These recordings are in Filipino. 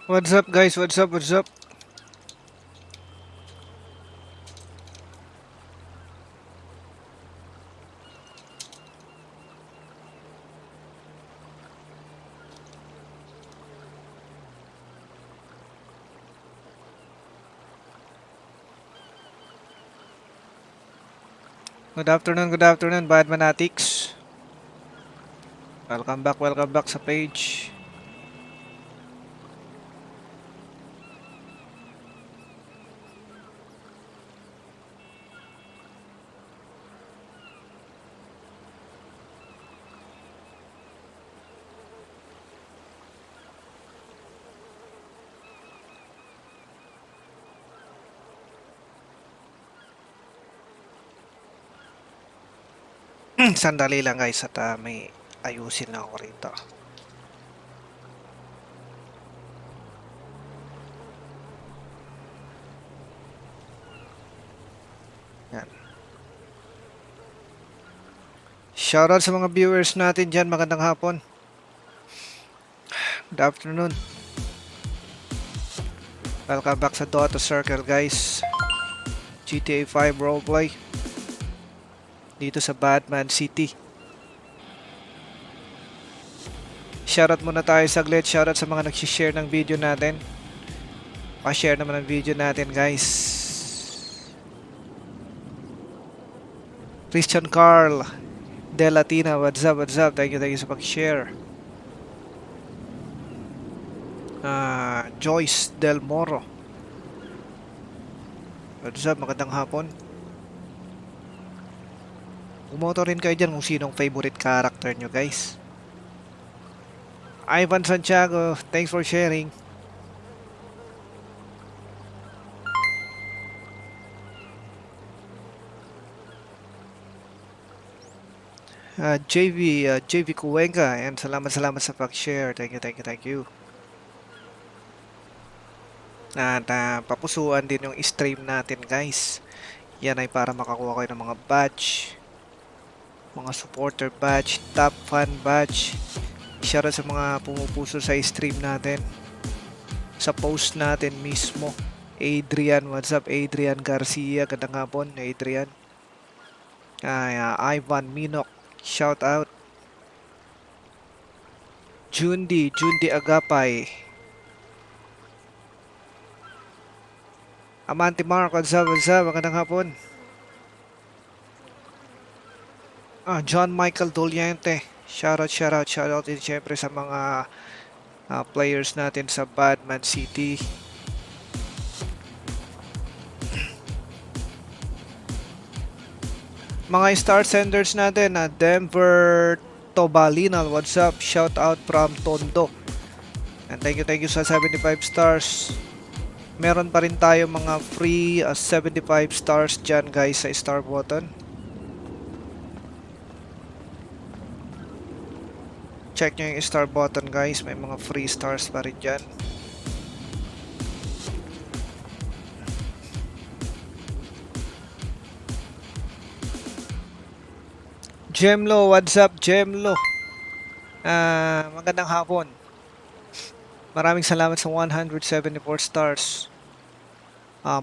What's up guys? What's up? What's up? Good afternoon, Bad Manatics. Welcome back sa page. Sandali lang guys at may ayusin na ako rito. Yan. Shoutout sa mga viewers natin dyan. Magandang hapon. Good afternoon. Welcome back sa Dota Circle guys. GTA 5 roleplay. Dito sa Batman City. Shoutout muna tayo saglit. Shoutout sa mga nagsishare ng video natin. Pa-share naman ang video natin guys. Christian Carl De Latina, what's up, what's up? Thank you sa pag-share. Joyce Del Moro, what's up, magandang hapon. Umoto rin kayo dyan kung sinong favorite character nyo guys. Ivan Santiago, thanks for sharing. JV Cuenca, and salamat sa pag-share. Thank you. At papusuan din yung stream natin guys. Yan ay para makakuha kayo ng mga badge, mga supporter badge, top fan badge. Shoutout sa mga pumupuso sa stream natin, sa post natin mismo. Adrian, what's up Adrian Garcia, gandang hapon Adrian. Ivan Minok, shout out. Jundi Agapay. Amante Mark, what's up, magandang hapon. John Michael Doliente, shout out din syempre sa mga players natin sa Batman City. Mga star senders natin, Denver Tobalinal, what's up, shout out from Tondo. And thank you sa 75 stars. Meron pa rin tayo mga free 75 stars dyan guys sa star button. Check nyo yung star button guys, may mga free stars pa rin dyan. Gemlo, what's up Gemlo? Magandang hapon. Maraming salamat sa 174 stars.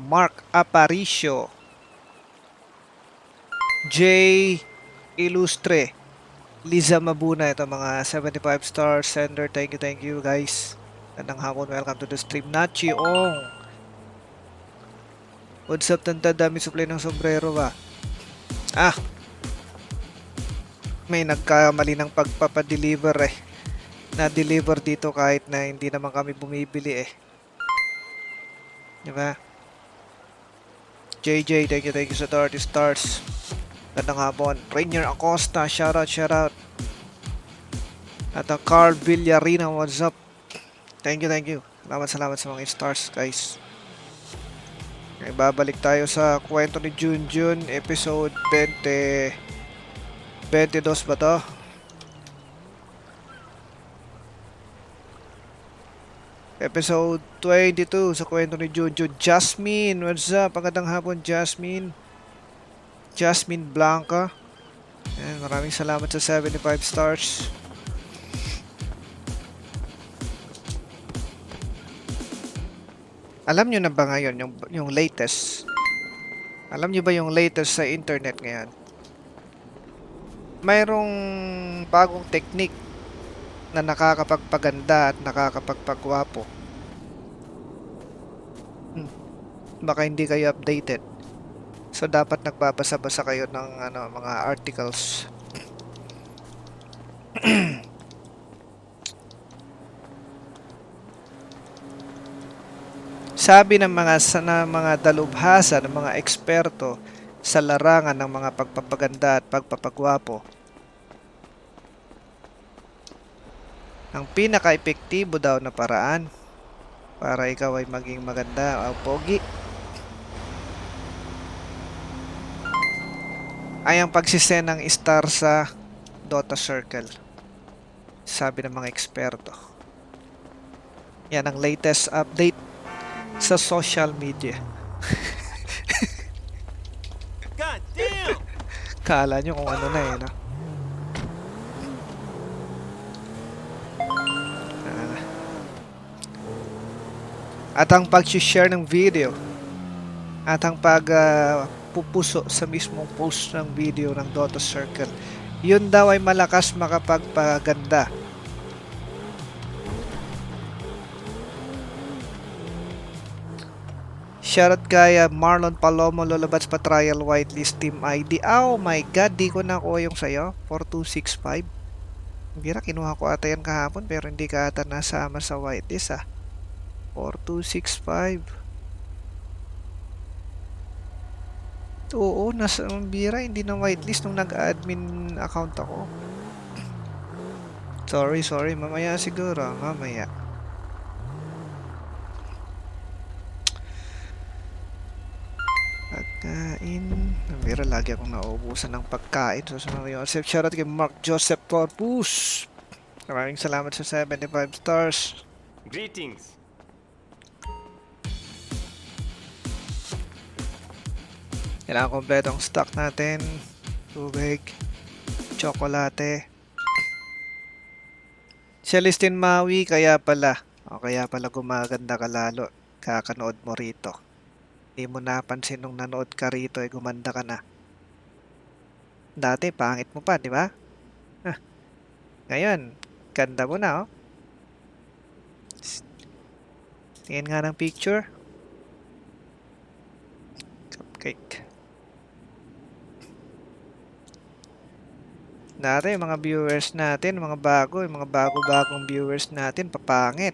Mark Aparicio, J. Ilustre, Liza Mabuna, ito mga 75 stars sender. Thank you guys. Magandang hapon, welcome to the stream. Nachi Ong, what's up tanda, dami supply ng sombrero ba? May nagkamali ng pagpapadeliver na-deliver dito kahit na hindi naman kami bumibili diba? JJ, thank you sa 30 stars. Gandang hapon. Rainier Acosta, shout out. At Carl Villarina, what's up? Thank you. Salamat sa mga stars guys. Babalik tayo sa kwento ni Junjun, episode 22 ba to? Episode 22 sa kwento ni Junjun. Jasmine, what's up? Magandang hapon Jasmine Blanca. And maraming salamat sa 75 stars. Alam nyo na ba ngayon yung latest? Alam nyo ba yung latest sa internet ngayon? Mayroong bagong technique na nakakapagpaganda at nakakapagpagwapo. Baka hindi kayo updated. So dapat nagbabasa-basa kayo ng mga articles. Sabi ng mga dalubhasa ng mga eksperto sa larangan ng mga pagpapaganda at pagpapagwapo, ang pinaka-epektibo daw na paraan para ikaw ay maging maganda o pogi ay ang pagsisend ng star sa Dota Circle. Sabi ng mga eksperto. Yan ang latest update sa social media. God damn! Kala nyo kung ano na eh, no? At ang pag-share ng video at ang pupuso sa mismong post ng video ng Dota Circle, yun daw ay malakas makapagpaganda. Shoutout kay Marlon Palomo, Lolabats pa Trial Whitelist Team ID. Oh my god, di ko nakuha yung sayo. 4265. Bira, kinuha ko ata yan kahapon pero hindi ka ata nasama sa whitelist 4265. Oo, nasa bira, hindi na whitelist nung nag-admin account ako. Sorry, mamaya siguro, mamaya. Pagkain. Bira, lagi akong nauubusan ng pagkain. So, sumabi Joseph. Shoutout kay Mark Joseph Corpus. Maraming salamat sa 75 stars. Greetings. Kailangan kompletong stock natin. Tubig. Tsokolate. Celestine Maui, kaya pala gumaganda ka lalo. Kakanood mo rito. Hindi mo napansin nung nanood ka rito ay gumanda ka na. Dati pangit mo pa, di ba? Ngayon, ganda mo na, oh. Tingin nga ng picture. Cupcake. Dati, mga viewers natin, mga bago-bagong viewers natin, papangit.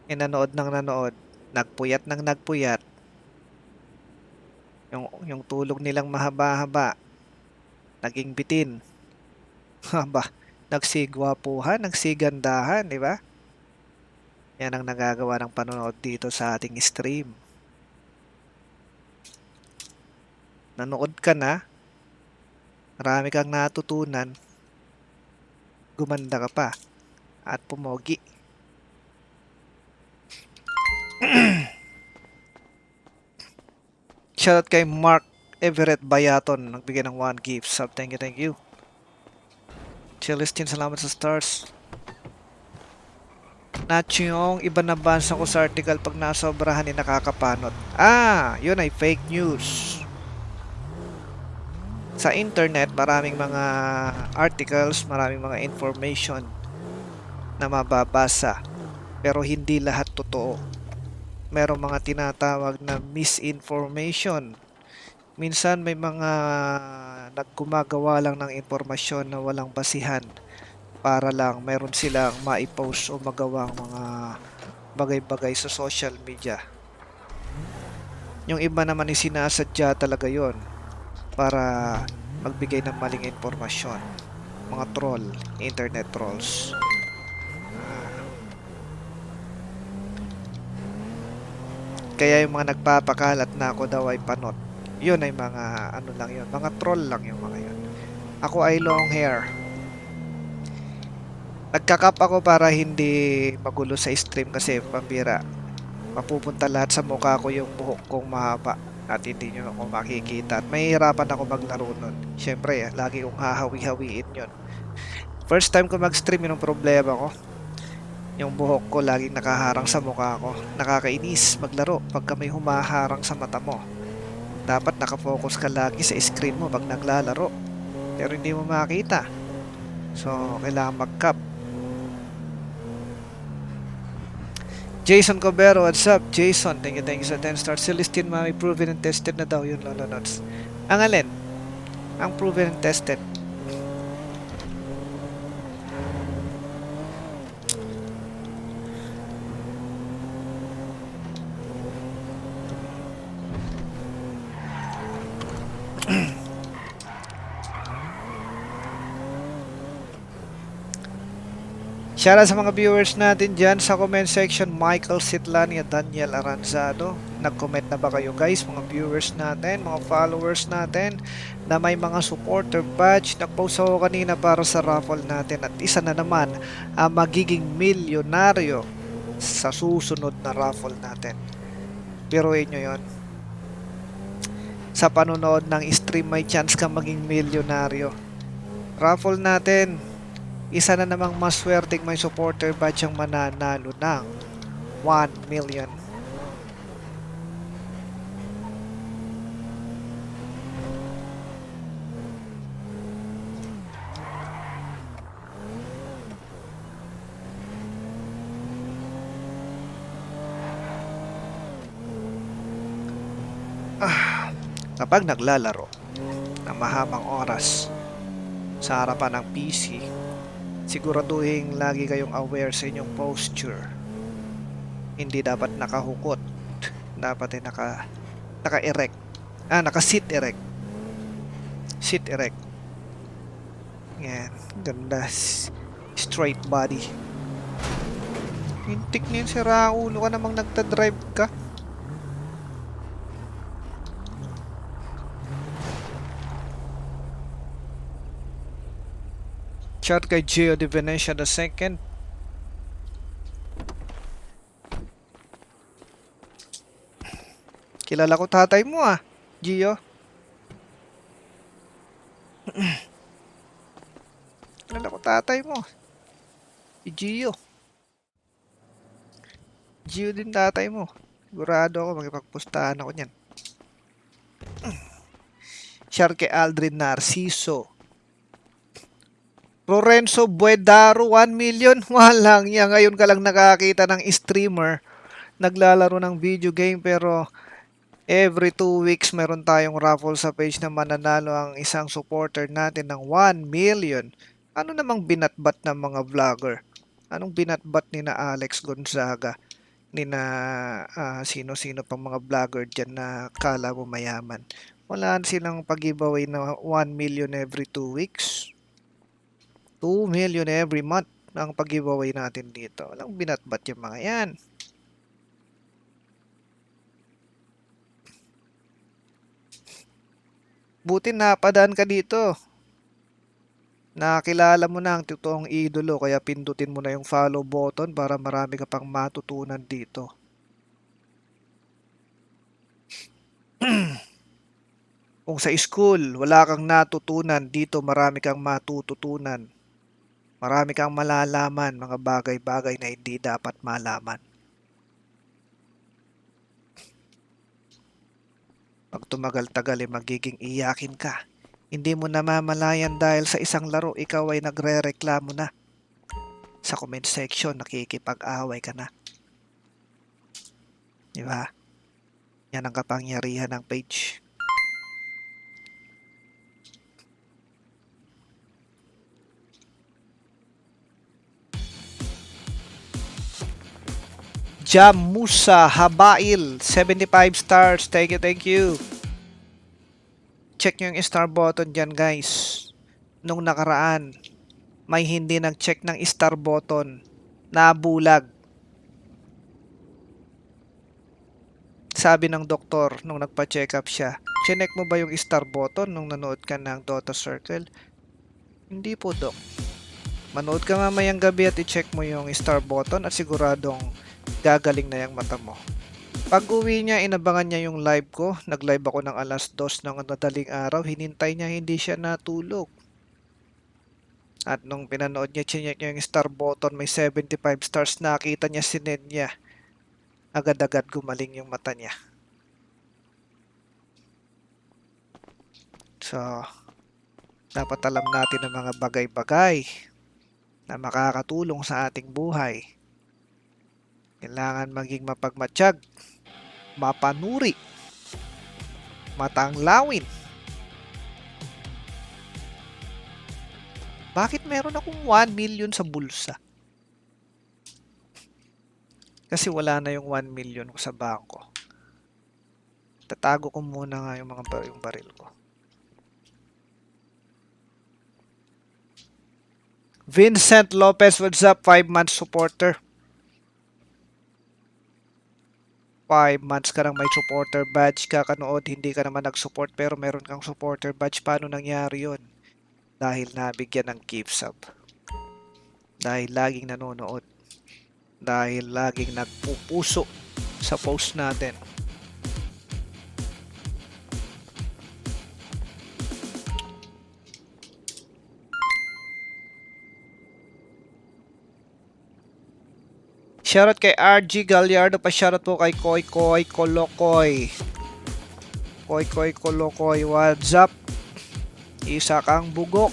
Nanood ng nanood. Nagpuyat ng nagpuyat. Yung tulog nilang mahaba-haba. Naging bitin. Haba. Nagsigwapuhan, nagsigandahan, di ba? Yan ang nagagawa ng panonood dito sa ating stream. Nanood ka na. Marami kang natutunan. Gumanda ka pa. At pumogi. Shoutout kay Mark Everett Bayaton. Nagbigay ng 1 gift sub. Thank you. Celestine, salamat sa stars. Nachyong iba na bansa ko sa article pag nasobrahan ni nakakapanot. Yun ay fake news. Sa internet, maraming mga articles, maraming mga information na mababasa. Pero hindi lahat totoo. Merong mga tinatawag na misinformation. Minsan may mga naggumagawa lang ng impormasyon na walang basihan para lang meron silang maipost o magawang mga bagay-bagay sa social media. Yung iba naman ay sinasadya talaga yon para magbigay ng maling impormasyon. Mga troll, internet trolls. Kaya yung mga nagpapakalat na ako daw ay panot, yun ay mga lang yun, mga troll lang yung mga yun. Ako ay long hair. Nagkakap ako para hindi magulo sa stream kasi pambira. Mapupunta lahat sa mukha ko yung buhok kong mahaba at hindi nyo ako makikita. At mahihirapan ako maglaro nun. Siyempre, lagi kong hahawi-hawiin yun. First time ko mag-stream, yun ang problema ko. Yung buhok ko laging nakaharang sa mukha ko. Nakakainis maglaro pagka may humaharang sa mata mo. Dapat nakafocus ka lagi sa screen mo pag naglalaro. Pero hindi mo makita. So, kailangan mag-cap. Jason Cobero, what's up? Jason, thank you sa 10 stars. Celestine Mami, proven and tested na daw yun, Lolo Notes. Ang alin? Ang proven and tested. Shoutout sa mga viewers natin dyan sa comment section. Michael Sitlani at Daniel Aranzado. Nag-comment na ba kayo guys, mga viewers natin, mga followers natin, na may mga supporter badge? Nag-post ako kanina para sa raffle natin at isa na naman ang magiging milyonaryo sa susunod na raffle natin. Biruin nyo yun. Sa panonood ng stream may chance kang maging milyonaryo. Raffle natin, isa na namang maswerteng may supporter badge ang mananalo ng 1 million. Kapag naglalaro ng mahabang oras sa harapan ng PC, siguraduhin lagi kayong aware sa inyong posture. Hindi dapat nakahukot. Dapat ay naka-erect. Naka-sit erect. Sit erect. Yan. Ganda. Straight body. Hintik na yun, sira ulo ka namang nagta-drive ka. Shout kay Gio de Venecia II. Kilala ko tatay mo Gio. Kilala ko tatay mo. Si Gio. Gio din tatay mo. Sigurado ako makipagpustahan ako niyan. Shout kay Aldrin Narciso. Lorenzo Buedaro, 1 million. Walang yan. Ngayon ka lang nakakita ng streamer naglalaro ng video game, pero every 2 weeks meron tayong raffle sa page na mananalo ang isang supporter natin ng 1 million. Ano namang binatbat ng mga vlogger? Anong binatbat ni na Alex Gonzaga? Ni na sino-sino pang mga vlogger dyan na kala mo mayaman? Wala silang pag-giveaway na 1 million every 2 weeks. 2 million every month ang pag-giveaway natin dito. Walang binatbat yung mga yan. Buti napadaan ka dito. Nakilala mo na ang totoong idolo, kaya pindutin mo na yung follow button para marami ka pang matutunan dito. Kung sa school wala kang natutunan, dito marami kang matututunan. Marami kang malalaman, mga bagay-bagay na hindi dapat malaman. Pag tumagal-tagal magiging iyakin ka. Hindi mo namamalayan dahil sa isang laro ikaw ay nagre-reklamo na. Sa comment section nakikipag-away ka na. Diba? Yan ang kapangyarihan ng page. Jam Musa Habail, 75 stars. Thank you. Check nyo yung star button dyan guys. Nung nakaraan, may hindi nag-check ng star button. Nabulag. Sabi ng doktor nung nagpa-check up siya, chinek mo ba yung star button nung nanood ka ng Dota Circle? Hindi po, Dok. Manood ka mamayang gabi at i-check mo yung star button at siguradong gagaling na yung mata mo. Pag uwi niya, inabangan niya yung live ko. Nag-live ako ng alas 2 ng madaling araw. Hinintay niya, hindi siya natulog. At nung pinanood niya, chinek niya yung star button, may 75 stars, nakita niya si Nenya. Agad-agad gumaling yung mata niya. So, dapat alam natin ang mga bagay-bagay na makakatulong sa ating buhay. Kailangan maging mapagmatsyag, mapanuri, matanglawin. Bakit meron akong 1 million sa bulsa? Kasi wala na yung 1 million ko sa bangko. Tatago ko muna nga yung baril ko. Vincent Lopez, what's up? 5 months supporter. 5 months ka nang may supporter badge, kakanood, hindi ka naman nag-support pero meron kang supporter badge. Paano nangyari yun? Dahil nabigyan ng gift sub. Dahil laging nanonood. Dahil laging nagpupuso sa post natin. Shoutout kay RG Gallardo, pa shoutout po kay Koy Koy Kolokoy. Koy Koy Kolokoy, what's up? Isa kang bugok.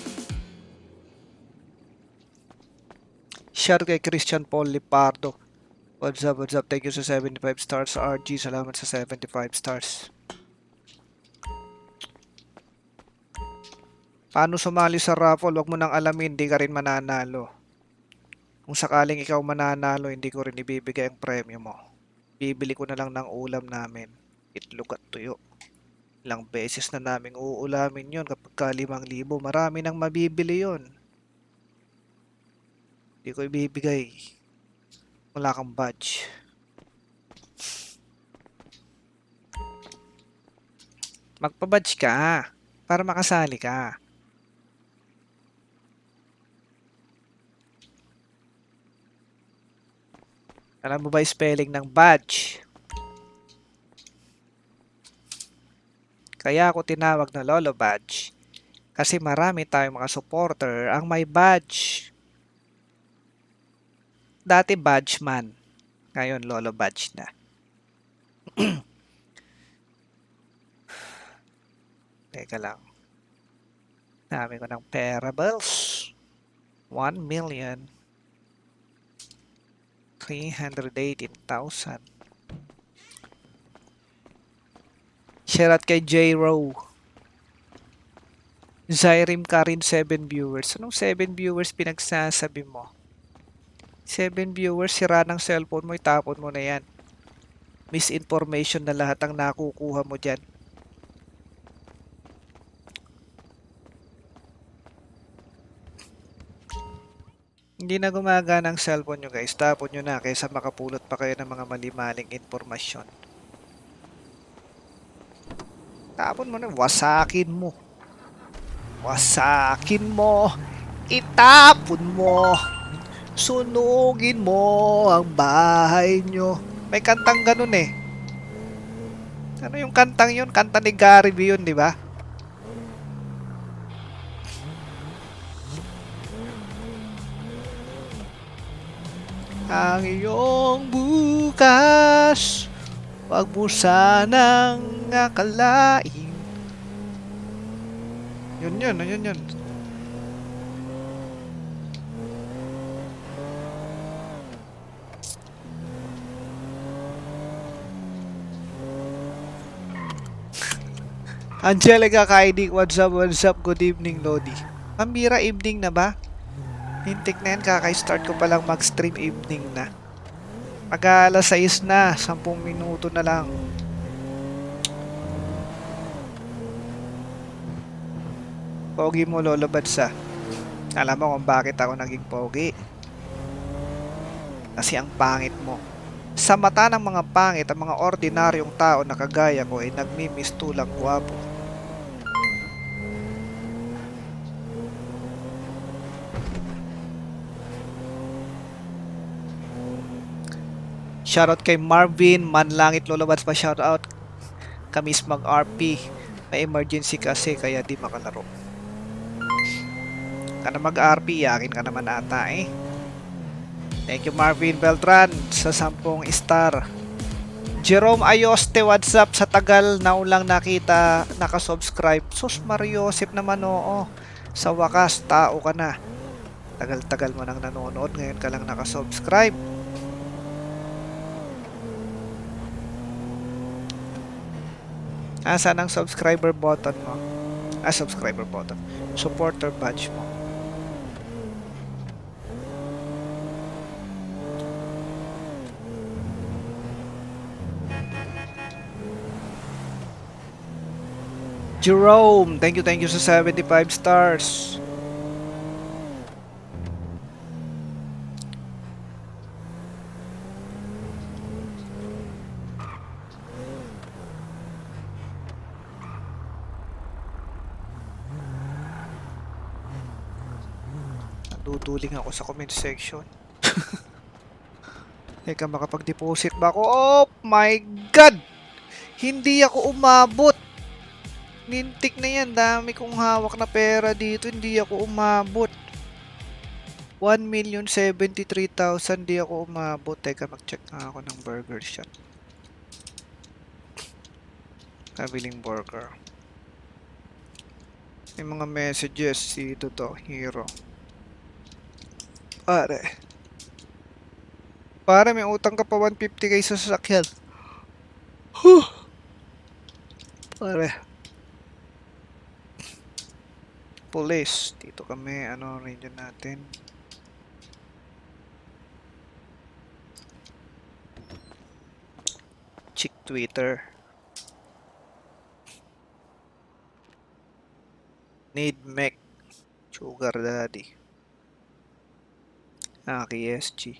Shoutout kay Christian Paul Lipardo. What's up, what's up? Thank you sa 75 stars. RG, salamat sa 75 stars. Paano sumali sa raffle? Huwag mo nang alamin, di ka rin mananalo. Kung sakaling ikaw mananalo, hindi ko rin ibibigay ang premyo mo. Bibili ko na lang ng ulam namin. Itlog at tuyo. Ilang beses na naming uulamin yon kapag ka 5,000. Marami nang mabibili yon. Hindi ko ibibigay. Wala kang badge. Magpa-badge ka para makasali ka. Alam mo ba yung spelling ng badge? Kaya ako tinawag na Lolo Badge. Kasi marami tayong mga supporter ang may badge. Dati badge man. Ngayon Lolo Badge na. Teka lang. Dami ko ng parables. 1,318,000. Shoutout kay J. Rowe. Zyrim Karin 7 viewers. Anong 7 viewers pinagsasabi mo? 7 viewers, sira ng cellphone mo, itapon mo na yan. Misinformation na lahat ang nakukuha mo dyan. Hindi na gumagana ang cellphone nyo guys. Tapon nyo na kaysa makapulot pa kayo ng mga mali-maling informasyon. Tapon mo na. Wasakin mo. Wasakin mo. Itapon mo. Sunugin mo ang bahay nyo. May kantang ganun eh. Ano yung kantang yun? Kanta ni Gary B yun, di ba? Ang iyong bukas, wag mo sanang akalain. Yun. Angelica Kaidik, what's up, good evening, Lodi. Pambira, evening na ba? Hintik na yan, kaka-start ko palang mag-stream, evening na. Mag-alas 6 na, 10 minuto na lang. Pogi mo, Lolo Badsa. Alam mo kung bakit ako naging pogi? Kasi ang pangit mo. Sa mata ng mga pangit, ang mga ordinaryong tao na kagaya ko ay nagmimistulang gwapo. Shoutout kay Marvin, Manlangit Lolobats pa shoutout. Kamis mag-RP. May emergency kasi kaya di makalaro. Ka na mag-RP, yakin ka naman ata eh. Thank you Marvin Beltran sa 10 star. Jerome Ayoste, what's up? Sa tagal na ulang nakita, nakasubscribe. Sus Mariosep naman, oo. Sa wakas, tao ka na. Tagal-tagal mo nang nanonood, ngayon ka lang nakasubscribe. Saan ang subscriber button mo? Subscriber button. Supporter badge mo. Jerome, thank you sa 75 stars. Duduling ako sa comment section. Teka, makapag-deposit ba ako? Oh my God! Hindi ako umabot. Nintik na yan. Dami kong hawak na pera dito. Hindi ako umabot. 1,073,000. Hindi ako umabot. Teka, mag-check nga ako ng burger shop. Kabiling burger. May mga messages. Dito to. Hero. Pare, may utang ka pa 150k sa sasakyan. Pare. Police. Dito kami. Ano, region natin. Chick Twitter. Need mech. Sugar daddy. KSG.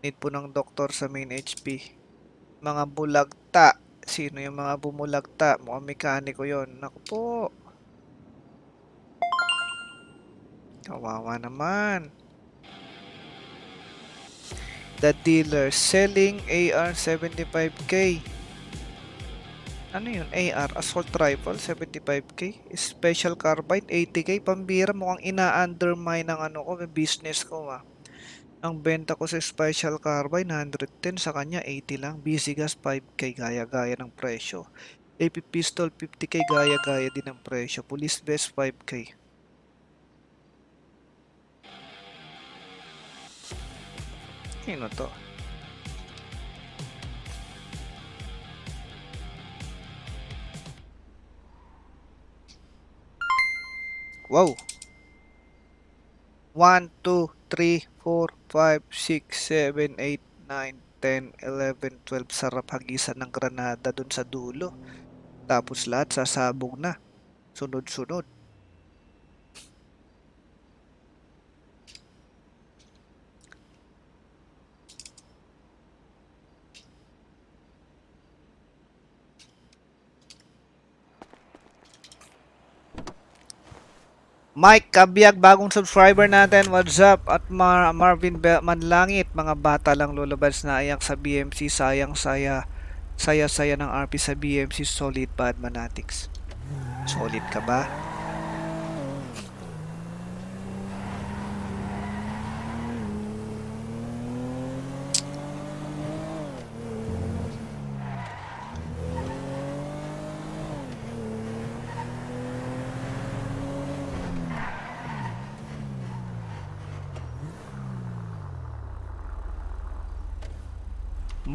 Need po ng doktor sa main HP. Mga bulagta. Sino yung mga bumulagta? Mukhang mekaniko yon. Naku po. Kawawa naman. The dealer selling AR 75k. Ano yun? AR assault rifle 75k. Special carbine 80k. Pambira, mukhang ina-undermine ng ano ko, business ko Ang benta ko sa special carbine 110, sa kanya 80 lang. BC gas 5k, gaya-gaya ng presyo. AP pistol 50k, gaya-gaya din ng presyo. Police vest 5k. Sino to? Wow! 1, 2, 3, 4, 5, 6, 7, 8, 9, 10, 11, 12. Sarap hagisan ng granada dun sa dulo. Tapos lahat sasabog na. Sunod-sunod. Mike Kabyag, bagong subscriber natin. What's up? At Marvin Manlangit, mga bata lang lulabas na ayak sa BMC. Sayang saya ng RP sa BMC. Solid bad manatics. Solid ka ba?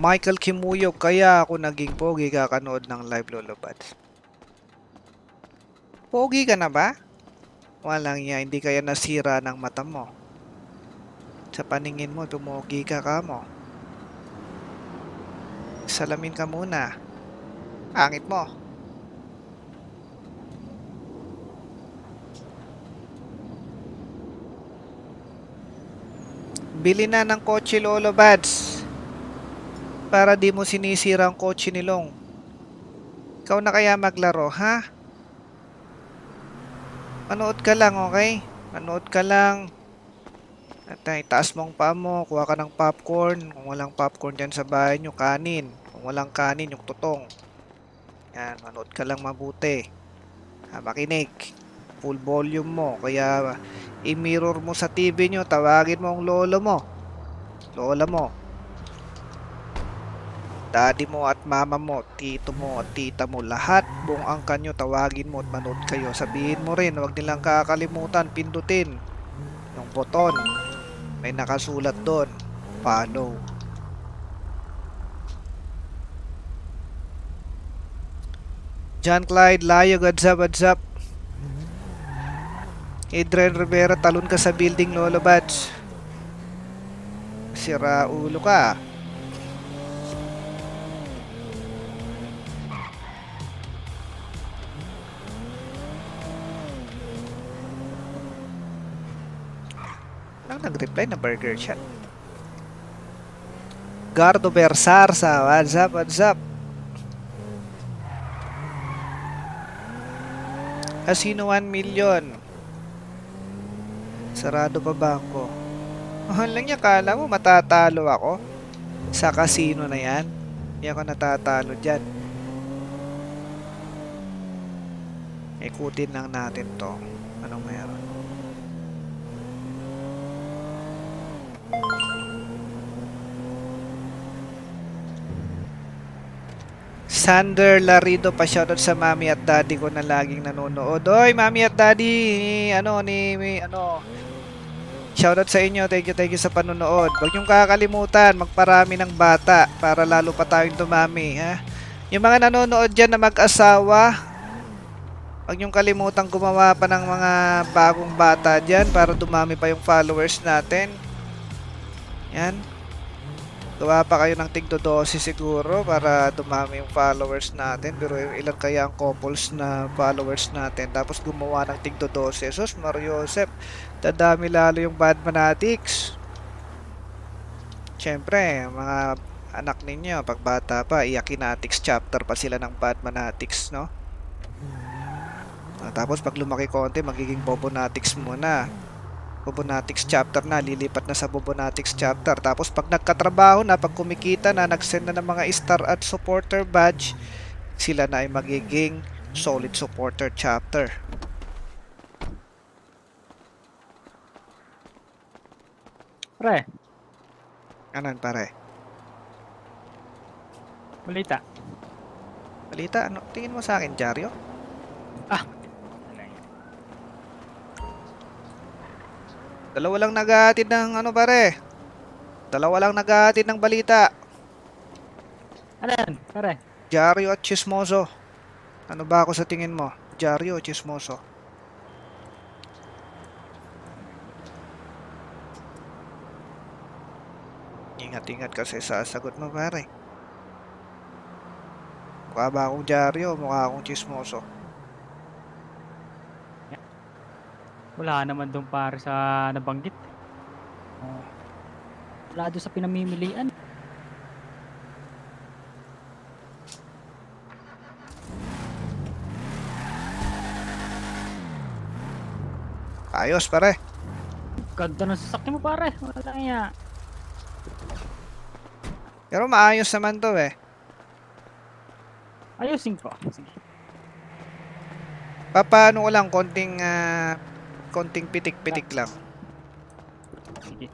Michael Kimuyo, kaya ako naging pogi kakanood ng live lolobads. Pogi ka na ba? Walang niya, hindi kaya nasira ng mata mo. Sa paningin mo, tumogi ka mo. Salamin ka muna. Angit mo. Bili na ng kotse lolobads. Para di mo sinisira ang kotse ni Long. Ikaw na kaya maglaro, ha? Manood ka lang, okay? Manood ka lang. At itaas mong paa mo, kuha ka ng popcorn. Kung walang popcorn dyan sa bahay nyo, kanin. Kung walang kanin, yung tutong. Yan, manood ka lang mabuti. Makinig. full volume mo. Kaya i-mirror mo sa TV nyo, tawagin mo ang lolo mo, lola mo, daddy mo at mama mo, tito mo at tita mo, lahat buong angkan nyo, tawagin mo at manood kayo. Sabihin mo rin, huwag nilang kakalimutan pindutin yung button, may nakasulat doon, follow. John Clyde Layo, what's up? Adrian Rivera, talon ka sa building, Lolo Bats. Sira ulo ka. Lang nag-reply na burger chat. Gardo Bersarsa, what's up? Casino 1 million. Sarado pa bangko. Mahal lang niya, kala mo matatalo ako sa casino na yan? Hindi ako natatalo dyan. Ikutin lang natin to. Anong meron? Sander Larido, pa shoutout sa mami at daddy ko na laging nanonood. Oy, mami at daddy, shoutout sa inyo. Thank you sa panonood. Huwag niyong kakalimutan magparami ng bata para lalo pa tayong dumami, ha? Yung mga nanonood dyan na mag-asawa, huwag niyong kalimutan gumawa pa ng mga bagong bata dyan para dumami pa yung followers natin. Yan. Gawa pa kayo ng tigdo-12 siguro para dumami yung followers natin. Pero ilan kaya ang couples na followers natin? Tapos gumawa ng tigdo-12. Sus, Mario Joseph, dadami lalo yung bad fanatics. Siyempre, mga anak ninyo, pag bata pa, Iakinatics chapter pa sila ng bad fanatics, no? Tapos pag lumaki konti, magiging Bobonatics muna. Bobonatics chapter na, lilipat na sa Bobonatics chapter. Tapos pag nagkatrabaho na, pag kumikita na, nagsend na ng mga star at supporter badge, sila na ay magiging solid supporter chapter. Pre, Anan pare? balita. Balita? Ano? Tingin mo sa akin, Jaryo? Ah, Dalawa lang naghahatid ng ano pare? Dalawa lang naghahatid ng balita. ano yan, pare? Jaryo at Chismoso. Ano ba ako sa tingin mo? Jaryo o Chismoso? Ingat-ingat kasi sa sagot mo pare. Mukha ba akong Jaryo o mukha akong Chismoso? Wala naman doon pare sa nabanggit. Wala doon sa pinamimilian. Ayos pare. Ganda ng sasakyan mo pare. Wala lang yan. Pero maayos naman to eh. Ayusin ko. Sige. Papaano ko lang konting pitik-pitik lang. Sige.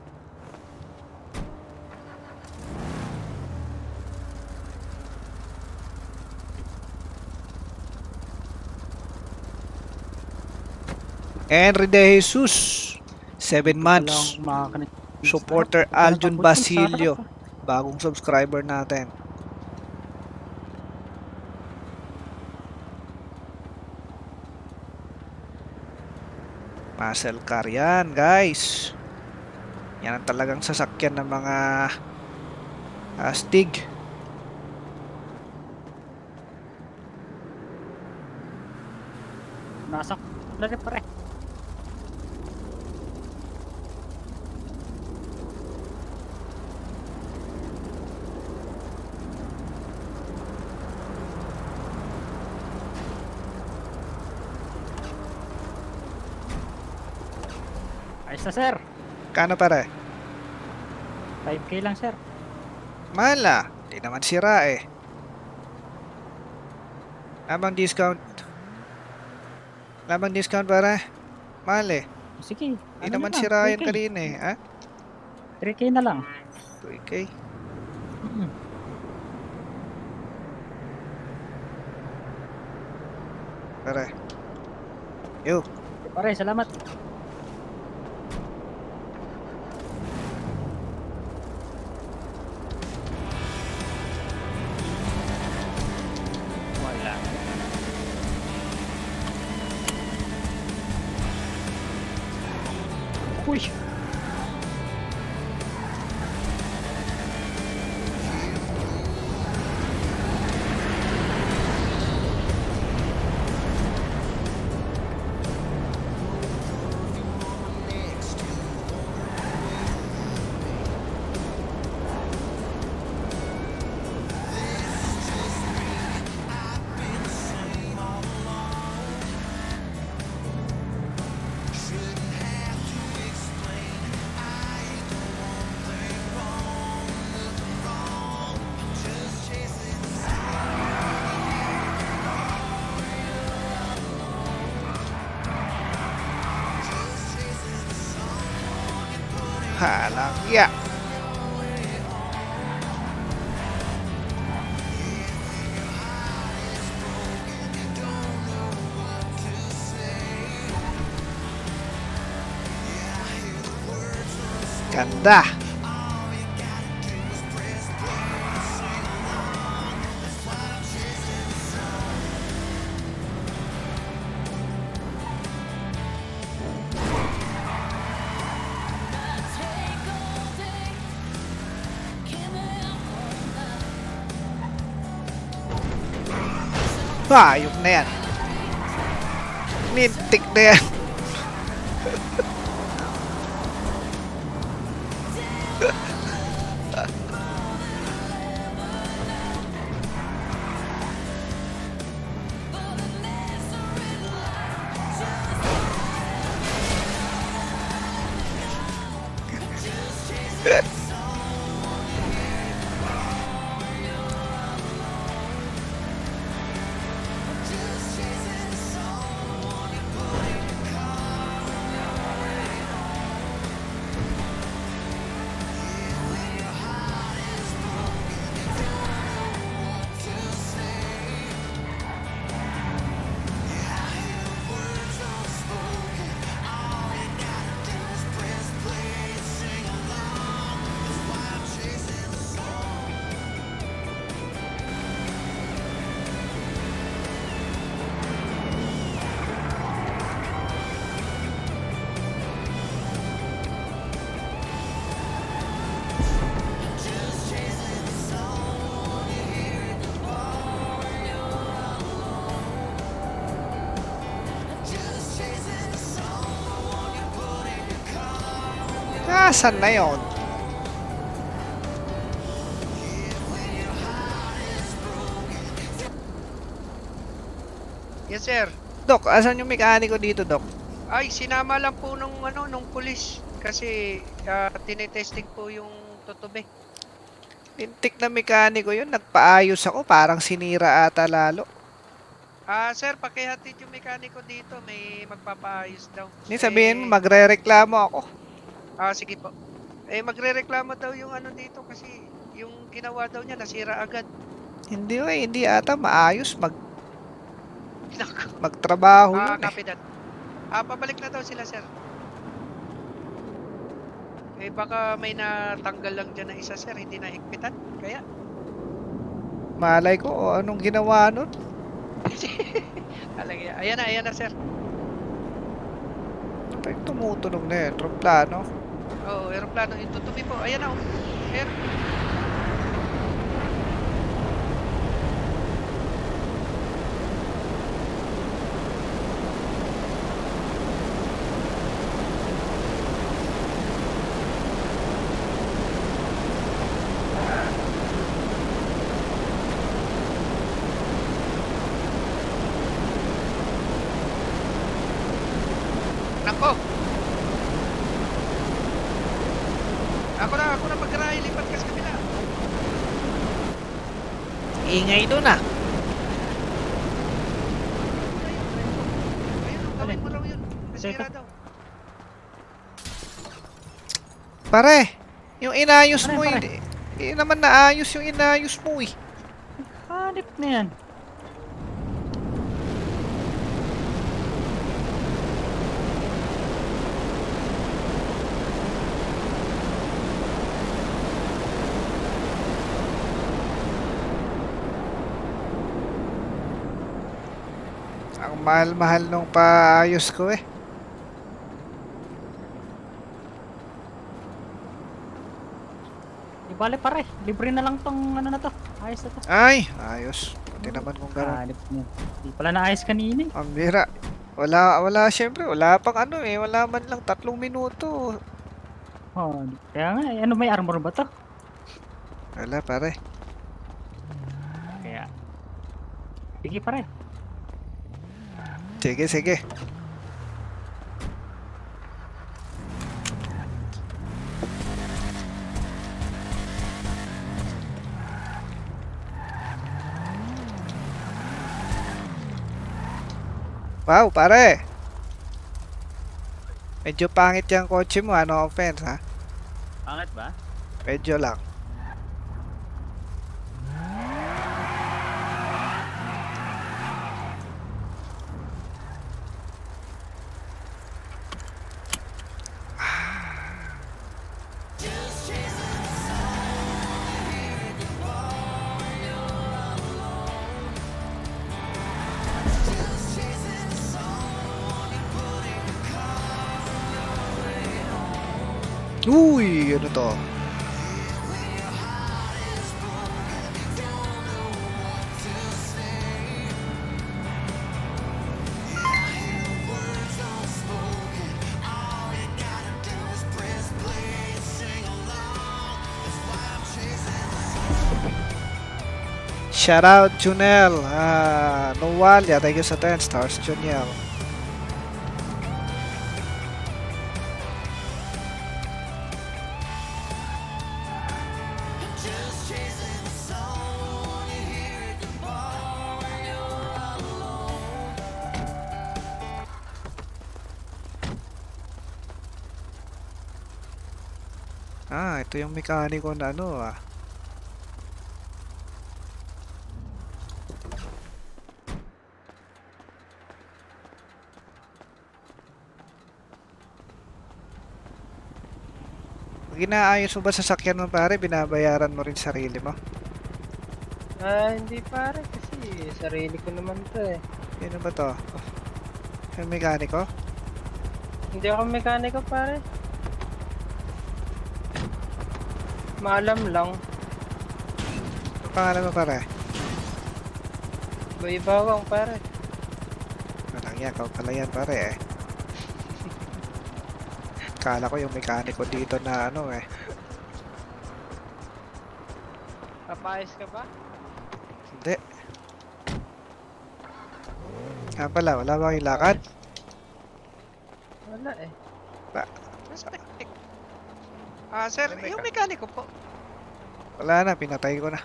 Henry De Jesus, 7 months. Wala akong makakanig. Supporter Aljun Basilio, bagong subscriber natin. Muscle car yan, guys. Yan ang talagang sasakyan ng mga astig. Nasa na rin pare. Ayos na sir. Kano pare? 5K lang sir. Mahal na. Di naman sira eh. Abang discount. Lamang discount para. Mahal eh. Sige, Hindi ano na naman lang, si Ryan 3K. kanina eh. Ha? 3K na lang. 2K. Mm. Pare. Yo. Pare, salamat. Wala. Uy! Halang ya. Ganda. Hayop na yan. Mintik na yan. Nasaan na yun? Yes, sir. Dok, asan yung mekaniko dito, Dok? Ay, sinama lang po nung pulis kasi tinetesting po yung tutube. Mintik na mekaniko yun. Nagpaayos ako. Parang sinira ata lalo. Sir, pakihatid yung mekaniko dito, may magpapaayos daw. Hindi sabihin mo, magre-reklamo ako. Sige po. Magrereklamo daw yung ano dito kasi yung ginawa daw niya nasira agad. Hindi hindi ata maayos Naku. magtrabaho yun eh. Copy that. Pabalik na daw sila, sir. Baka may natanggal lang dyan na isa, sir, hindi na higpitan. Kaya, Malay ko o anong ginawa nun. ayan na, sir. Ano pa yung tumutunog na yun? Aeroplano? Oo, aeroplano. Yung tutubi po. Ayan na, sir. Nako. Ako na mag-aray. Lipat ka sa kabila. Ingay doon ah. nasira daw. Pare, yung inayos Pare, mo, pare. hindi naman naayos yung inayos mo eh. Hanip na yan. Ang mahal-mahal nung paayos ko eh. Di bale pare, libre na lang tong ano na to. Ayos na to. Ay, ayos. Pati naman kung gano'n. Hanip na. Di pala naayos kanina eh. Ang bira. Wala, syempre, wala pang ano eh. Wala man lang 3 minuto. Oh, kaya nga, ano may armor ba to? Wala, pare. Kaya. Sige pare. Sige, sige. Wow, pare. Medyo pangit yung kotse mo, no offense ha. Angat ba? Medyo lang. Uy, ano to? Shout out Junel, Novalia, thank you sa 10 stars, Juniel. Ito yung mekaniko na ano ah. Pag inaayos mo ba sa sasakyan mo pare, binabayaran mo rin sarili mo? Hindi pare kasi sarili ko naman to eh. Ano ba to? Yung mekaniko? Hindi ako mekaniko pare. Maalam lang. Ano pangalan mo pare? Boy bawang pare. Walang yan, ikaw pala yan pare eh. Kala ko yung mekaniko dito na ano eh. Papayos ka ba? Hindi. Pala, wala bang ilakad? Wala eh. Respect. Sir, yung mekaniko po. Wala na, pinatay ko na.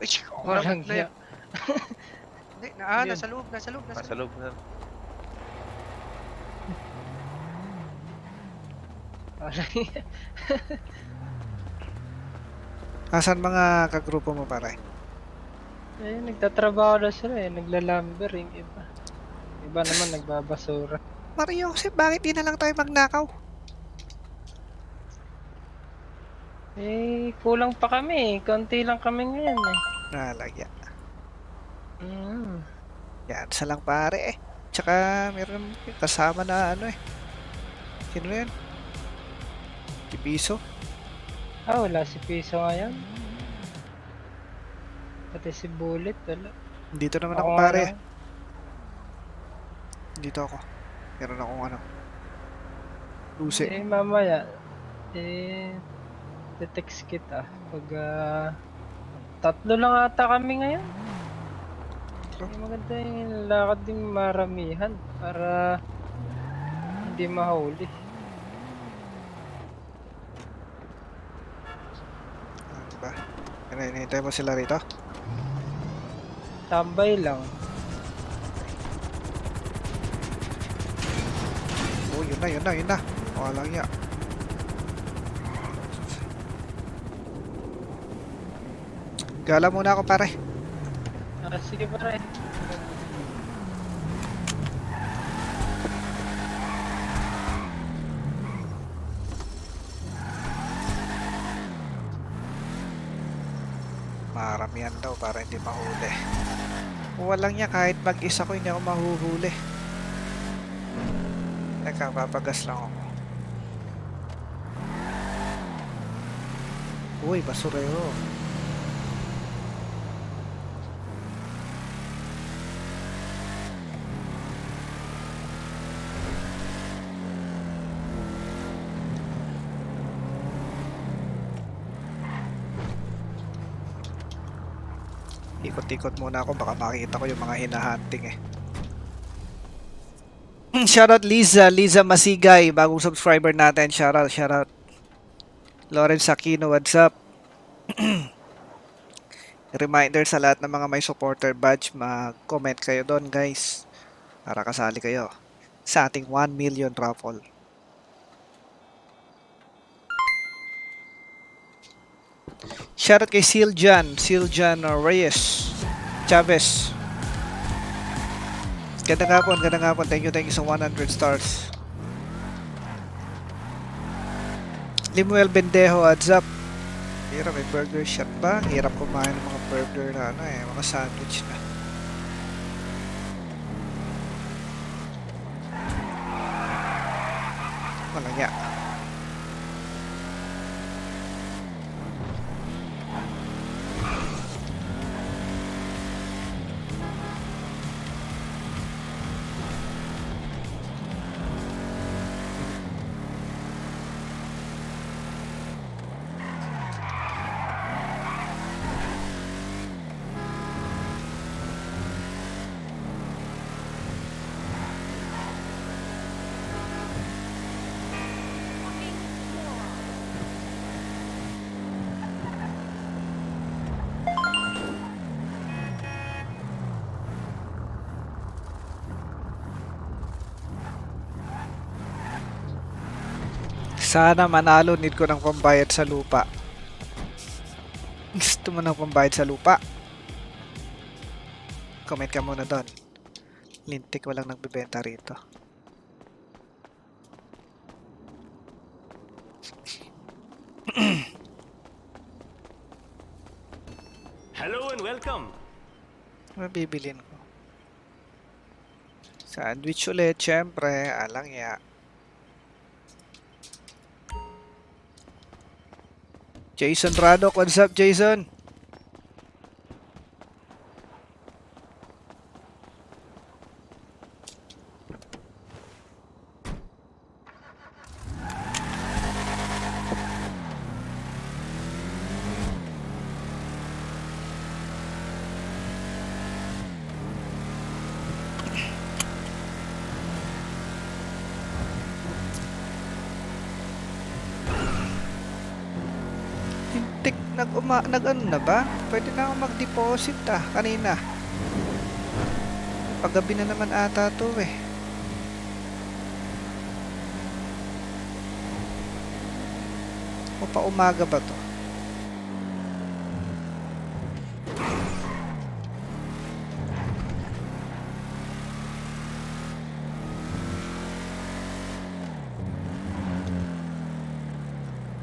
Ay, Walang na hiya. Hindi, Yun. nasa loob, nasa loob, nasa loob. Walang hiya. Asan mga kagrupo mo pare? Eh, nagtatrabaho na sila eh. Naglalamber yung iba. Iba naman nagbabasura. Mario, kasi bakit di na lang tayo magnakaw? Eh, kulang pa kami eh. Konti lang kami ngayon eh. Nalagya. Mm. Yan, isa lang pare eh. Tsaka meron kasama na ano eh. Sino yan? Si Piso? Wala si Piso ngayon. Pati si Bullet, wala. Dito naman ako Ako pare. nga lang. Dito ako. Meron akong ano. Lucy. Eh, mamaya. Te-text kita. Pag, 3 lang ata kami ngayon. Eh, maganda yung lakad din maramihan para hindi mahuli. Diba? Ano, hinihintay mo sila rito? Tambay lang. na, yun na, yun na. Walang ya. Gala muna ako pare. Sige pare. Maramihan daw para hindi mahuli. Walang niya kahit mag-isa ko hindi ako mahuhuli. Teka, papagas lang ako. Uy, basurero. Ikot-ikot muna ako, baka makita ko yung mga hinahunting eh. Shoutout Liza Masigay, bagong subscriber natin. Shoutout. Lawrence Aquino, what's up? Reminder sa lahat ng mga may supporter badge, mag-comment kayo doon guys. Para kasali kayo sa ating 1 million raffle. Shoutout kay Siljan Reyes Chavez. Gandang hapon. Thank you sa 100 stars. Limuel Bendejo, what's up? Hirap, may burger shot ba? Hirap kumain ng mga burger na mga sandwich na. Walang ya. Sana manalo, need ko ng pambayad sa lupa. Gusto mo ng pambayad sa lupa? Comment ka muna doon. Lintik walang nagbebenta rito. Hello and welcome. Ano bibilin ko? Sandwich ulit, syempre. Alang ya. Jason Radok, what's up Jason? Nag-ano na ba? Pwede na ako mag-deposit kanina. Paggabi na naman ata to eh. O pa umaga ba to?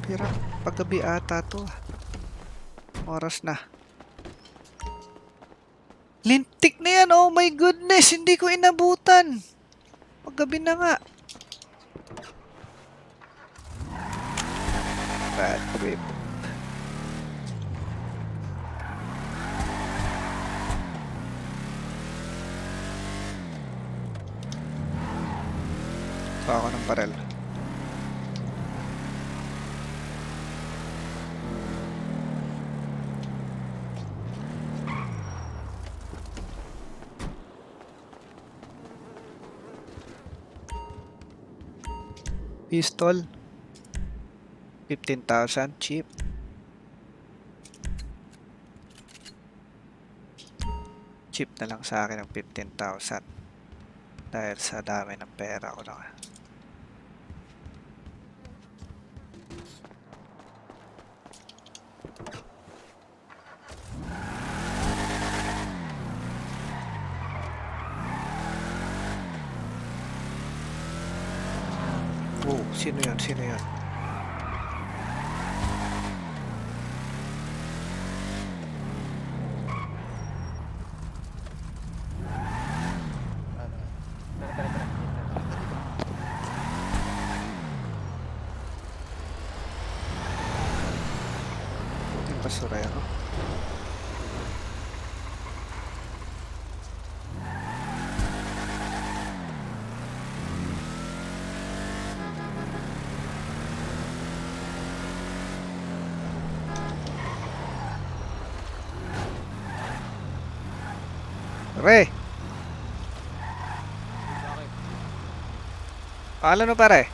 Pero paggabi ata to Oras na. Lintik na yan. Oh my goodness. Hindi ko inabutan. Paggabi na nga. Bad trip. Kuha ako ng barel. Pistol 15,000 cheap. Cheap na lang sa akin ng 15,000 dahil sa dami ng pera ko lang. Sino yun? Sino yun? Yung basurero. Pare! Pangalan mo pare?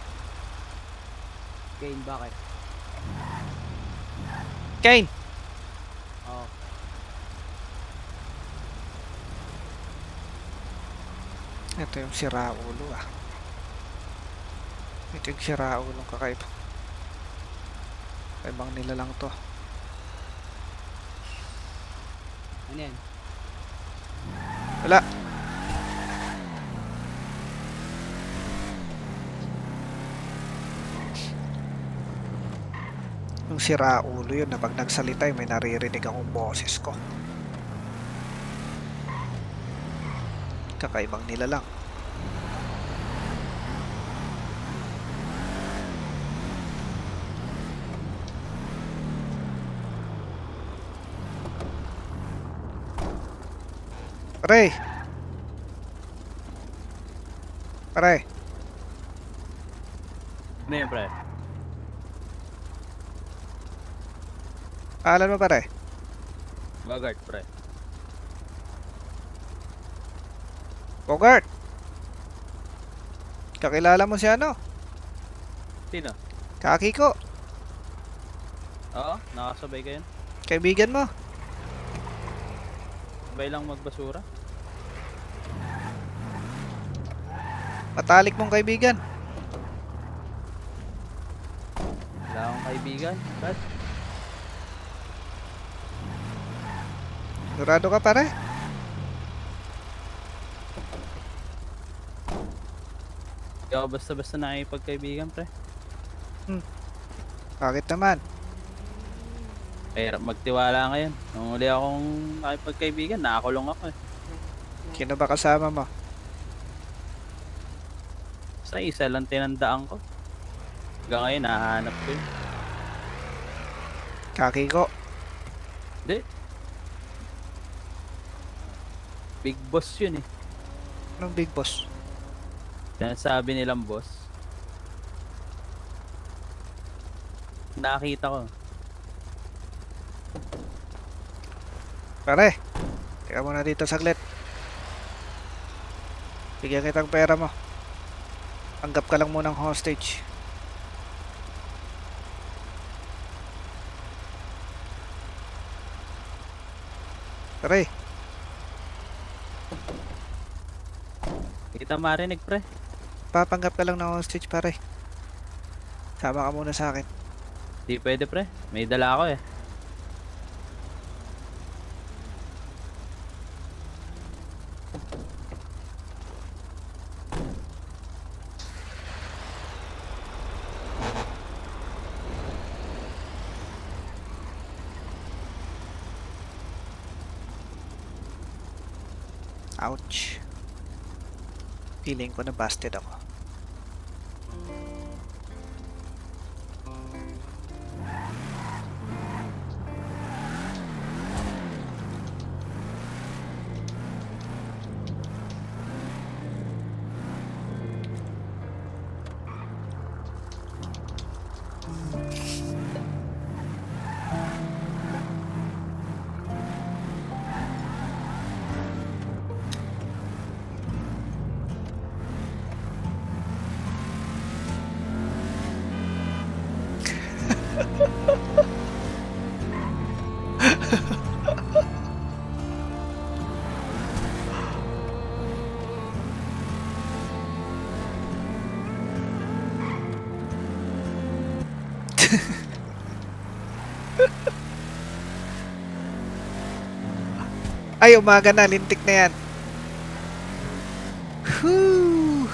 Kane, bakit? Kane! Oo. Ito yung siraulo ah. Ito yung siraulo kakaiba. Kaibang nila lang to. Ano yan? Wala. Yung siraulo yun na pag nagsalita may naririnig akong boses ko. Kakaibang nila lang. Pare! Pare! Ano yan, pre? Pangalan mo pare? Bogart, pre. Bogart! Kakilala mo si ano? Sino? Kaki ko. Oo, nakasabay kayo. Kaibigan mo. Sabay lang magbasura. Matalik mong kaibigan. Wala akong kaibigan, Brad. Sigurado ka pare? Hindi ako basta-basta nakikipagkaibigan, pre. Bakit naman? Mahirap magtiwala ngayon. Nung uli akong nakipagkaibigan, nakakulong ako eh. Sino ba kasama mo? Sa isa lang tinandaan ko. Hanggang ngayon, nahanap ko yun. Kaki ko. Hindi. Big boss yun eh. Anong big boss? Yan sabi nilang boss. Nakita ko. Pare, teka muna dito saglit. Bigyan kitang pera mo. Tanggap ka lang munang hostage. Pare, Kita marinig, pre. papanggap ka lang ng hostage pare. Sama ka muna sa akin. Di pwede, pre. May dala ako eh. Ouch. Feeling ko na busted ako. Ay, umaga na. Lintik na yan. Whew.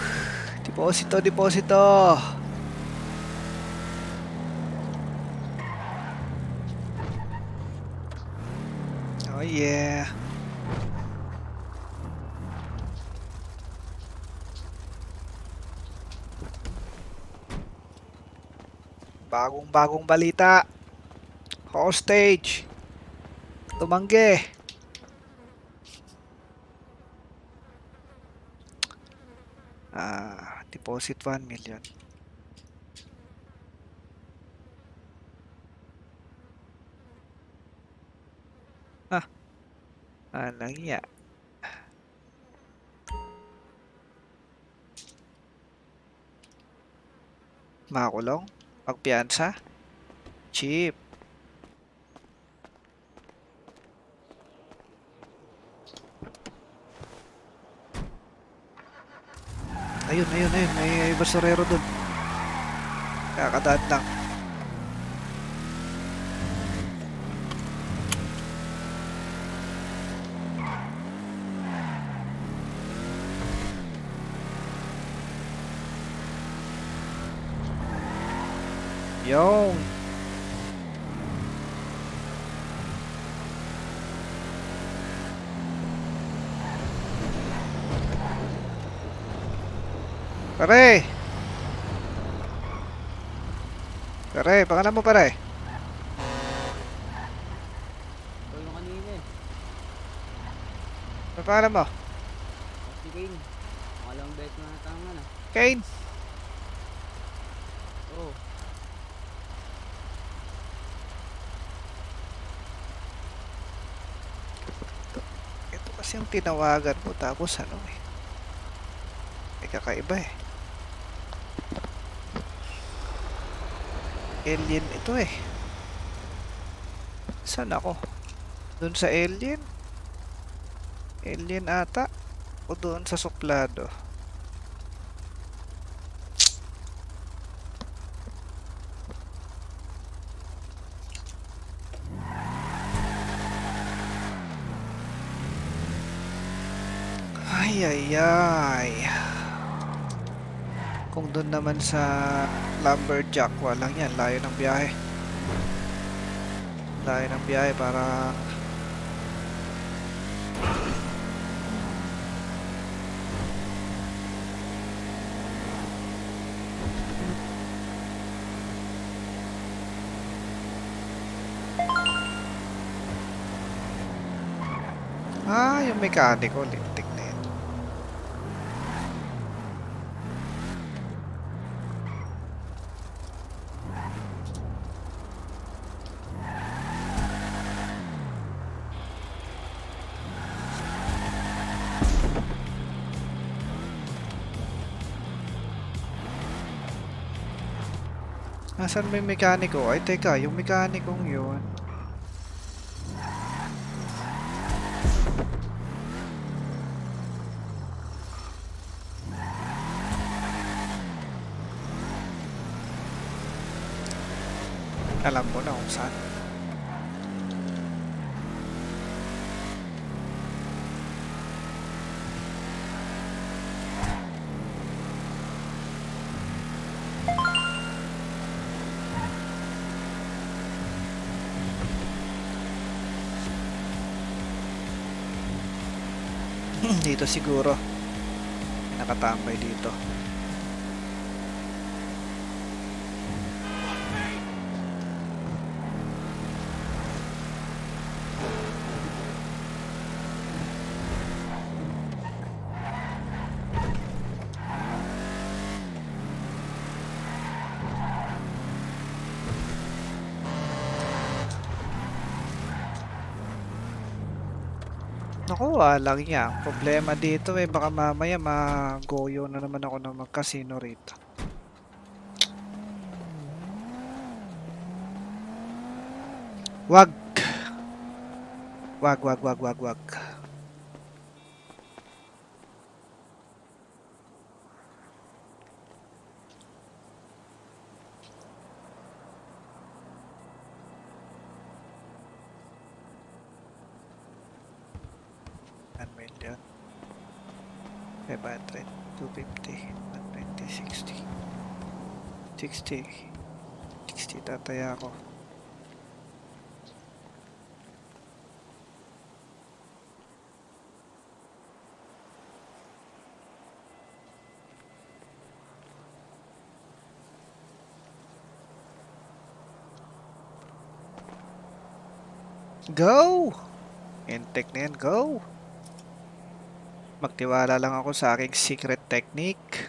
Deposito, deposito. Yeah. Bagong balita. Hostage. Tumanggi. Deposit 1 million. Alang iya. Makulong? Pagpiyansa? Cheap. Ayun. May basurero dun. Kakadaan lang. Yung. Pare! Pare, pangalan mo pare? Ito yung kanina eh. Ano pangalan mo? Si Kane. Walang bet na natangan ah. Kane? Oo. Ito kasi yung tinawagan mo tapos ano eh. May kakaiba eh. Alien ito eh. Saan ako? Doon sa alien? Alien ata? O doon sa suplado? Ay. Kung doon naman sa Lumberjack, walang yan. Layo ng biyahe. Layo ng biyahe para... yung mekaniko, lintik na yan. Nasaan may mekaniko? Ay, teka, yung mekanikong yun. Alam mo na kung saan. Dito siguro. Nakatambay dito. Naku, walang yan. Problema dito eh. Baka mamaya magoyo na naman ako ng magkasino rito. Wag. Wag. Million 500 250 120 60 tataya ako. Go! Intek na yan, go! Magtiwala lang ako sa aking secret technique.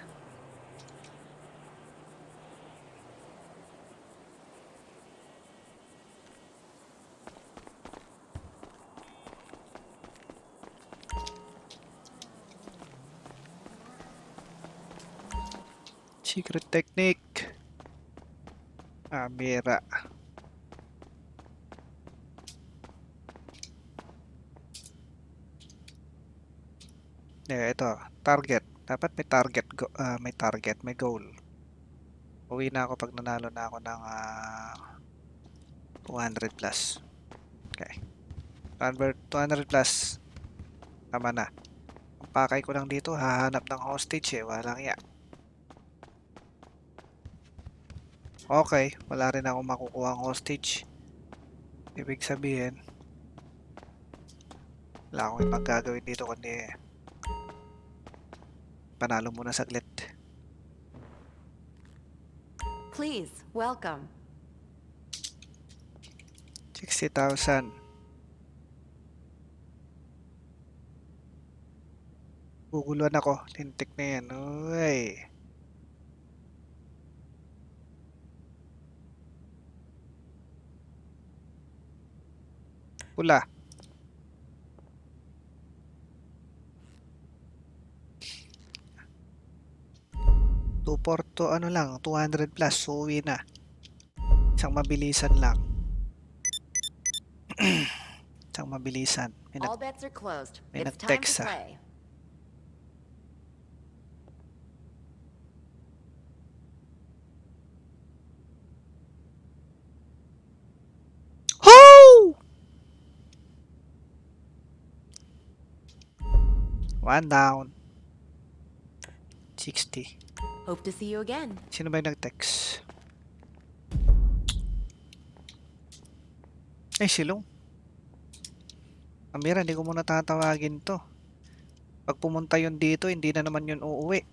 Secret technique. Bira. Ito. Target. Dapat may target. May target. May goal. Uwi na ako pag nanalo na ako ng 200 plus. Okay. 200 plus. Tama na. Ang pakay ko lang dito, hahanap ng hostage eh. Walang ya. Okay. Wala rin ako makukuha ang hostage. Ibig sabihin, wala akong ibang gagawin dito kundi panalo muna saglit. Please, welcome. 60,000. Guguluhan ako. Lintik na yan. Uy. Pula. Porto ano lang, 200 plus, uwi na. Isang mabilisan lang. Isang mabilisan. All bets are closed. may It's time nag-text, to ah. play. Ho! One down. 60. Hope to see you again. Sino ba yung nag-text? Ay, silong. Amira, hindi ko muna tatawagin to. Pag pumunta yun dito, hindi na naman yun uuwi.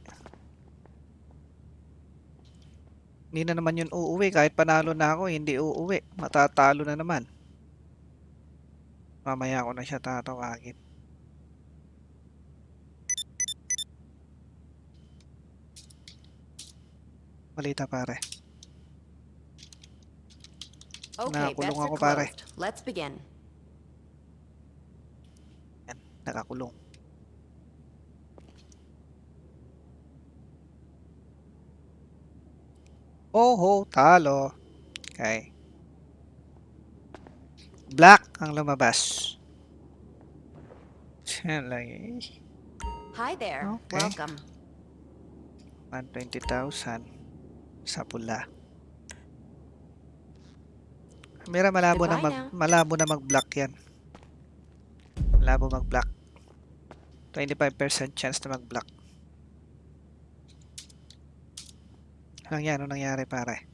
Hindi na naman yun uuwi. Kahit panalo na ako, hindi uuwi. Matatalo na naman. Mamaya ko na siya tatawagin. Balita pare. Okay, Nakakulong bets are ako, pare. closed. Let's begin. Yan, nakakulong. Oho, talo. Okay. Black ang lumabas. Yan lang eh. Hi there. Okay. Welcome. 120,000 sa pula. Mira, malabo na Goodbye now. malabo na mag-block yan. Malabo mag-block. 25% chance na mag-block. Anong yan? Anong nangyari pare?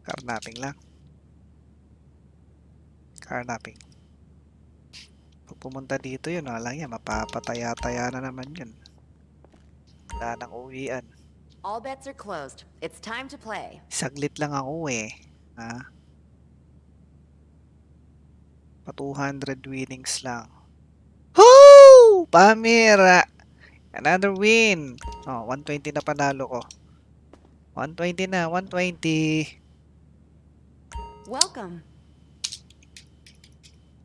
Carnapping lang. Carnapping. Pag pumunta dito yun, wala yan. Mapapataya-taya na naman yun. Wala nang uwian. All bets are closed. It's time to play. Saglit lang ako eh. Ha? Pa 200 winnings lang. Woo! Pamira! Another win! Oh, 120 na panalo ko. 120 na, 120. Welcome.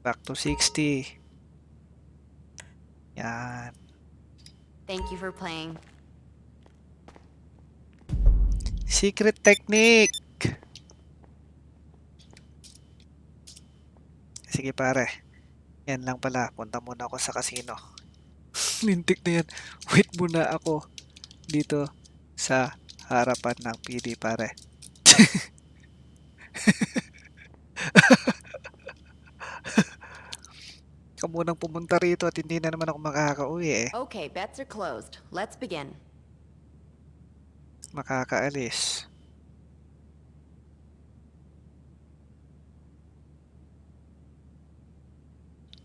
Back to 60. Yan. Thank you for playing. Secret technique! Sige pare. Yan lang pala. Punta muna ako sa casino. Lintik na yan. Wait muna ako dito sa harapan ng PD pare. Ikaw munang pumunta rito at hindi na naman ako makakauwi eh. Okay, bets are closed. Let's begin. Makakaalis.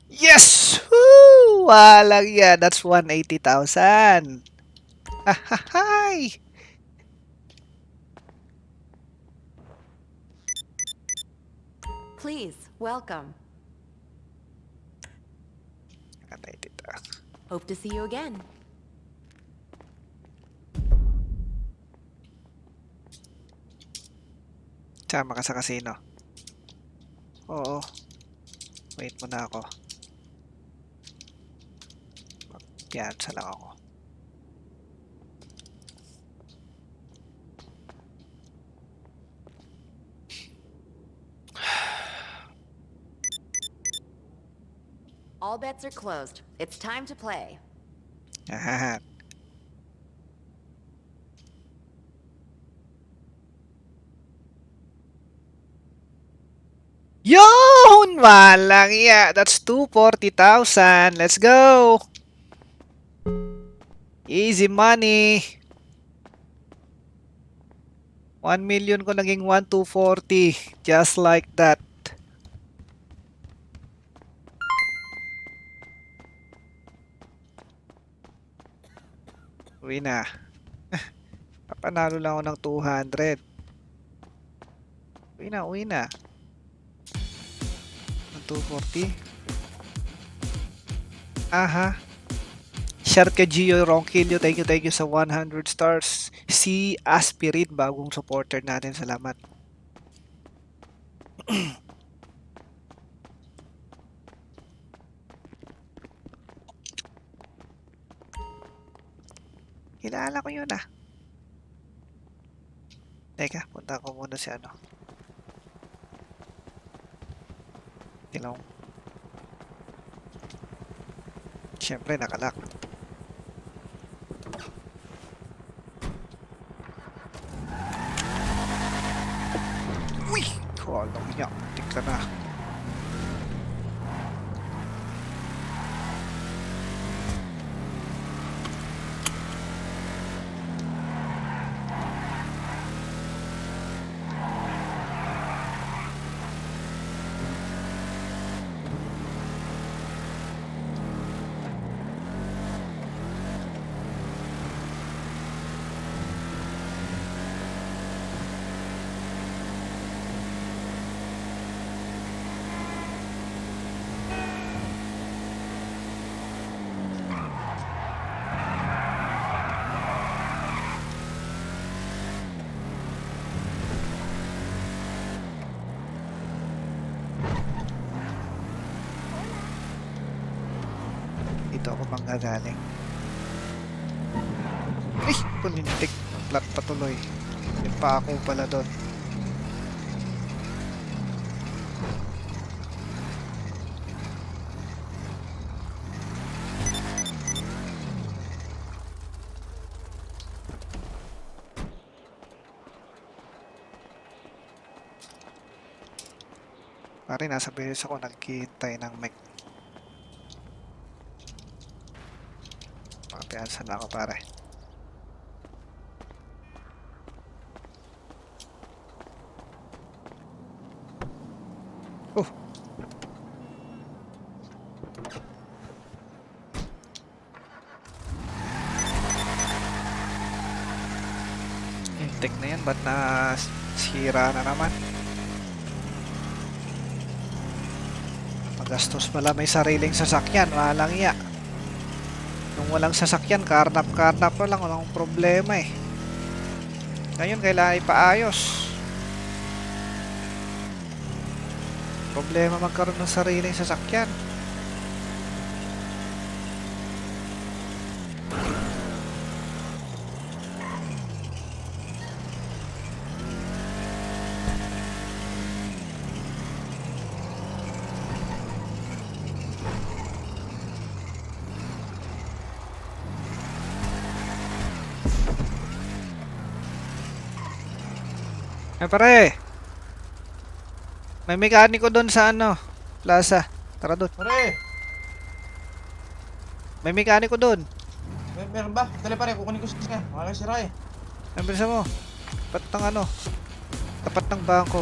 Yes! Woo! Walang yan. That's 180,000. Hahahay! Please, welcome. Anay dito. Hope to see you again. Sama ka sa casino. Oo. Wait muna ako. Magpiyansa lang ako. All bets are closed. It's time to play. Ahaha. Yun! Walang iya. That's 240,000. Let's go! Easy money. 1 million ko naging 1,240. Just like that. Uwi na. Papanalo lang ako ng 200. Uwi na, uwi na. Ng 240. Aha. Shout kay Gio Ronquillo. Thank you sa 100 stars. Si Aspirin, bagong supporter natin. Salamat. Kilala ko yun ah. Teka, punta ko muna si ano. Tilong. Siyempre, nakalak. Uy! Kalang niya. Tingka na. Dito ako manggagaling. Ay! Pulintik. Plat patuloy. Yung pa ako pala doon. Pare, nasa bilis ako nagkihintay ng mic. Papiansa na ako pare. Oh! Intek na yan, ba't sira na naman? Magastos pala may sariling sasakyan, walang iya. Nung walang sasakyan, karnap-karnap pa lang, walang problema eh. Ngayon, kailangan ipaayos. Problema magkaroon ng sariling sasakyan. Eh pare, may mekaniko doon sa ano, plaza. Tara doon. Pare, May mekaniko doon. meron ba? Dali pare, kukunin ko siya. Wala kang sira eh. Bilisan mo. Tapat ng ano, tapat ng bangko.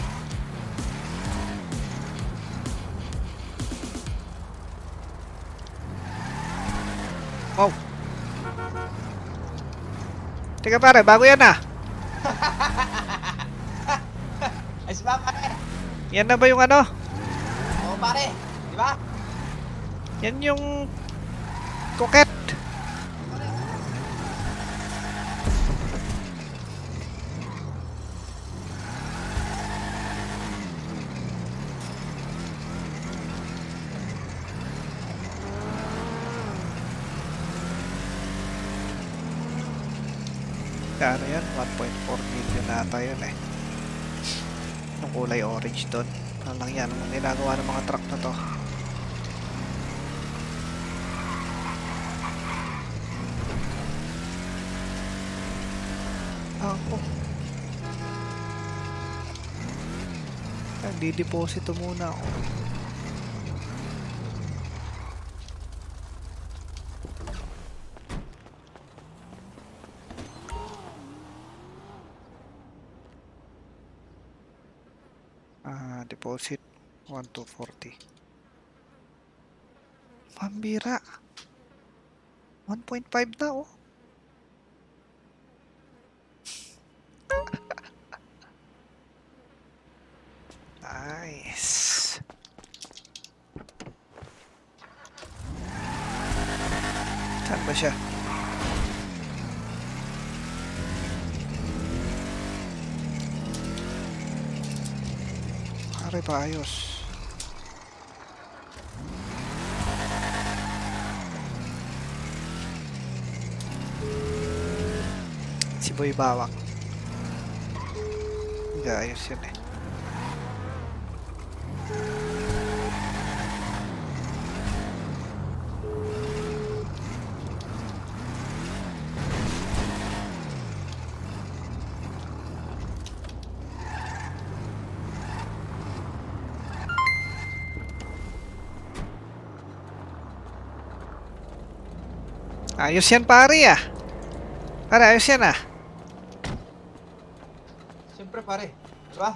Wow. Teka pare, bago yan ah. Ayos ba pare? Yan na ba yung ano? Oo pare, di ba? Yan yung Coquette. Kano yan? 1.4 million ata yun eh. Yung kulay orange doon. Ano lang yan? Ang ginagawa ng mga truck na to. Ako. Nagdi-deposito muna ako. Deposit 1 to 40. Pambira. 1.5 na oh. Nice. Saan ba siya? Pare pa ayos. Si Boy Bawak. Hindi ayos yun eh. Ayos yan pare ah. Pare ayos yan ah. Siyempre pare, di ba?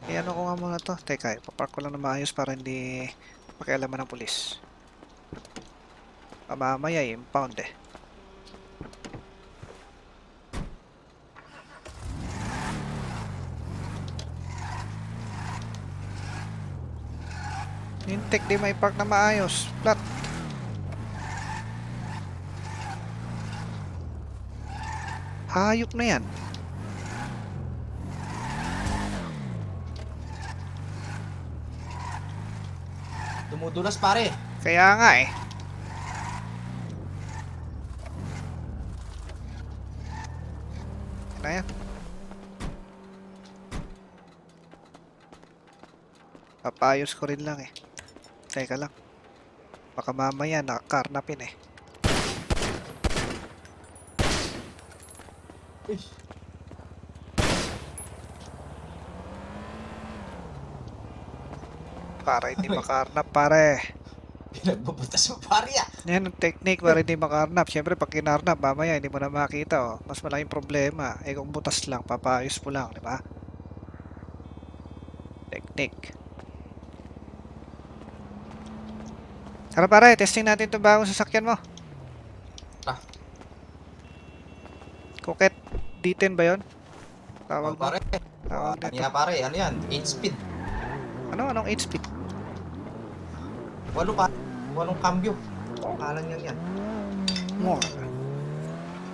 Ano ko nga muna to. Teka, ipapark ko lang na maayos para hindi pakialaman ng pulis. Mamaya impound eh. Nintek di may park na maayos. Flat. Hayop na yan. Dumudulas pare. Kaya nga eh. Ano yan? Papayos ko rin lang eh. Teka lang. Baka mamaya nakakarnapin eh. Para hindi makarnap pare. Pinagbubutas mo pare ah. Yan ang technique para hindi makarnap. Siyempre pag kinarnap mamaya hindi mo na makita oh. Mas malaking problema. Eh kung butas lang, papayos mo lang, di ba? Technique. Tara pare, testing natin itong bagong sasakyan mo. Ah. Coquette D10 ba yun? Tawag Oh, mo. pare. Tawag nito. Kanina pare, ano yan? 8 speed. Anong 8 speed? 8 pa. 8 cambio. Pangalan yan yan. More.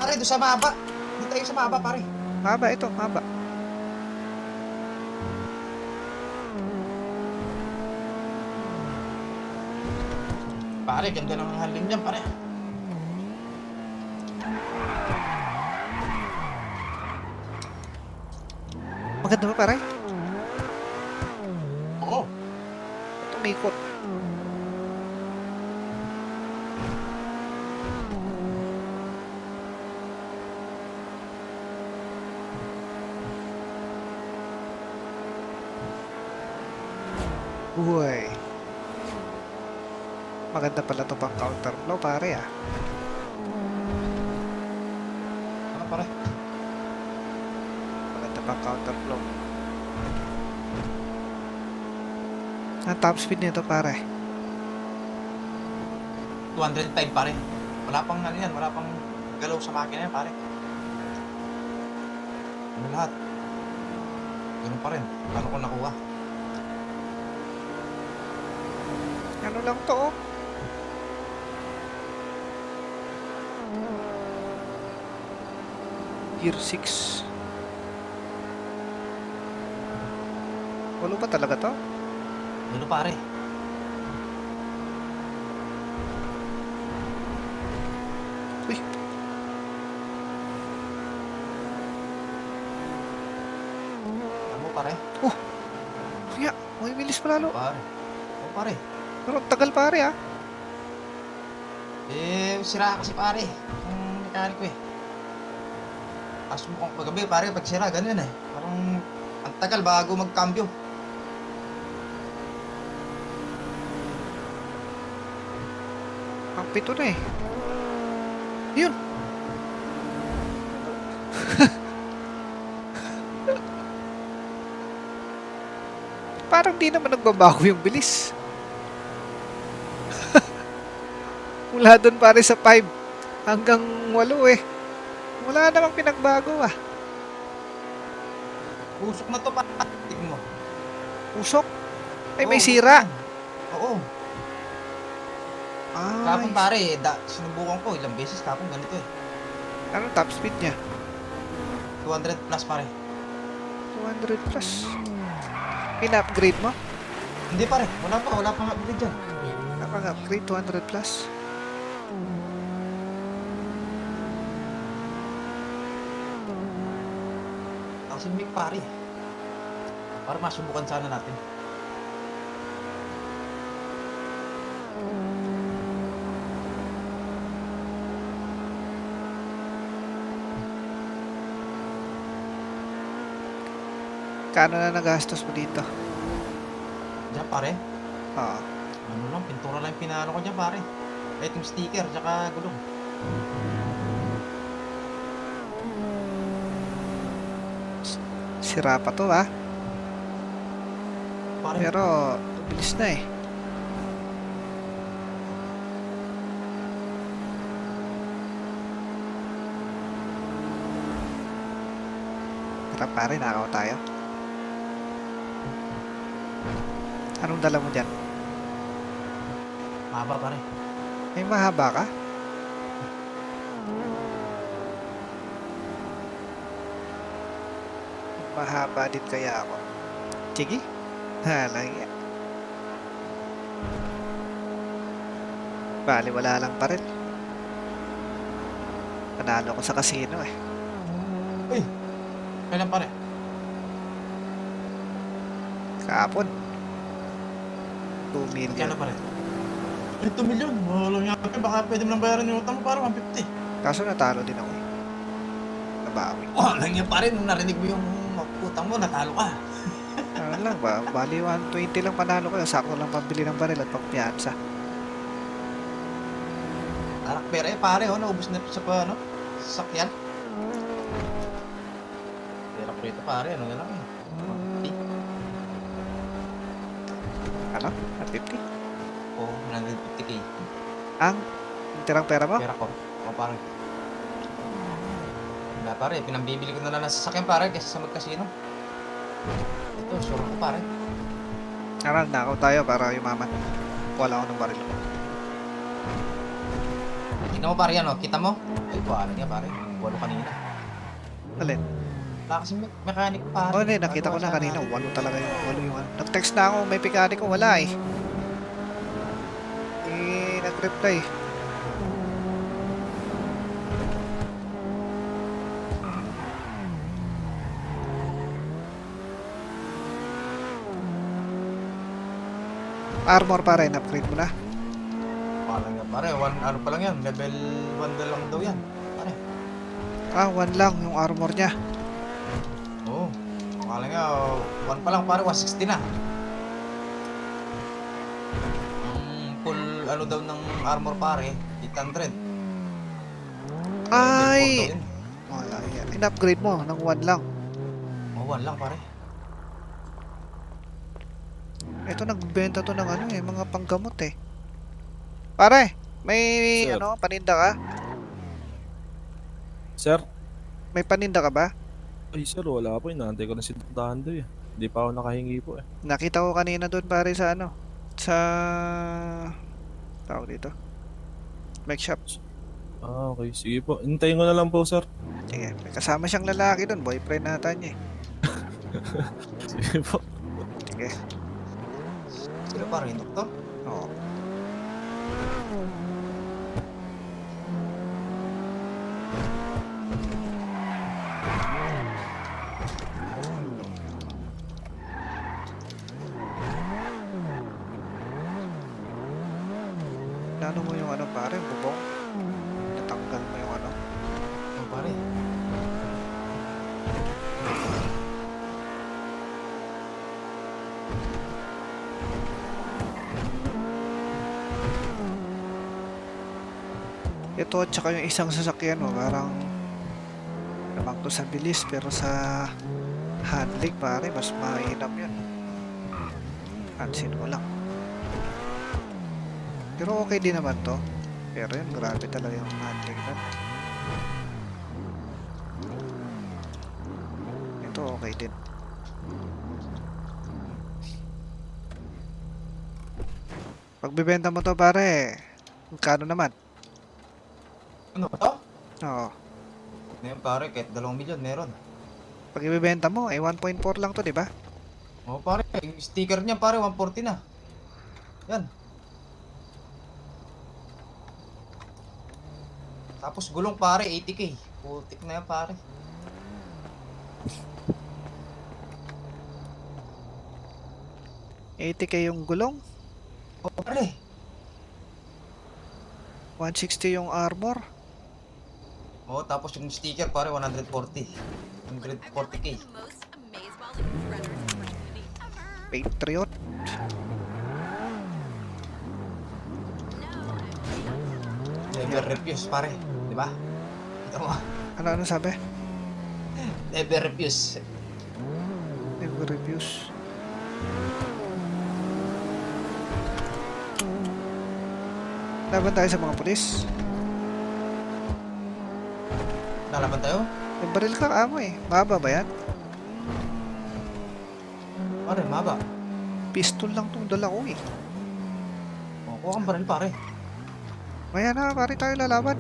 Pare, doon sa maba. Dito tayo sa maba pare. Maba ito, maba. Pare, ganda ng handling niyan pare. Maganda ba pare? Oo. Tumikot. Uy. Maganda pala ito pang counter flow pare ah. Ano pare? Maganda pang counter flow. Ang top speed nito pare. 205 pare. Wala pang ano yan, wala pang galaw sa makina yan pare. Ano lahat? Ganun pa rin. Paano ko nakuha? Ano lang to, oh. Year 6. Walo ba talaga to? Ano pare? Uy. Ano mo pare? Kaya, may bilis pa lalo. Pare. Oh pare. Pero ang tagal pare, ah. Sira kasi pare. Yung mechanic ko eh. Tapos mukhang paggabi pare, pag sira, ganun eh. Parang ang tagal bago magkambyo. Ang pito na eh. Yun. Parang di naman nagbabago yung bilis. Mula doon pare sa 5 hanggang 8 eh. Wala namang pinagbago ah. Usok na to pare. Tignan mo. Usok. Ay, may Oo, sira. Oo. Ay, Kapon pare, sinubukan ko ilang beses kapon ganito eh. anong top speed niya? 200 plus pare. 200 plus. Pina-upgrade mo? Hindi pare, wala pang upgrade dyan. Nakang-upgrade 200 plus. Ang simik pare. Para masubukan sana natin. Kano na nagastos mo dito? Diyan pare. Oo. Ano lang, pintura lang yung pinano ko dyan pare. Kahit yung sticker, tsaka gulong. Sira pa to ah. Pare, Pero, bilis na eh. Tara pare, nakaw tayo. Anong dala mo dyan? mahaba pare. May mahaba ka? Mahaba din kaya ako. Sige. Halaya. Bali, wala lang pa rin. Panalo ko sa casino eh. Kailan pare? Kahapon. 2 Kaya million. na pare? 2 million. Wala nga pare, baka pwede mo lang bayaran yung utang mo para 150. Kaso natalo din ako eh. Nabawi. Lang yan pare, nung narinig mo yung utang mo, natalo ka. Ano lang ba? Bali 120 lang panalo ko. Sakto lang pambili ng baril at pagpiyansa. Anak pera eh pare, naubos na sa sasakyan. Pera ko rito pare, ano nga lang eh. 150. Ano? 150? Oo, 150k. Ang tirang pera mo? Pera ko. O parang... Wala pare, pinambibili ko na lang ng sasakyan pare kaysa sa magkasino. Ito, sure ko pare. Aral, nakaw tayo para yumaman. Wala ako ng baril ko. Tingnan mo pare yan o, kita mo? Ay, pare nga pare, 8 kanina. Alin? Wala kasi mechanic pare. Oh, hindi. Nakita ko na kanina. 8 talaga yung 8 yung ano. Nag-text na ako. May pikani ko. Wala eh. Nag-reply. Armor pa rin. Upgrade mo na. Pare nga pare, ano pa lang yan, level 1 na lang daw yan. Pare. Ah, 1 lang yung armor niya. Oo. Akala nga, 1 pa lang pare, 160 na. Full ano daw ng armor pare, 800. Ay! Level 4 daw yun. Wala yan. In-upgrade mo ng 1 lang. Oh, 1 lang pare. Ito nagbenta to ng ano eh, mga panggamot eh. Pare, may Sir. ano, paninda ka? Sir? May paninda ka ba? Ay sir, wala po. Inaantay ko na si Dando eh. Hindi pa ako nakahingi po eh. Nakita ko kanina doon pare sa ano, sa tawag dito. Bike shop. Ah, okay. Sige po. Hintayin ko na lang po, sir. Sige, may kasama siyang lalaki doon, boyfriend nata niya eh. Sige po. Sige. Sino pare, yung doktor? Oo. Nano mo yung ano pare, bubong? Natanggal mo yung ano? Yung pare. Ito at saka yung isang sasakyan mo, parang lamang to sa bilis pero sa handling pare, mas mainam yun. Pansin mo lang. Pero okay din naman to. Pero yun, grabe talaga yung handling nun. Ito okay din. Pagbibenta mo to pare, magkano naman? Ano ba to? Oo. Ngayon pare, kahit 2 milyon meron. Pag ibibenta mo, ay 1.4 lang to, di ba? Oo pare, yung sticker niya pare, 140 na. Yan. Tapos gulong pare, 80k. Putik na yan pare. $80K yung gulong, Oo pare. 160 yung armor. Oo, tapos yung sticker pare, 140. 140k. Patriot. Never refuse pare. Di ba? Ito mo. Ano sabi? Never refuse. Never reviews. Laban tayo sa mga pulis. Nalaban tayo? May baril ka amo eh. Mahaba ba yan? Pare, maba. Pistol lang tong dala ko eh. Oo, kuha kang baril pare. Maya na, pare tayo lalaban.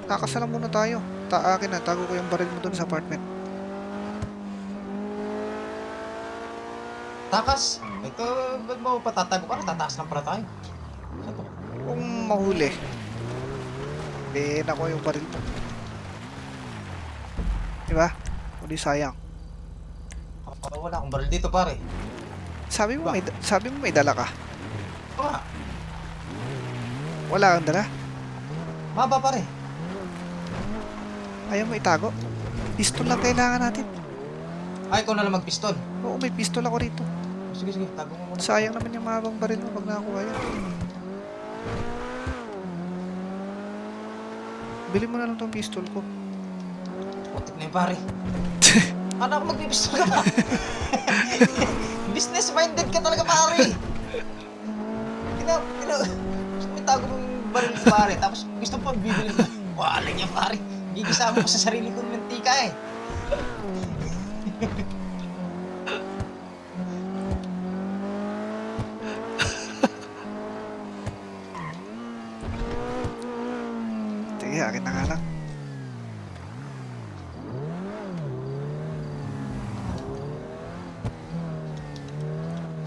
Kakasalan muna tayo. Akin na, tago ko yung baril mo dun sa apartment. Takas. Ito, ba't mo patatago para tataas lang para tayo. Sa to. Kung mahuli, eh nako yung baril mo. Diba? Hindi sayang. Wala akong baril dito pare. Sabi mo may dala ka. Oo nga. Wala kang dala. Maba pare. Ayaw mo itago. Pistol lang kailangan natin. Ay, ikaw na lang magpistol. Oo, may pistol ako rito. Sige, sige. Tago mo muna. Sayang naman yung mahabang baril mo pag nakakuha yan. Bili mo na lang tong pistol ko. Putik na yun pare. Ano ako magpipistol ka pa? Business minded ka talaga pare. Gusto mo itago mong baril ko pare. Tapos gusto mo pang bibili ko. Wala niya pare. Gigisama ko sa sarili kong mantika eh. Sige, akin na nga lang.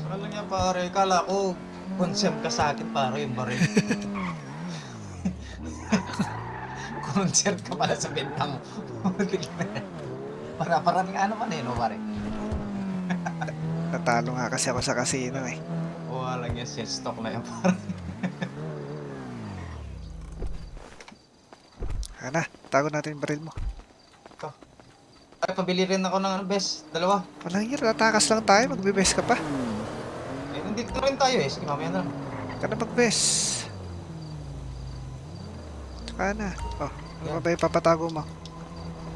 Saka lang yan pare. Kala ko concept ka sa akin pare yung baril. Concert ka pala sa benta mo. Para-parang ano man eh, no pare? Natalo nga kasi ako sa casino eh. Wala lang yan, shell stock na yan pare. Ana, tago natin yung baril mo. Ay, pabili rin ako ng ano, bes. 2. Walang year, tatakas lang tayo, magbe-best ka pa. Eh, nandito rin tayo eh. Sige, mamaya na lang. Ka na mag-best. Tsaka na. Oh, ano ba yung papatago mo?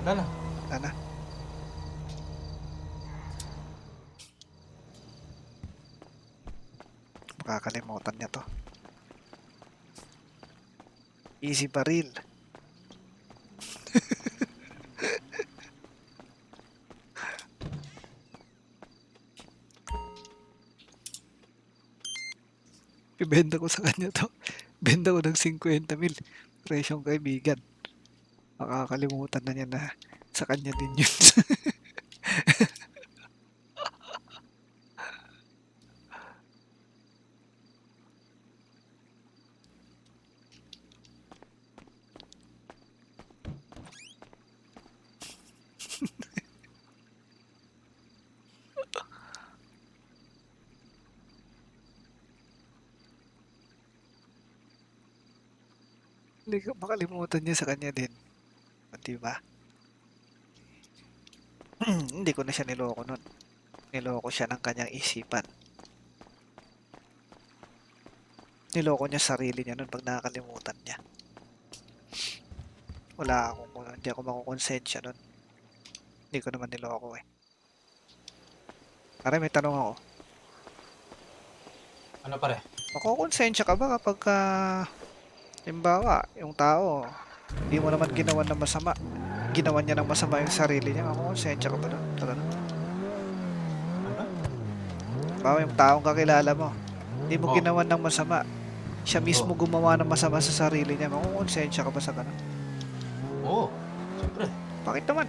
Wala na. Ana. Makakalimutan niya to. Easy baril. Ibenta ko sa kanya to. Benta ko ng 50,000. Presyong kaibigan. Makakalimutan na niya na sa kanya din yun. Hindi ko makalimutan niya sa kanya din. Di ba? Hindi ko na siya niloko nun. Niloko siya ng kanyang isipan. Niloko niya sarili niya nun pag nakakalimutan niya. Hindi ako makukonsensya nun. Hindi ko naman niloko eh. Pare, may tanong ako. Ano pare? Makukonsensya ka ba kapag halimbawa, yung tao, hindi mo naman ginawan ng masama. Ginawa niya ng masama yung sarili niya. Makukonsensya ka ba doon? Talaga. Bawa yung taong kakilala mo, hindi mo ginawan ng masama. Siya mismo gumawa ng masama sa sarili niya. Makukonsensya ka ba sa ganun? Oo, siyempre. Bakit naman?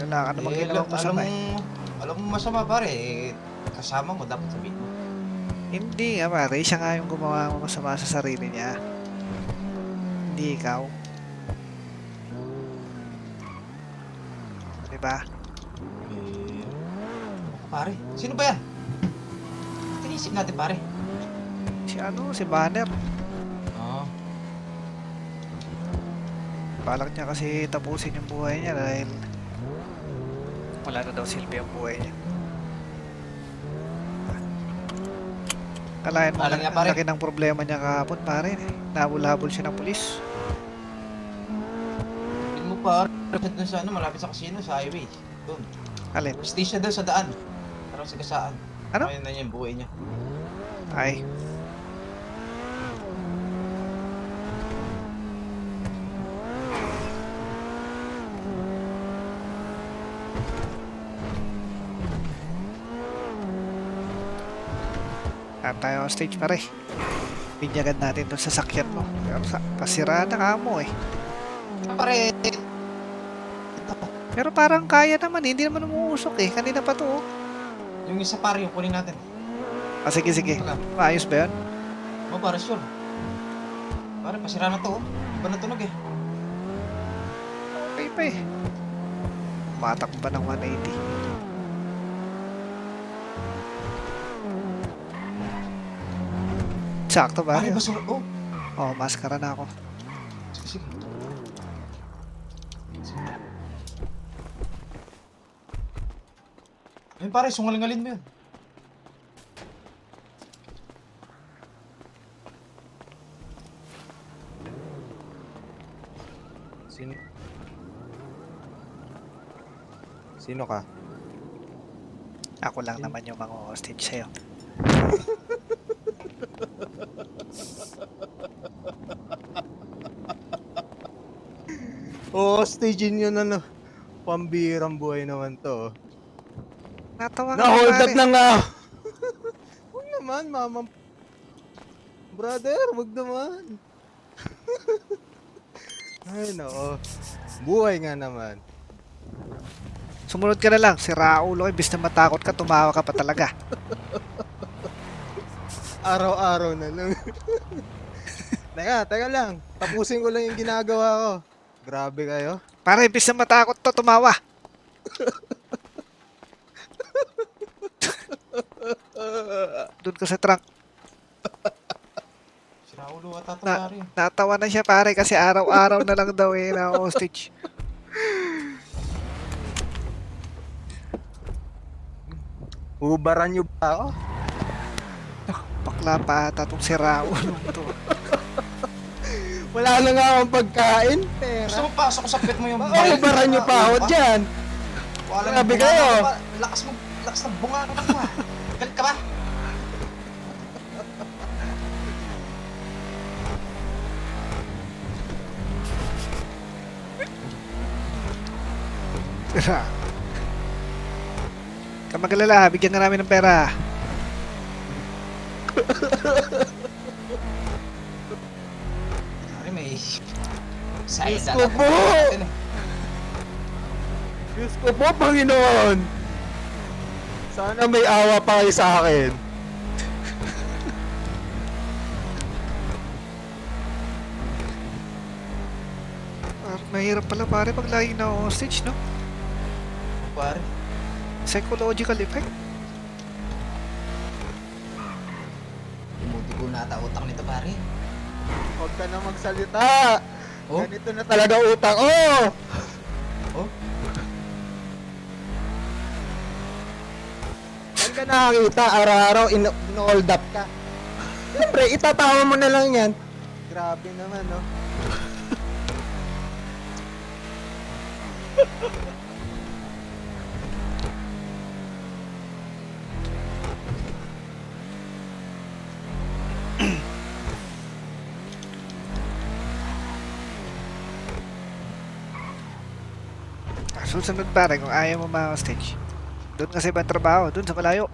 Wala ka namang ginawang masama eh. Alam mo masama pare, kasama mo dapat sabihin mo. Hindi nga pare, siya nga yung gumawa ng masama sa sarili niya. Hindi ikaw. Diba? Pare, sino ba yan? Tinisip natin pare. Si Banner. Oo. Balak niya kasi tapusin yung buhay niya dahil wala na daw silbi ang buhay niya. Kalahin mo, Alam niya, ang pare. laki ng problema niya kahapon, pare. Nabul-habol siya ng pulis. Tignan mo pare, doon sa malapit sa casino, sa highway. Doon. Alin? Stage siya doon sa daan. Parang sa gasaan. Ano? Ayun na niya yung buhay niya. Ay. Tayo on stage pare. Binyagan natin doon sa sakyan mo. Pero pasiraan na ka mo eh. Pare, Pero parang kaya naman, hindi naman umuusok eh. Kanina pa to oh. yung isa pare, yung kunin natin. Sige. Wala. Maayos ba yun? Oo, pare, sure. Pare, pasira na to. Iba na tunog eh. Okay pa eh. Matak pa ng 180. Sakto ba? Pare, basura. Oh, Oh, maskara na ako. sige. Ayun pare, sungalingalin mo yun. Sino ka? Ako lang naman yung mga hostage sa'yo. Oo, stage yun ano. Pambirang buhay naman to. Natawa ka Na-hold pare. up na nga! Huwag naman, mamang... Brother, wag naman. Ay, nako. Buhay nga naman. Sumunod ka na lang. Si Raulo, imbis na matakot ka, tumawa ka pa talaga. Araw-araw na lang. Teka lang. Tapusin ko lang yung ginagawa ko. Grabe kayo. Para imbis na matakot to, tumawa. Doon ka sa trunk. Si Raulo at tato Na- pare. Natawa na siya pare kasi araw-araw na lang daw eh na hostage. Hubaran nyo ba ako? Bakla pa ata tong si Raulo to. Wala na nga akong pagkain. Gusto Pera. mo pasok sa pet mo yung... Hubaran nyo pa ako dyan. Grabe kayo. Lakas ng bunga ka mo ah. Galit ka ba? Kamagalala, bigyan ka namin ng pera. Pare, may... Sayad Diyos na ko lang po! natin eh. Diyos ko po, Panginoon! Sana may awa pa kayo sa akin. Mahirap pala pare pag lagi na hostage, no? Pare, Psychological effect. buti ko nata utak nito pare. Huwag ka na magsalita. Oh? Ganito na talaga utak. Oh! Oh? Saan ka nakakita? Araw-araw in-hold up ka. Siyempre, itatawa mo na lang yan. Grabe naman, no? Susunod pare kung ayaw mo ma-hostage. Doon kasi ba trabaho? Doon sa malayo.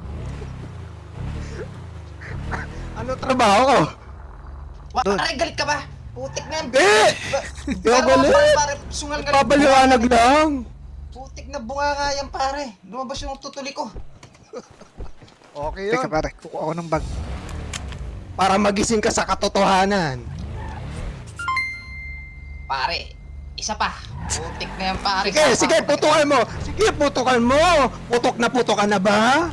Ano trabaho ko? Doon. Pare, galit ka ba? Putik na yan. Hindi! Hindi ako galit. Pare, sungal galit. Papaliwanag lang. Putik na bunga nga yan pare. Lumabas yung tutuli ko. Okay Teka yun. pare, kukuha ako ng bag. Para magising ka sa katotohanan. Pare, isa pa. Putik na yan pare. Sige, sige, putukan mo. Sige, putukan mo. Putok ka na ba?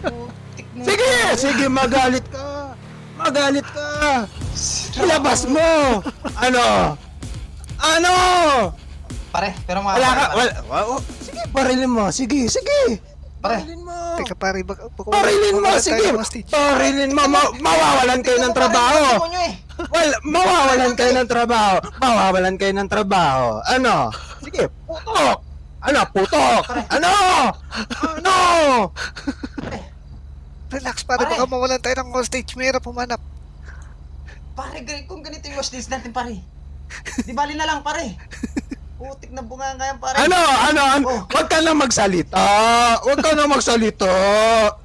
Putik na Sige, sige, magalit ka. Magalit ka. Ilabas mo. Ano? Ano? Pare, pero mga Wala ka, pare, wala. Sige, barilin mo. Sige, sige. Pare. Barilin mo. Teka pare, Barilin mo, sige. Barilin mo. Mawawalan kayo ng trabaho. Tingnan mo eh. Well, mawawalan kayo ng trabaho. Mawawalan kayo ng trabaho. Ano? Sige, putok. Ano? Putok. Ano? Ano? Relax pare, Pare. baka mawalan tayo ng hostage. Mahirap humanap. Pare, kung ganito yung hostage natin pare. Di bali na lang pare. Putik na bunga nga yan pare. Ano? Oh. Huwag ka na magsalita. Huwag ka na magsalita.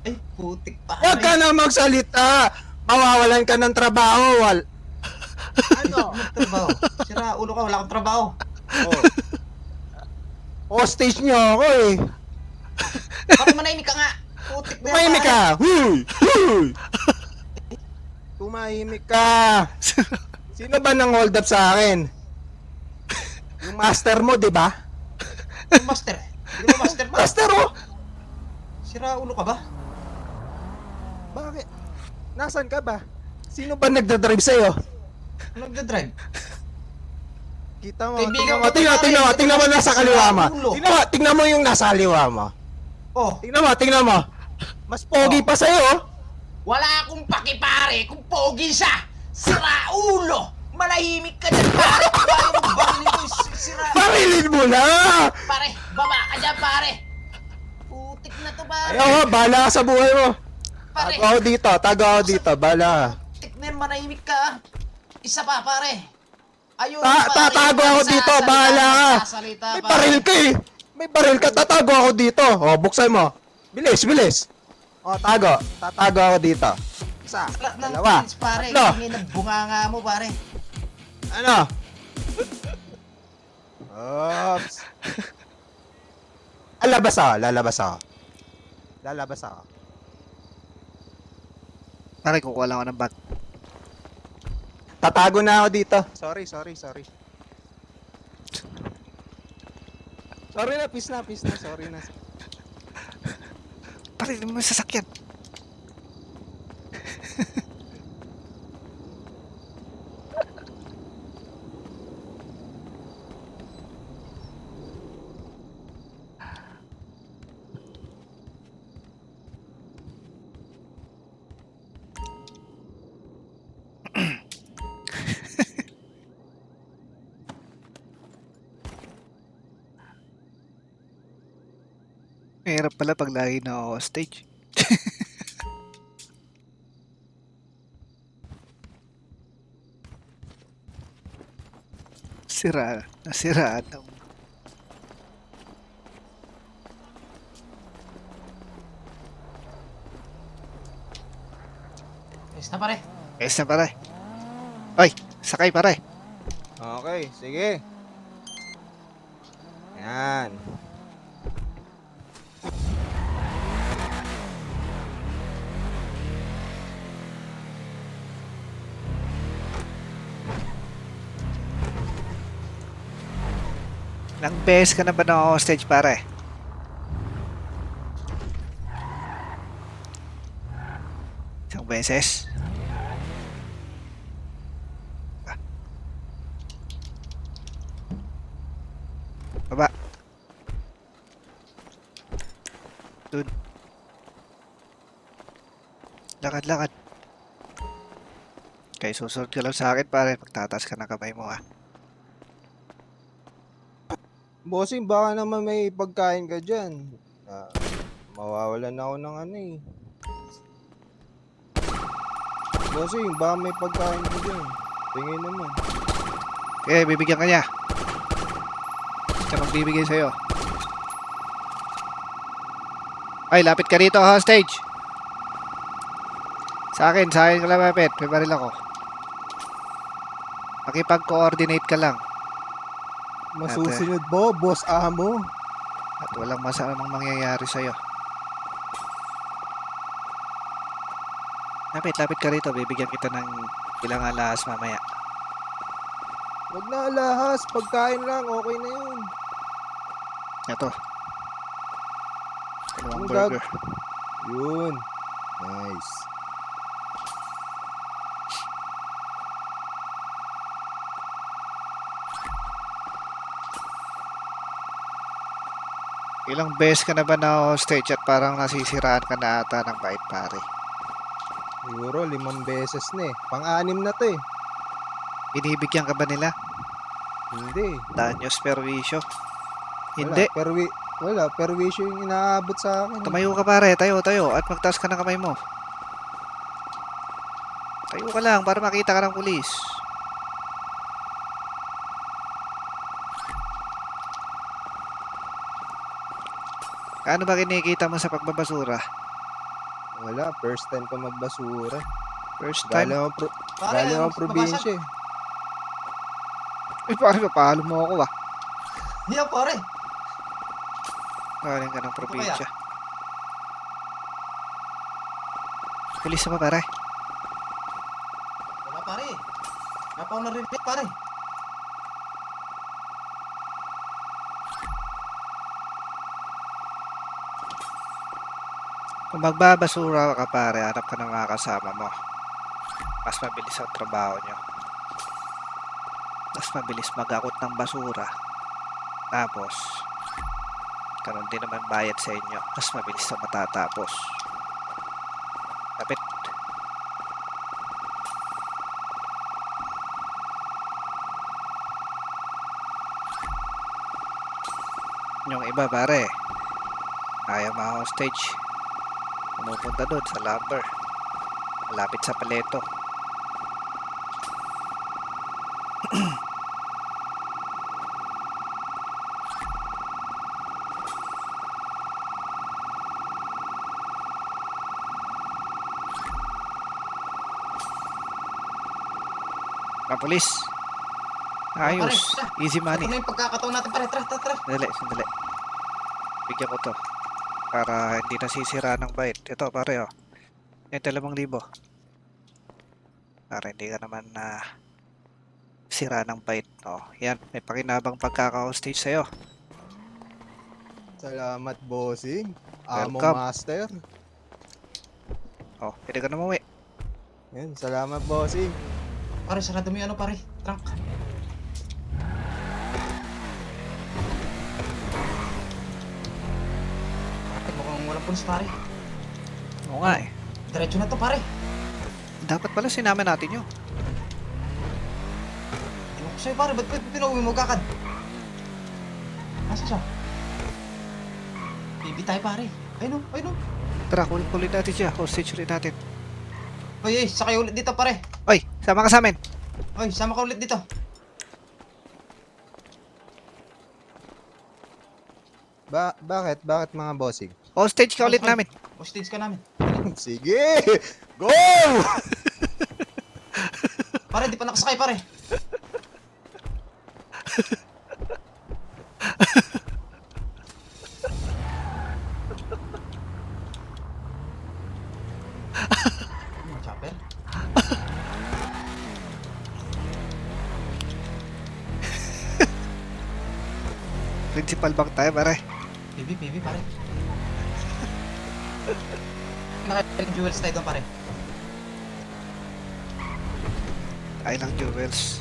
Ay, putik pare. Huwag ka na magsalita. Mawawalan ka ng trabaho. Ano? Trabaho. Sira ulo ka, wala akong trabaho. Oh. Hostage niyo ako eh. Pare, manahimik ka nga. Putik na yan Tumahimik pare. ka. Huy! Huy! Tumahimik ka. Sino ba nang hold up sa akin? Yung master mo, di ba? Yung master. Di ba master mo? Master oh! Sira ulo ka ba? Bakit? Nasaan ka ba? Sino ba nagdadrive sa'yo? Nagdadrive. Kita mo, Kaibigan ko, tingnan mo nasa kaliwa mo. Ulo. Tingnan mo yung nasa kaliwa mo. Oh, Tingnan mo. Mas pogi pa sa'yo oh. wala akong paki pare kung pogi siya. Sira ulo. Manahimik ka dyan pare. Ayaw mo barilin ko yung sira. Barilin mo na! Pare, baba ka dyan pare. Putik na to pare. Ayaw ha, bahala ka sa buhay mo. Pare, Tago ako dito, bahala. putik na yan, manahimik ka. Isa pa pare. Ayun Tatago ako dito, bahala ka. May baril ka eh. May baril ka, tatago ako dito. O, buksan mo. Bilis. O, tatago ako dito. Isa, dalawa, pare. tatlo. Hingin ng bunganga mo pare. Ano? Oops. Lalabas ako. Pare, kukuha lang ako ng bag. Tatago na ako dito. Sorry. Sorry na, peace na. Sorry na. Pare, hindi mo yung sasakyan. Mahirap pala pag lagi na hostage. Nasiraan ang Yes na pare. Yes na pare. Ay, sakay pare. Okay, sige. Yan. Ilang beses ka na ba na hostage pare? Isang beses? Ah. Baba. Dun. Lakad. Okay, susunod ka lang sa akin pare. Pagtataas ka ng kamay mo ah. Bossing, baka naman may pagkain ka dyan. Mawawalan ako ng ano eh. Bossing, baka may pagkain ka dyan. Tingin naman. Okay, bibigyan ka niya. Siya magbibigay sa'yo. Ay, lapit ka rito, hostage. Sa akin ka lang mapit. May baril ako. Makipag-coordinate ka lang. Masusunod mo, boss amo. At walang masamang mangyayari sa'yo. Lapit ka rito. Bibigyan kita ng ilang alas mamaya. Wag na alahas, pagkain lang, okay na yun. Ito. Dalawang Anong burger. Yun. Nice. Ilang beses ka na ba na hostage at parang nasisiraan ka na ata ng bait pare? Siguro 5 beses na eh. Pang-anim na to eh. Binibigyan ka ba nila? Hindi. Danyos perwisyo? Hindi. Wala, perwisyo yung inaabot sa akin. Tumayo ka pare, tayo. At magtaas ka ng kamay mo. Tayo ka lang para makita ka ng pulis. Ano ba kinikita mo sa pagbabasura? Wala, first time ko magbasura. First time? Galing ako probinsya eh. Ay, pare, papahalo mo ako ah. Hiya pare. Galing ka ng probinsya. Pulis na ba pare? Wala pare. Wala pa ako narinig pare. Kung magbabasura ka pare, hanap ka ng mga kasama mo. Mas mabilis ang trabaho nyo. Mas mabilis mag-akot ng basura. Tapos, karon din naman bayad sa inyo. Mas mabilis na matatapos. Kapit. Yung iba pare, ayaw ma-hostage. Pumupunta doon sa lumber. Malapit sa paleto. Mga pulis. Ayos. Easy money. Ito na yung pagkakataon natin pare. Tara. Sandali. Bigyan ko to. Para hindi nasisira ng bite. Ito pare oh. Yung 2,000. Para hindi ka naman na sira ng bite. Oh, yan. May pakinabang pagkaka-hostage sa'yo. Salamat, bossing. Amo Welcome. master. Oh, pwede ka na umuwi. Yan, salamat, bossing. Pare, sarado mo yung ano pare. Trunk. Pare, mukhang walang pulis pare. Oo nga eh. Diretso na to pare. Dapat pala sinama natin yun. Ewan ko sa'yo pare, ba't pinauwi mo kakad? Asa siya? Baby tayo pare. Ayun o. Tara, kulit natin siya. Hostage rin natin. Oy, sakay ulit dito pare. Oy, sama ka sa amin. Oy, sama ka ulit dito. Bakit? Bakit mga bossing? Hostage ka ulit namin. Hostage ka namin. Sige! Go! Pare, di pa nakasakay, pare. Chopper? Principal bank tayo, pare. PB, pare. Nakailang jewels tayo doon, pare. Ay lang jewels.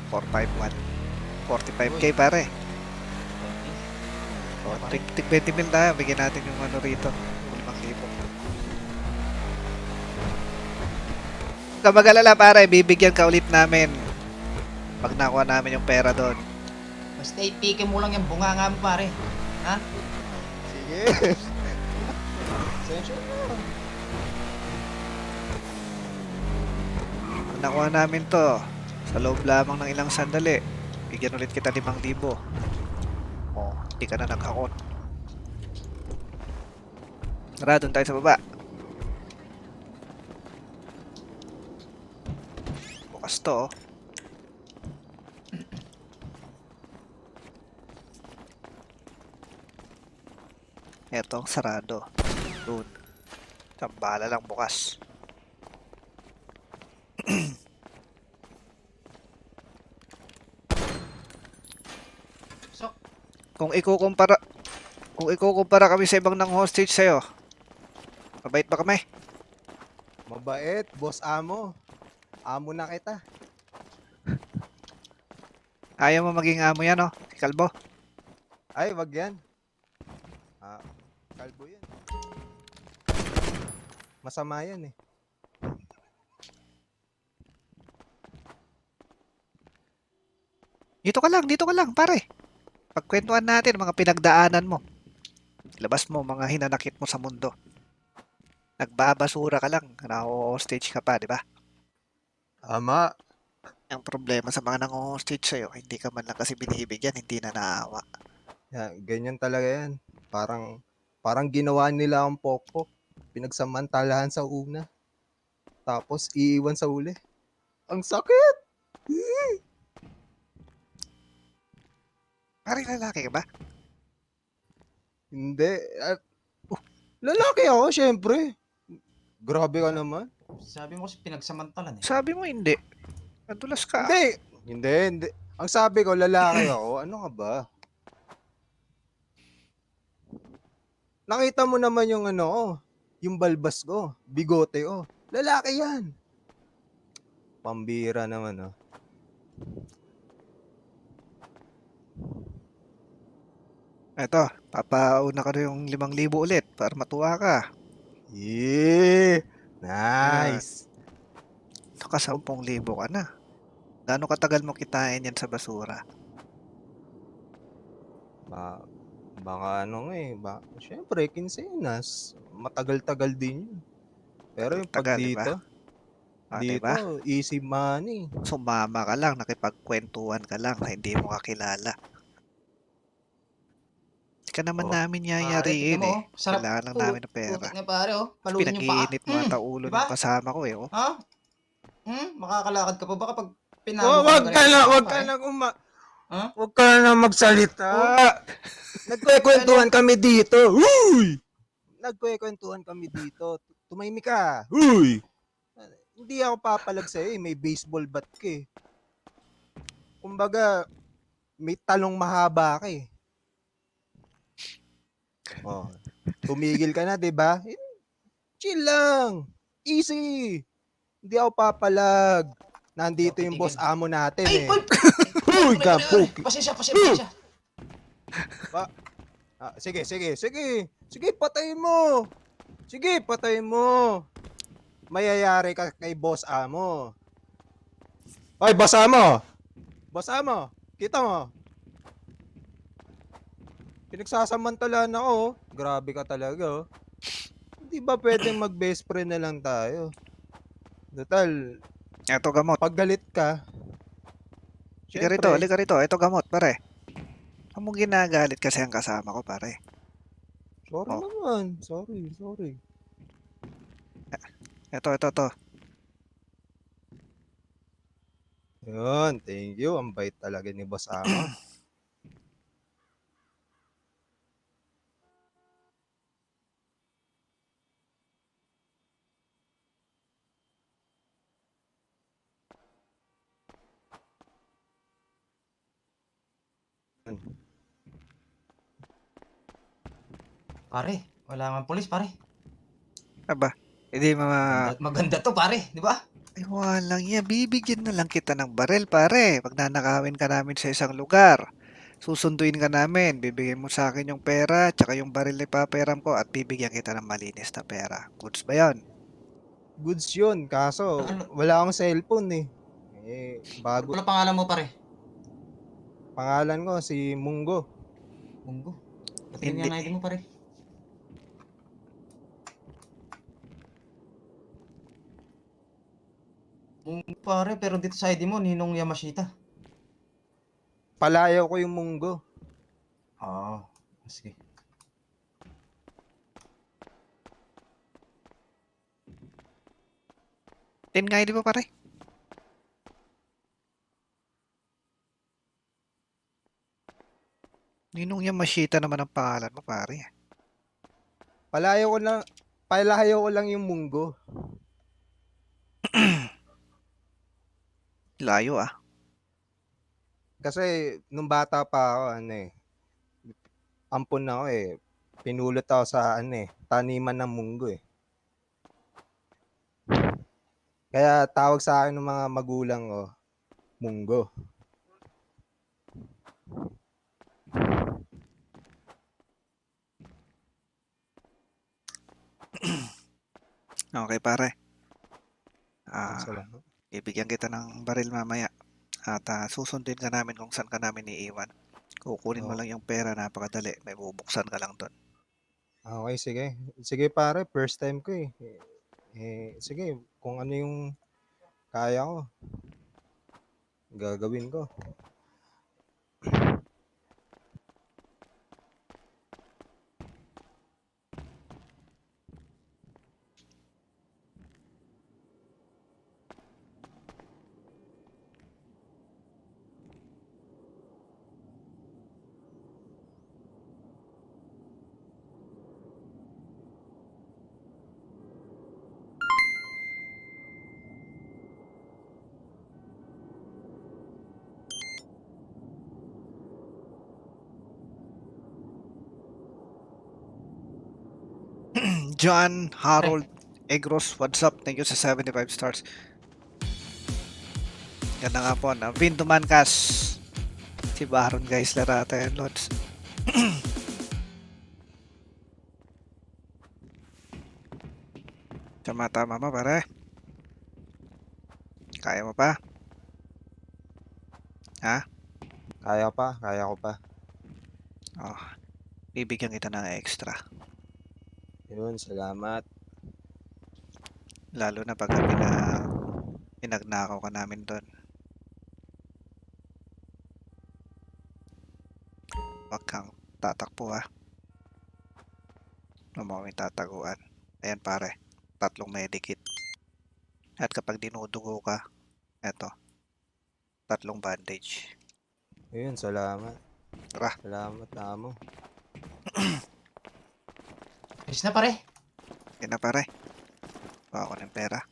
451. 45k, pare. O, tig 20 mil tayo. Bigyan natin yung ano rito. 5,000. Huwag ka mag-alala, pare. Bibigyan ka ulit namin. Pag nakuha namin yung pera doon. Basta ipike mo lang yung bunganga mo, pare. Ha? Sige. Sensya na. Pag nakuha namin to, sa loob lamang ng ilang sandali, bigyan ulit kita 5,000. O, hindi ka na nag-akot. Tara, doon tayo sa baba. Bukas to, oh. Eto, sarado. Doon. Tambala lang bukas. So, Kung ikukumpara kami sa ibang nang hostage sa'yo, mabait ba kami? Mabait, boss amo. Amo na kita. Ayaw mo maging amo yan, oh. Si Kalbo. Ay, wag yan. Kalbo yan. Masama yan eh. Dito ka lang, pare. Pagkwentuhan natin ang mga pinagdaanan mo. Labas mo mga hinanakit mo sa mundo. Nagbabasura ka lang, na-hostage ka pa, di ba? Ama. Ang problema sa mga nang-hostage sa'yo, hindi ka man lang kasi binibigyan, hindi na naawa. Yan, ganyan talaga yan. Parang ginawa nila ang pokpok. Pinagsamantalahan sa una. Tapos iiwan sa uli. Ang sakit! Pare, lalaki ka ba? Hindi. Lalaki ako, syempre. Grabe ka naman. sabi mo kasi pinagsamantalan eh. Sabi mo hindi. Nadulas ka. Hindi. Ang sabi ko, lalaki ako. Ano ka ba? Nakita mo naman yung yung balbas ko, bigote ko. Lalaki yan. Pambira naman, oh. Eto, papauna ka na yung 5,000 ulit para matuwa ka. Yeah! Nice! Naka 10,000 ka na. Gaano katagal mo kitain yan sa basura? Baka syempre, kinsenas. Matagal-tagal din yun. Pero yung pag Tagal, dito, diba? easy money. Sumama ka lang, nakipagkwentuhan ka lang na hindi mo kakilala. Hindi ka naman namin yayariin eh. Kailangan lang namin ng pera. Putik na pare, oh. Palutin yung paa. Pinag-iinit mo ata ulo Diba? ng kasama ko eh. Oh. Ha? Makakalakad ka pa ba kapag pinalo Wag ka na magsalita. Nagkwekwentuhan kami dito. Huy! Nagkwekwentuhan kami dito. Tumahimik ka. Huy! Hindi ako papalag sa'yo eh. May baseball bat ka eh. Kumbaga, may talong mahaba ka eh. Oh, tumigil ka na, 'di ba? Chill lang. Easy. Hindi ako papalag. Nandito yung boss amo natin eh. Uy, gampok. Pasensya. Sige, patayin mo. Mayayari ka kay boss amo. Hoy, boss amo. Kita mo. Pinagsasamantalaan ako, oh. Grabe ka talaga, oh. Hindi ba pwedeng mag-best friend na lang tayo? Total, Eto gamot. pag galit ka, Halika rito. Eto gamot, pare. Huwag mong ginagalit kasi ang kasama ko, pare. Sorry Oh. naman. Sorry. Ito. Yun, thank you. Ang bait talaga ni Boss Amo. Pare, wala nga polis, pare. Aba, hindi Maganda to, pare, di ba? Ay, walang yan. Bibigyan na lang kita ng barel, pare. Pag nanakawin ka namin sa isang lugar, susunduin ka namin. Bibigyan mo sa akin yung pera, tsaka yung baril na ipaperam ko at bibigyan kita ng malinis na pera. Goods ba yan? Goods yun, kaso wala akong cellphone eh. Bago. Ano pangalan mo, pare? Pangalan ko si Munggo. Munggo. Ba't Hindi. yung ID mo, pare? Munggo, pare, pero dito sa ID mo, Ninong Yamashita. Palayaw ko yung Munggo. Ah, sige. Tin nga, di ba, pare? Ninong Yamashita naman ang pangalan mo, pare. Palayaw ko lang yung Munggo. Layo ah. Kasi nung bata pa ako, ampon ako eh. Pinulot ako sa taniman ng munggo eh. Kaya tawag sa akin ng mga magulang ko, Munggo. Okay, pare. Salamat. Ibigyan kita ng baril mamaya. At susunduin ka namin kung saan ka namin iiwan. Kukunin mo Oo. lang yung pera, napakadali. May bubuksan ka lang doon. Okay, sige. Sige pare, first time ko eh. Sige, kung ano yung kaya ko, gagawin ko. John Harold Egros, what's up? Thank you sa 75 stars. Ganda nga po na Vin Dumancas. Si Baron guys, larata yan, Lods. Tama mo, pare. Kaya mo pa? Ha? Kaya ko pa. Oh, bibigyan kita ng extra. Yun, salamat. Lalo na pag pinagnakaw ka namin doon. Huwag kang tatakbo ha. Huwag mo kaming tataguan. Ayan pare, 3 medikit. At kapag dinudugo ka, eto, 3 bandage. Yun, salamat. Tara. Salamat, amo. Ayos na, pare. Yan na pare. Bawa ko ng pera.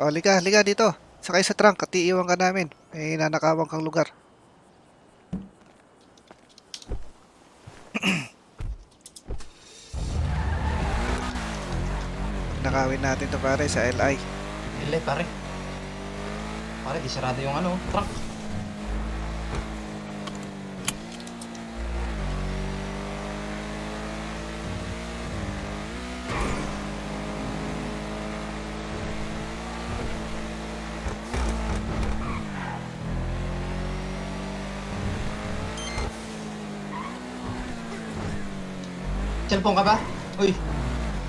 O, liga dito. Sakay sa trunk at iiwan ka namin. May nanakawang kang lugar. Nakawin natin to pare sa LI. Ile, pare. Pare, di sarado yung trunk. cellphone ka ba? Uy,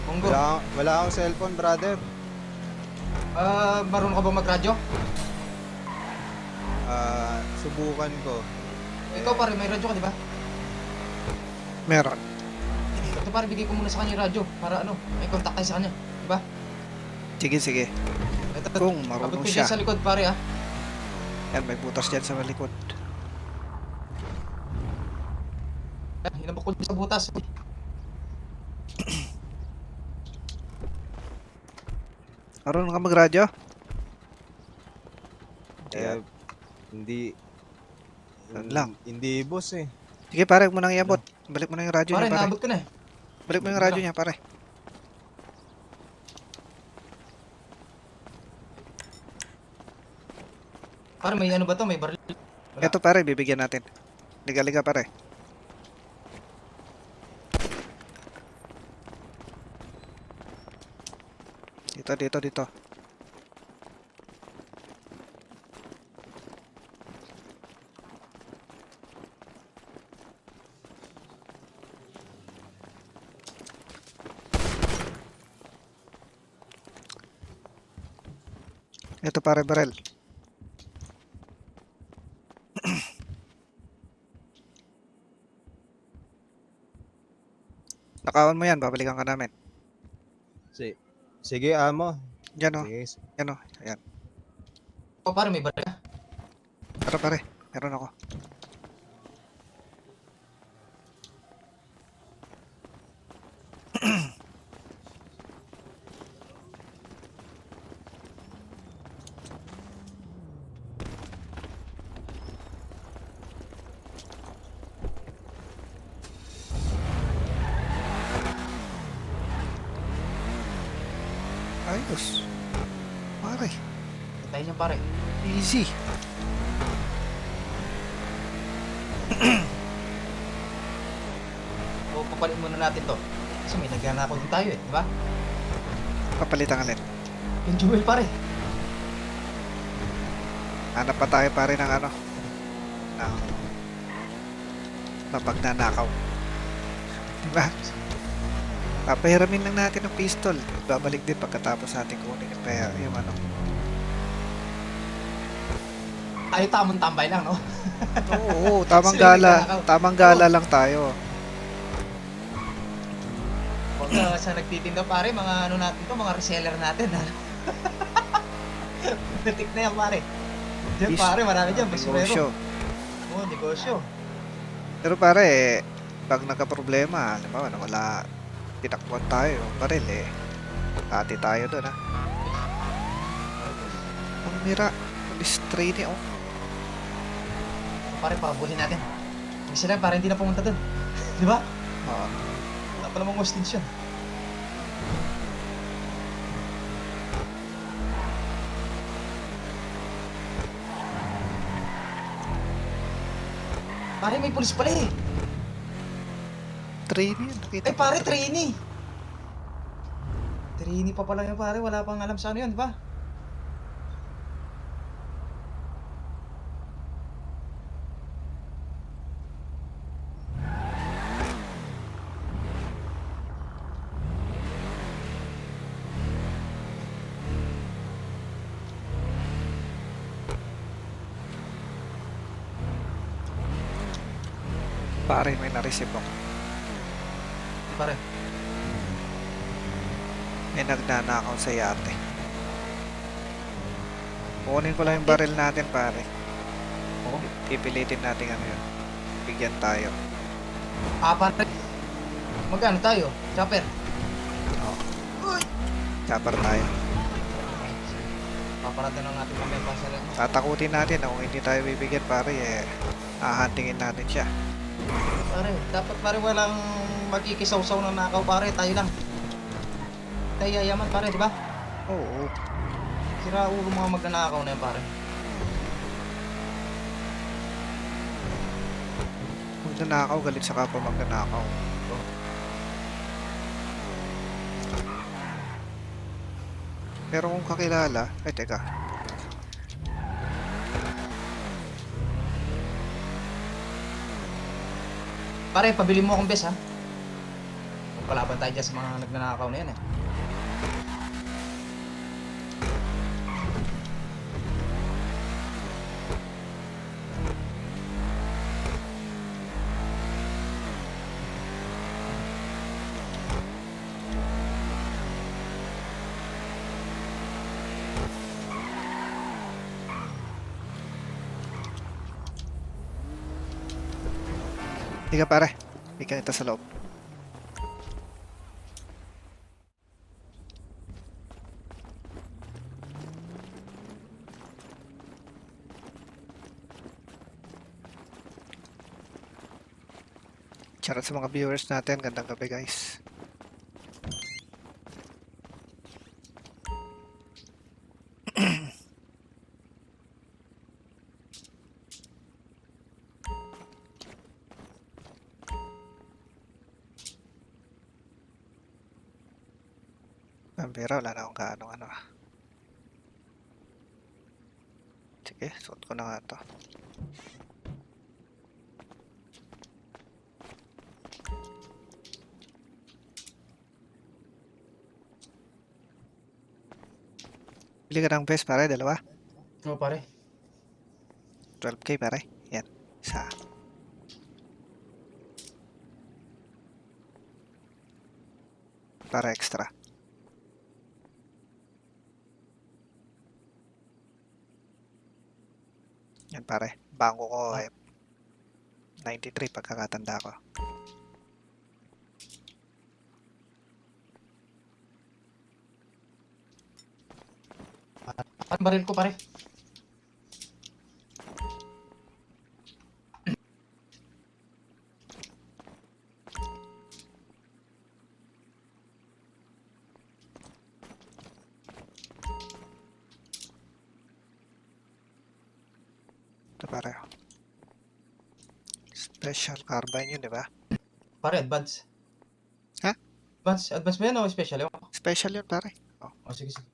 Monggo. Wala akong cellphone, brother. Marunong ka ba magradyo? Subukan ko. Ikaw pare, may radyo ka, di ba? Meron. Ito pare, bigay ko muna sa kanya yung radyo para ano, may contact tayo sa kanya, di ba? Sige, sige. Ito, Kung abot marunong ko siya. dyan sa likod pare ah. Yan, may butas dyan sa likod. Hinabok ko dyan sa butas. Marunong ka magradyo? Hindi. Yan lang. Hindi, boss eh. Sige pare, huwag mo nang iabot. Balik mo na yung radyo Pare, niya pare. naabot ko na eh. Balik mo yung radyo niya pare. Pare, may ano ba to? May baril? Wala. Ito pare, bibigyan natin. Liga-liga pare. Dito, dito, dito. Ito pare, barel. Nakawan mo yan, babalikan ka namin. Sige, amo. Yan o, Sige. yan o, ayan. Oh, pare, may baril ka? Tara pare, meron ako. Ayos. Pare, Tayo niyan pare. easy. O, papalit muna natin to. Kasi may nagnanakaw din tayo eh, di ba? Papalitan ka ulit. Yung jewel pare. Hanap pa tayo pare ng ano. Ng pagnanakaw. Diba? Papahiramin lang natin ng pistol. Babalik din pagkatapos natin kunin yung, yung ano. Tayo tamang tambay lang, no? Oo, tamang Sila gala. nagnanakaw. Tamang gala lang tayo. Huwag ka sa nagtitinda pare, mga ano natin to, mga reseller natin ha. Natik na yan pare. Diyan Bis- pare, marami dyan, basurero. Negosyo. Oo, negosyo. Pero pare, pag nagka-problema, halimbawa na wala, tinakbuhan tayo, baril eh. Hati tayo doon ha. Ang mira, police training oh. Pare, pakabulin natin. Kasi lang, para hindi na pumunta dun. Di ba? Oo. Wala pa namang hostage yun. Pare, may pulis pala eh. Training yun, nakita Ay, ko. pare, trainee. Trainee pa pala yun, pare. Wala pang alam sa ano yun, di ba? Pare, may na-receive ako. Pare, May nagnanakaw sa yate. Kunin ko lang yung baril natin, pare. Oo. Pipilitin natin ano yun. Bigyan tayo. pare. Magkano tayo? Chopper. Chopper tayo. Paparada lang natin mamaya pa sa Tatakutin natin na kung hindi tayo bibigyan, pare, eh, hahantingin natin siya. Pare, dapat pare walang magkikisaw-saw ng nakaw pare, tayo lang. Tayo yayaman pare, di ba? Oo. Sira ulo mga magnanakaw na yan pare. Magnanakaw, galit sa kapwa magnanakaw. Pero kung kakilala, ay teka. Pare, pabili mo akong bes ha. Palaban tayo dyan sa mga nagnanakaw na yan eh. Hindi ka pare. Hindi ka kita sa loob. Charot sa mga viewers natin. Gandang gabi guys. Pero wala na akong kaano ano. Sige, suot ko na nga to. Bili ka ng vest pare, dalawa. Oo pare. 12k pare. Yan. Isa. Para extra. Yan pare. Bangko ko eh. 93 pagkakatanda ko. Ang baril ko pare. Ito pare. Special carbine yun, di ba? Pare, advance. Ha? Advance ba yan o special? Special yun pare. Oh, sige, sige.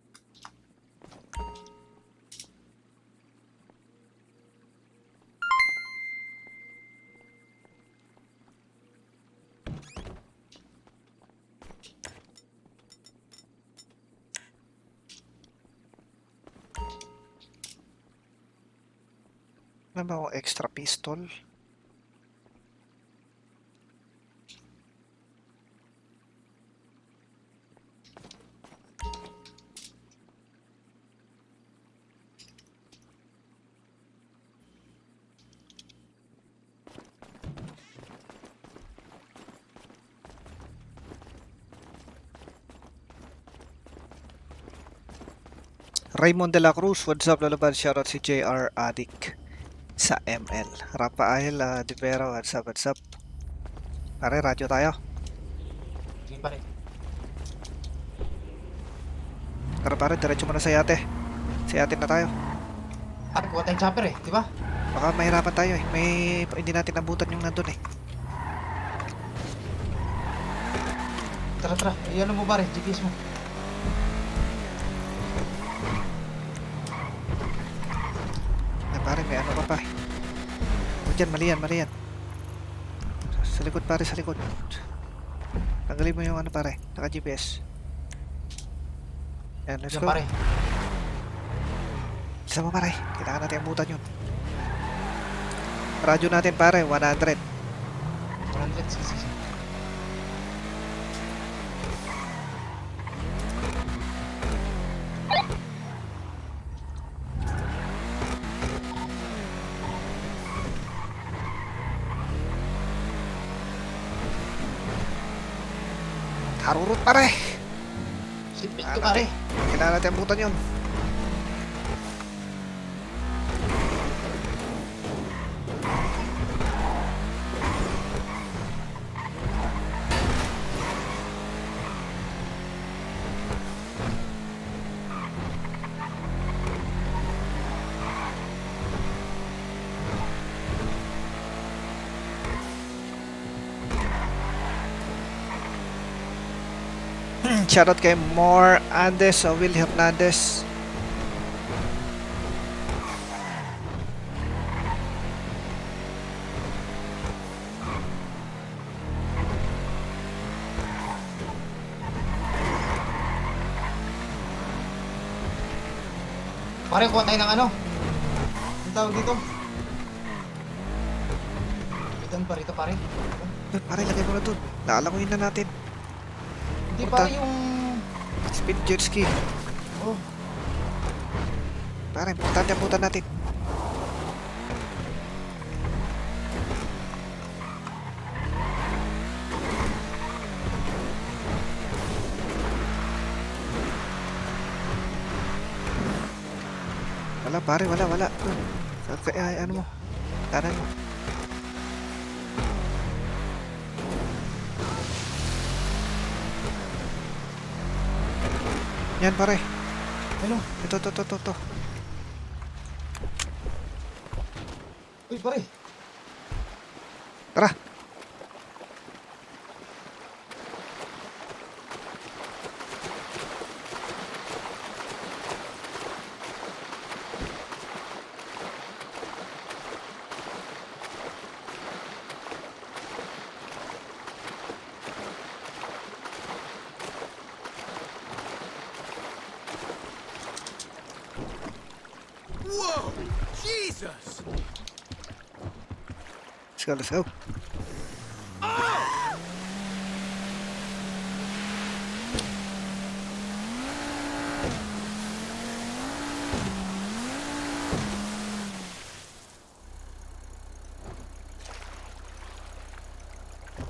Ano ba akong extra pistol? Raymond de la Cruz, what's up lalaban? Shoutout si JR Addict sa ML. Rafael De Vera, what's up, what's up? Pare, radyo tayo. Sige pare. Tara pare, diretso mo na sa yate. Sa yate na tayo. Pare, kuha tayong chopper eh, di ba? Baka mahirapan tayo eh. Hindi natin nabutan yung nandun eh. Tara, tara. Iyan mo pare, GPS mo. Pare, may ano ka pa. O dyan, mali yan, mali yan. Sa likod pare, sa likod. Tanggalin mo yung ano pare, naka-GPS. Yan, let's Yan go. pare. Isa mo pare, kailangan natin abutan yun. Radyo natin pare, 100. 100, sige, sige. Harurot pare. Sipit ko pare. Kailangan natin abutan yun. Shoutout kay More Andes o Will Hernandez. Pare, kuha tayo ng ano? Ang tawag dito? Itan pa rito, pare. Yun, pare, lagay mo na dun. Laalanguin na natin. Hindi, Punta. pare, yung... Speed jet ski. Oh, Pare, importante ang putan natin. Wala pare, wala. Ay, ano mo? Kanan mo. Yan pare. ano? Ito. Uy, pare. Tara. Let's go.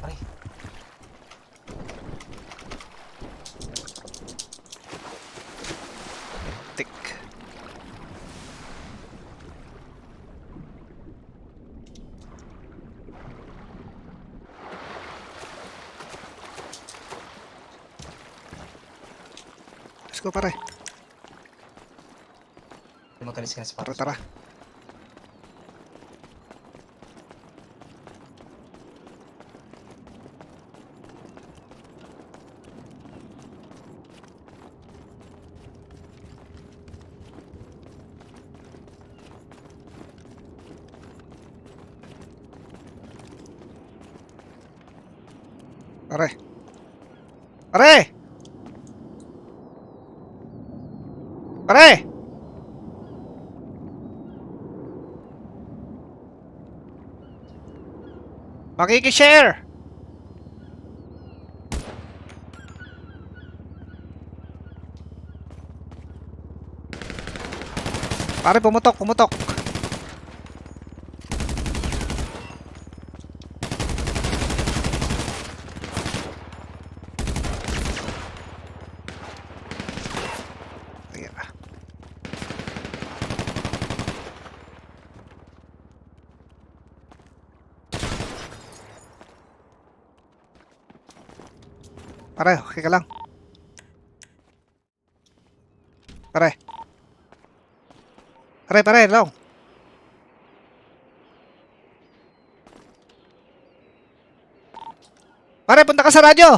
Pare. Tick. Let's go pare. Magalis ka na sa pare. Tara. Pare. Makikishare. Pare, pumutok. Ayan na. Pare, okay ka lang. Pare, long. Pare, punta ka sa radyo.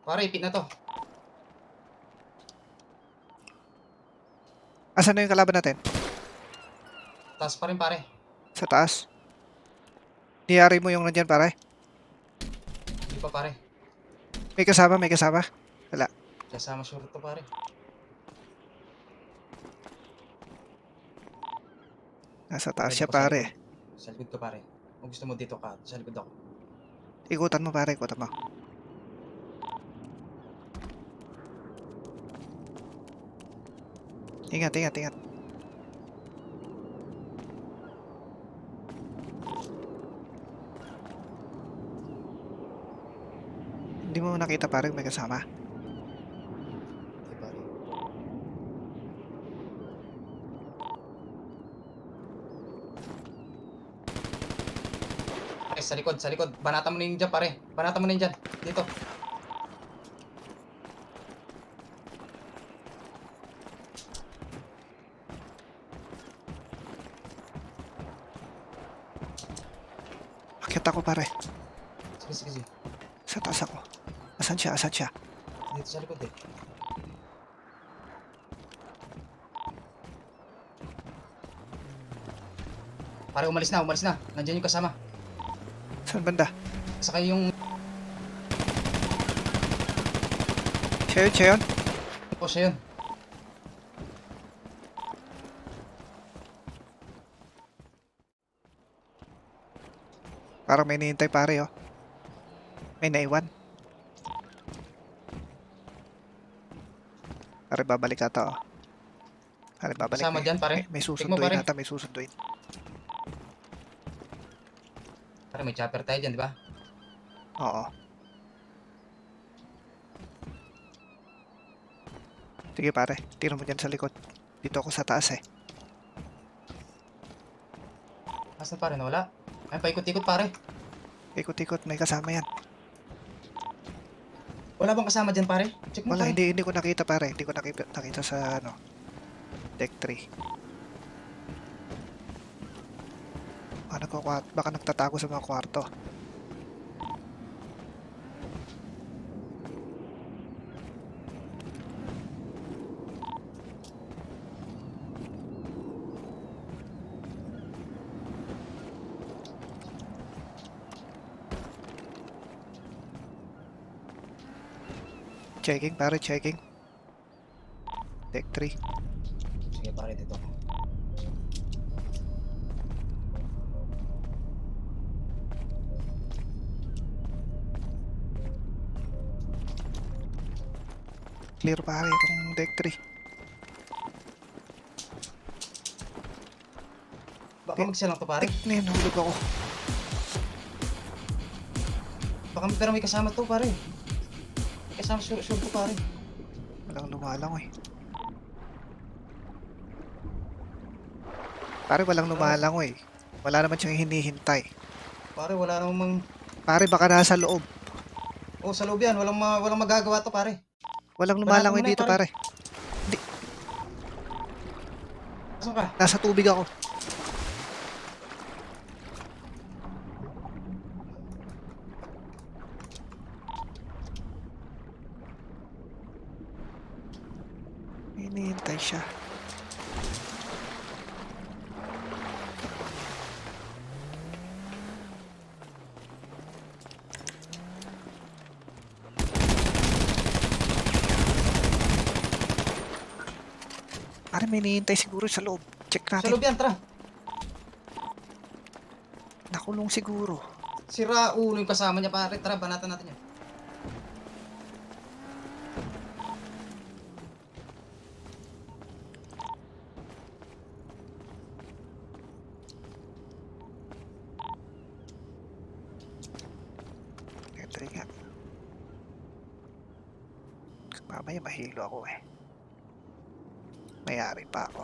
Pare, ipit na to. Asan na yung kalaban natin? Taas pa rin, pare. Sa taas. Niyari mo yung nandyan, pare. Hindi pa, pare. May kasama. Kasama sure to, pare. Nasa taas siya, pare. Sa likod ko, pare. Kung gusto mo dito ka, sa likod ako. Ikutan mo, pare. Ikutan mo. Ingat. Hindi mo nakita, pare, may kasama. Okay, pare. Pare, sa likod. Banata mo na yun dyan, pare. Banata mo na yun dyan. Dito. Akit ako, pare. Sige. Sa taas ako. Asan siya? Dito sa likod eh. Pare, umalis na. Nandiyan yung kasama. Saan banda? Saka yung... Siya yun? po siya yun. Parang may hinihintay pare oh. May naiwan. Pare babalik ata oh. Pare babalik. Kasama dyan, pare. May Tigmo, susunduin pare. ata, may susunduin. Pare, may chopper tayo dyan, di ba? Oo. Sige pare, tingnan mo dyan sa likod. Dito ako sa taas eh. Asan pare, nawala? Ay, paikot-ikot pare. Ikot-ikot, may kasama yan. Wala bang kasama dyan pare? Check mo Wala, pare. hindi ko nakita pare. Hindi ko nakita sa ano, deck 3. Baka nagtatago sa mga kwarto. Checking pare, checking. Deck 3. Sige pare, dito. Clear pare itong deck 3. Baka mag-isa lang to pare. Tignan, nahulog ako. Baka pero may kasama to pare. May kasama sure to pare. Walang lumalang eh. Pare walang lumalang eh. Wala naman siyang hinihintay. Pare, wala namang... Pare baka nasa loob. Oh, sa loob yan. Walang magagawa to pare. Walang Wala lumalangoy muna, dito pare. Asan ka? Nasa tubig ako. Hinihintay siya. Pare may hinihintay siguro sa loob. Check Sa natin. loob yan, tara. Nakulong siguro. Sira ulo yung kasama niya pare. Tara, banatan natin yan. Ito nga. Mamaya mahilo ako eh. Mayari pa ako.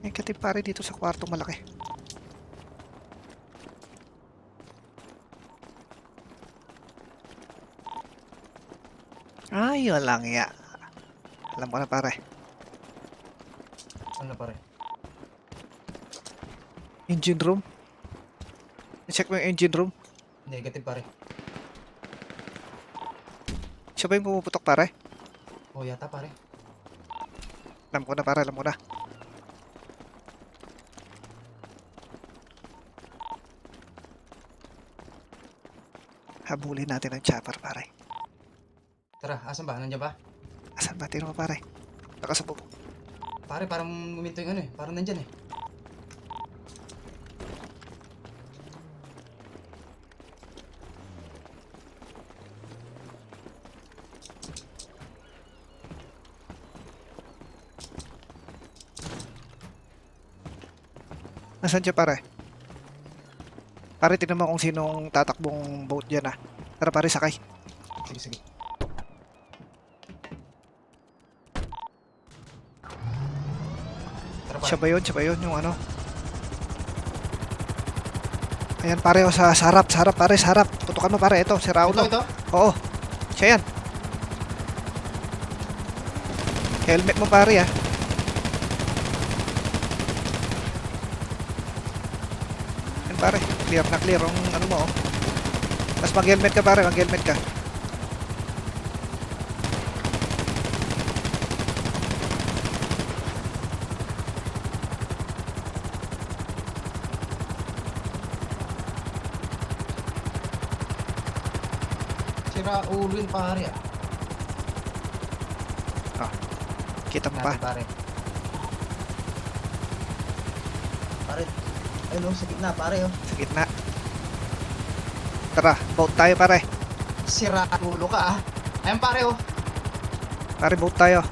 May katip pare dito sa kwartong malaki. Ay, walang ya. Alam ko na pare. Ano pare? Engine room. Check mo yung engine room. Negative pare. Siya ba yung pumuputok pare? Oh, yata pare. Alam ko na pare, alam ko na. Habulin natin ang chopper pare. Tara, asan ba? Nandiyan ba? Asan ba? Tira mo pare. Nakasabog. Pare, parang muminto yung ano eh. Parang nandyan eh. Nasaan siya pare? Pare, tignan mo kung sinong tatakbong boat dyan ah. Tara pare, sakay. Sige, sige. Tara pare. Siya ba yun? Siya ba yun? Yung ano? Ayan pare, oh, sa harap pare, sa harap. Tutukan mo pare, ito, si Raulo. Ito. Oo, siya yan. Helmet mo pare ah. Yan pare, clear na clear ang ano mo oh. Tapos mag-helmet ka pare, mag-helmet ka. Sira ulo yun pare Kita mo pa. Pare. Pare. Ayun sa gitna pare Sa gitna. Tara, boat tayo pare. Sira ulo ka Ayun pare Pare, boat tayo.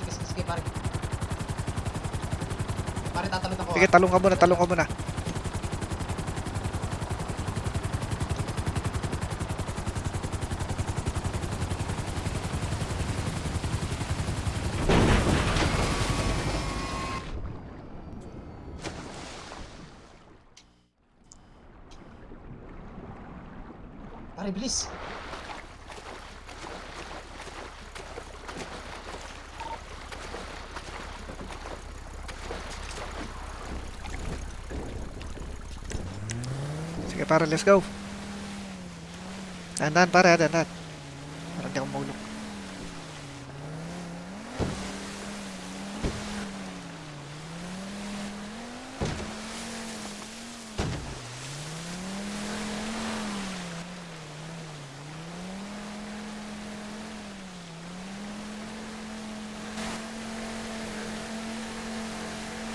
Sige pare. Pare tatalon ako Sige, talong ka muna. Pare bilis. Sige pare, let's go. Dahan pare, dahan. Parang di ako mahulog.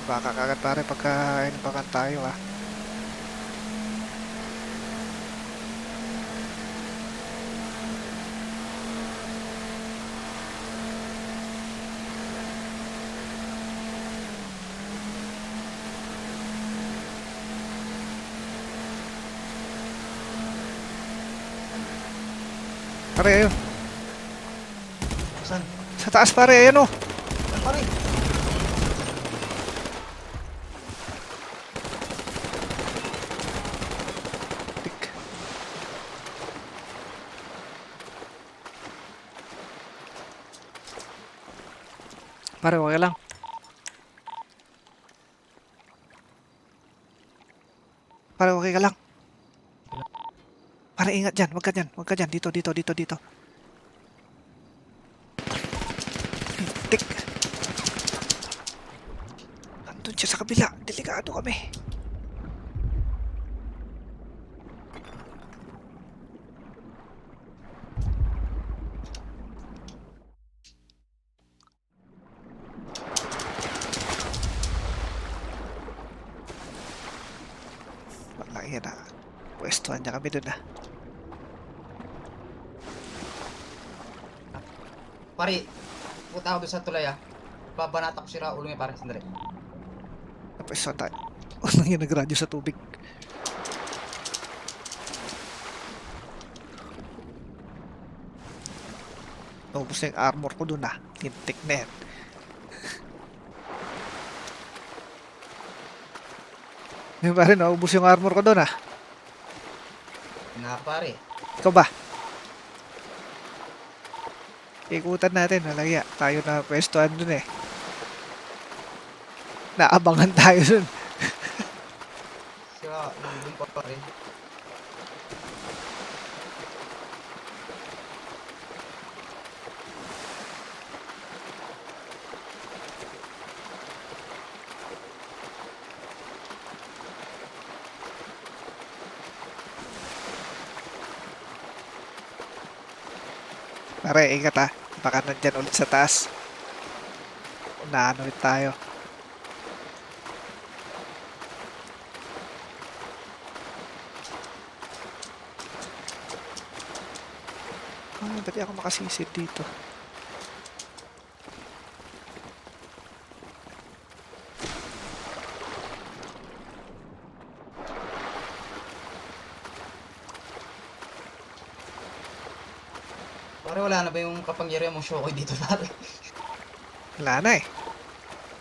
Baka kagad pare pagka inabakan tayo Pare, ayun. Saan? Sa taas pare, ayun oh. Pare. Tik. Pare, okay lang. Pare, okay ka lang. Pare, ingat dyan. Huwag ka dyan. Dito. Tik. Nandun siya sa kabila. Delikado kami. Wala, yan na. Pwestuhan niya kami dun Pare. Puta ako doon sa tulay Babanata ko sira ulo niya pare. Sandali. Pwestuhan tayo. Unang yan nagradyo sa tubig. Naubos na yung armor ko dun Lintik na yan. Yung pare, naubos yung armor ko dun Na pare. Ikaw ba? Ikutan natin, nalaya. Tayo na pwestuhan dun Naabangan tayo dun. Sira ulo pa pare. Pare, ingat baka nandyan ulit sa taas. Naano ulit tayo. Ba't di ako makasisid dito? Pare wala na ba yung kapangyarihan mong Shokoy dito pare? Wala na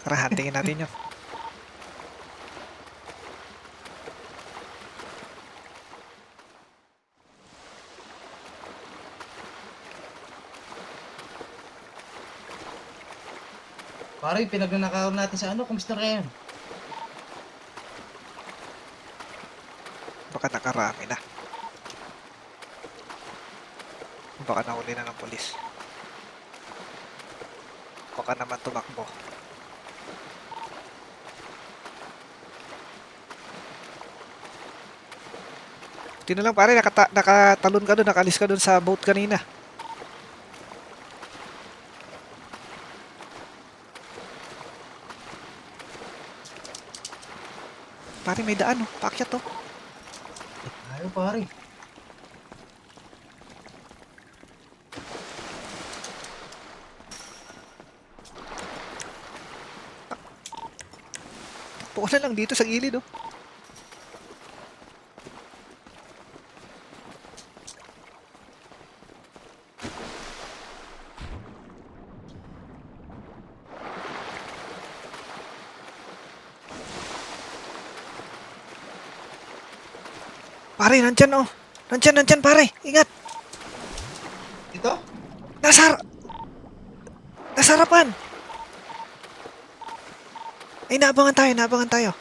Tara, huntingin natin yun. Pare, pinagnanakaw natin sa kumusta kayo? Baka nakarami na. Baka nahuli na ng polis. Baka naman tumakbo. Buti na lang pare, nakatalon ka doon, nakalis ka doon sa boat kanina. Pare, may daan oh. Paakyat oh. Ayaw pare. Takbo ka na lang dito sa gilid oh. Pare, nandyan oh. Nandyan pare. Ingat. Dito? Nasa harapan. Ay, naabangan tayo.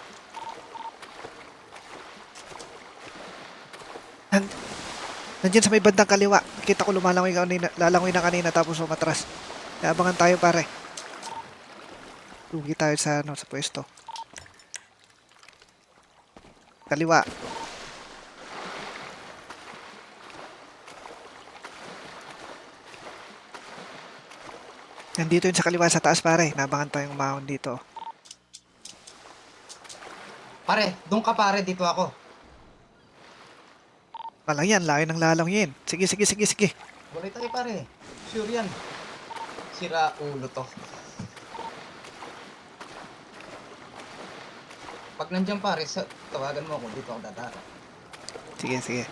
Nandyan sa may bandang kaliwa. Kita ko lalangoy na kanina tapos umatras. Naabangan tayo pare. Lugi tayo sa pwesto. Kaliwa. Nandito yun sa kaliwa sa taas pare. Nabangan tayong umahon dito. Pare, doon ka pare, dito ako. Walang yan, layo ng lalangyin. Sige. Walay tayo pare. Sure yan. Sira ulo to. Pag nandiyan pare, tawagan mo ako, dito ako dadara. Sige.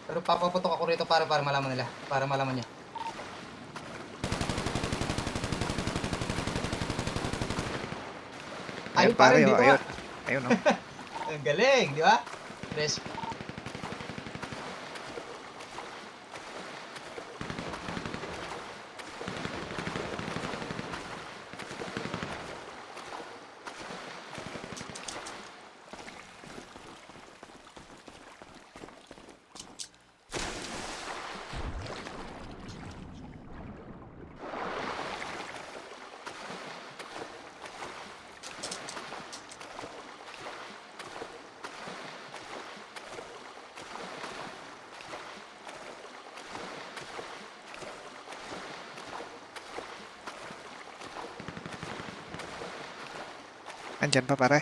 Pero papaputok ako rito para malaman nila. Para malaman niya. Ayun pare, dito ayun. ka. Ayun oh. Ang galing, di ba? Res Andyan pa pare.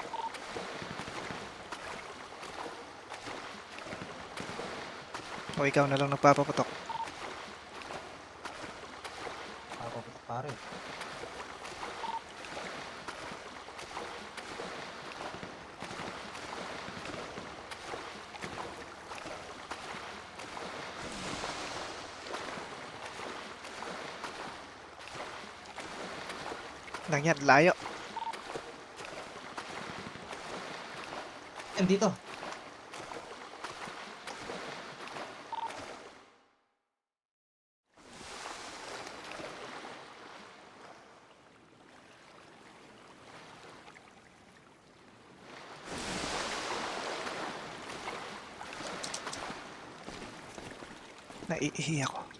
O ikaw na lang nagpapaputok. papaputok pare. Lang yan, layo. Dito. Naiihi ako.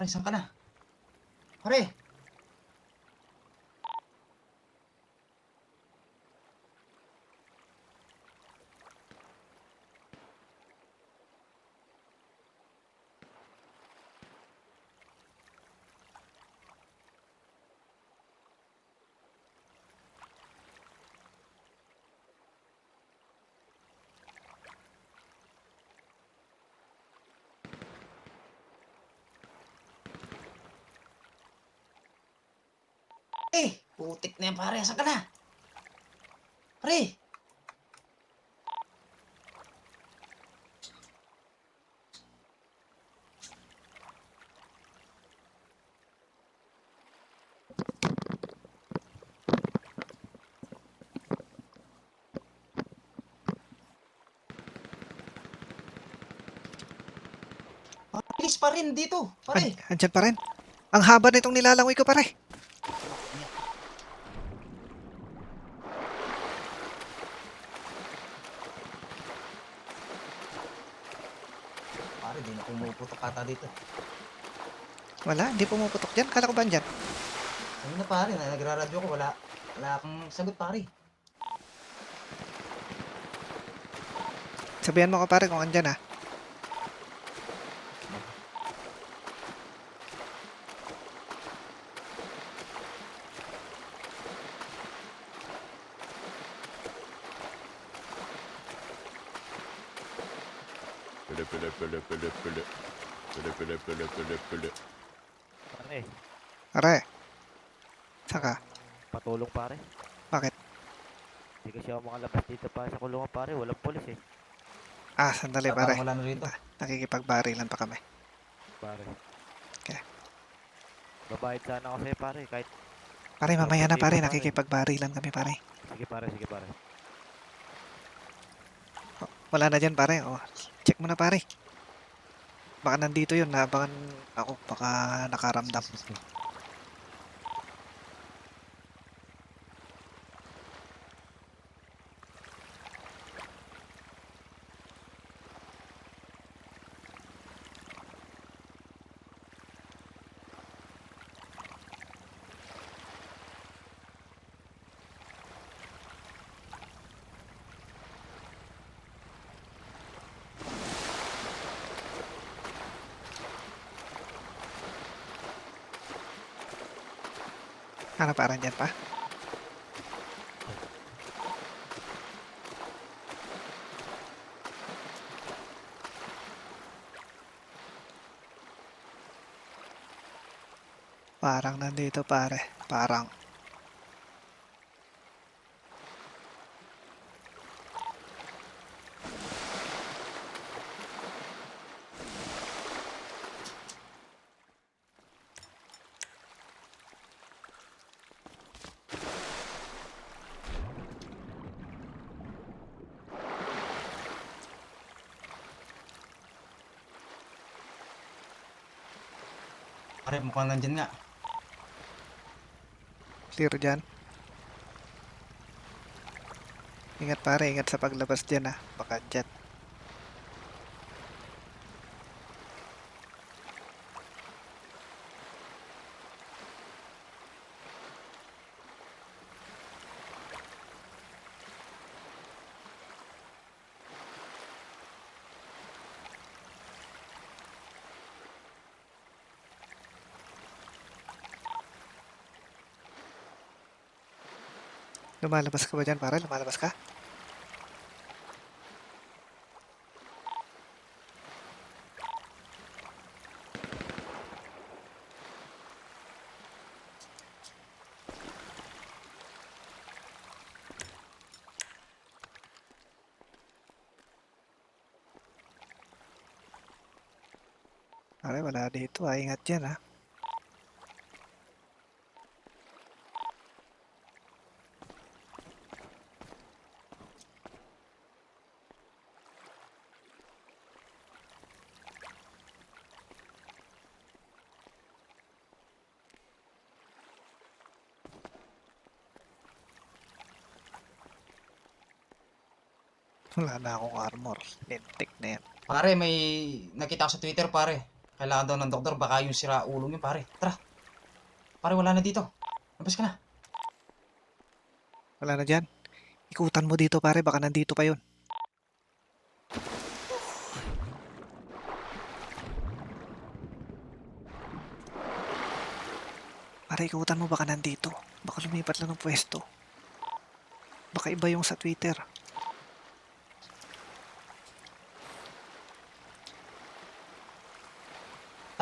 Pare, saan ka na? Pare! Putik na yan pare, saan ka na? Pare! Paris pa rin dito, pare. Andyan pa rin. Ang haba nitong nilalangoy ko pare. pumuputok ata dito. Wala, hindi pumuputok dyan. Kala ko ba dyan? Ano na pare, nagraradyo ko, wala akong sagot pare. Sabihan mo ko pare kung andyan ha. Pare, Pare. Saka. patulong pare. Bakit? Hindi kasi ako makalabas dito pa sa kulungan pare. Walang polis eh. Ah, sandali Parang pare. wala na rito. Nakikipagbarilan pa kami. Pare. Okay. Babayad sana ako sa'yo pare. Kahit Pare, mamaya na pare. Pare. Nakikipagbarilan kami pare. sige pare, sige pare. Wala na dyan pare. Oh, check mo na pare. Baka nandito yun. Baka ako baka nakaramdam. Ano parang dyan pa? Parang nandito pare. Parang. Pare, mukhang nandyan nga. Clear dyan. Ingat pare. Ingat sa paglabas dyan ha. Baka dyan. Lumalabas ka ba dyan pare? Lumalabas ka? Pare, wala dito ha. Ingat dyan ha. Wala na akong armor. Lintik na yan. Pare, may nakita ko sa Twitter pare. Kailangan daw ng doktor, baka yung sira ulong yun pare. Tara. Pare, wala na dito. Labas ka na. Wala na dyan. Ikutan mo dito pare. Baka nandito pa yun. Pare, ikutan mo. Baka nandito. Baka lumipat lang ng pwesto. Baka iba yung sa Twitter.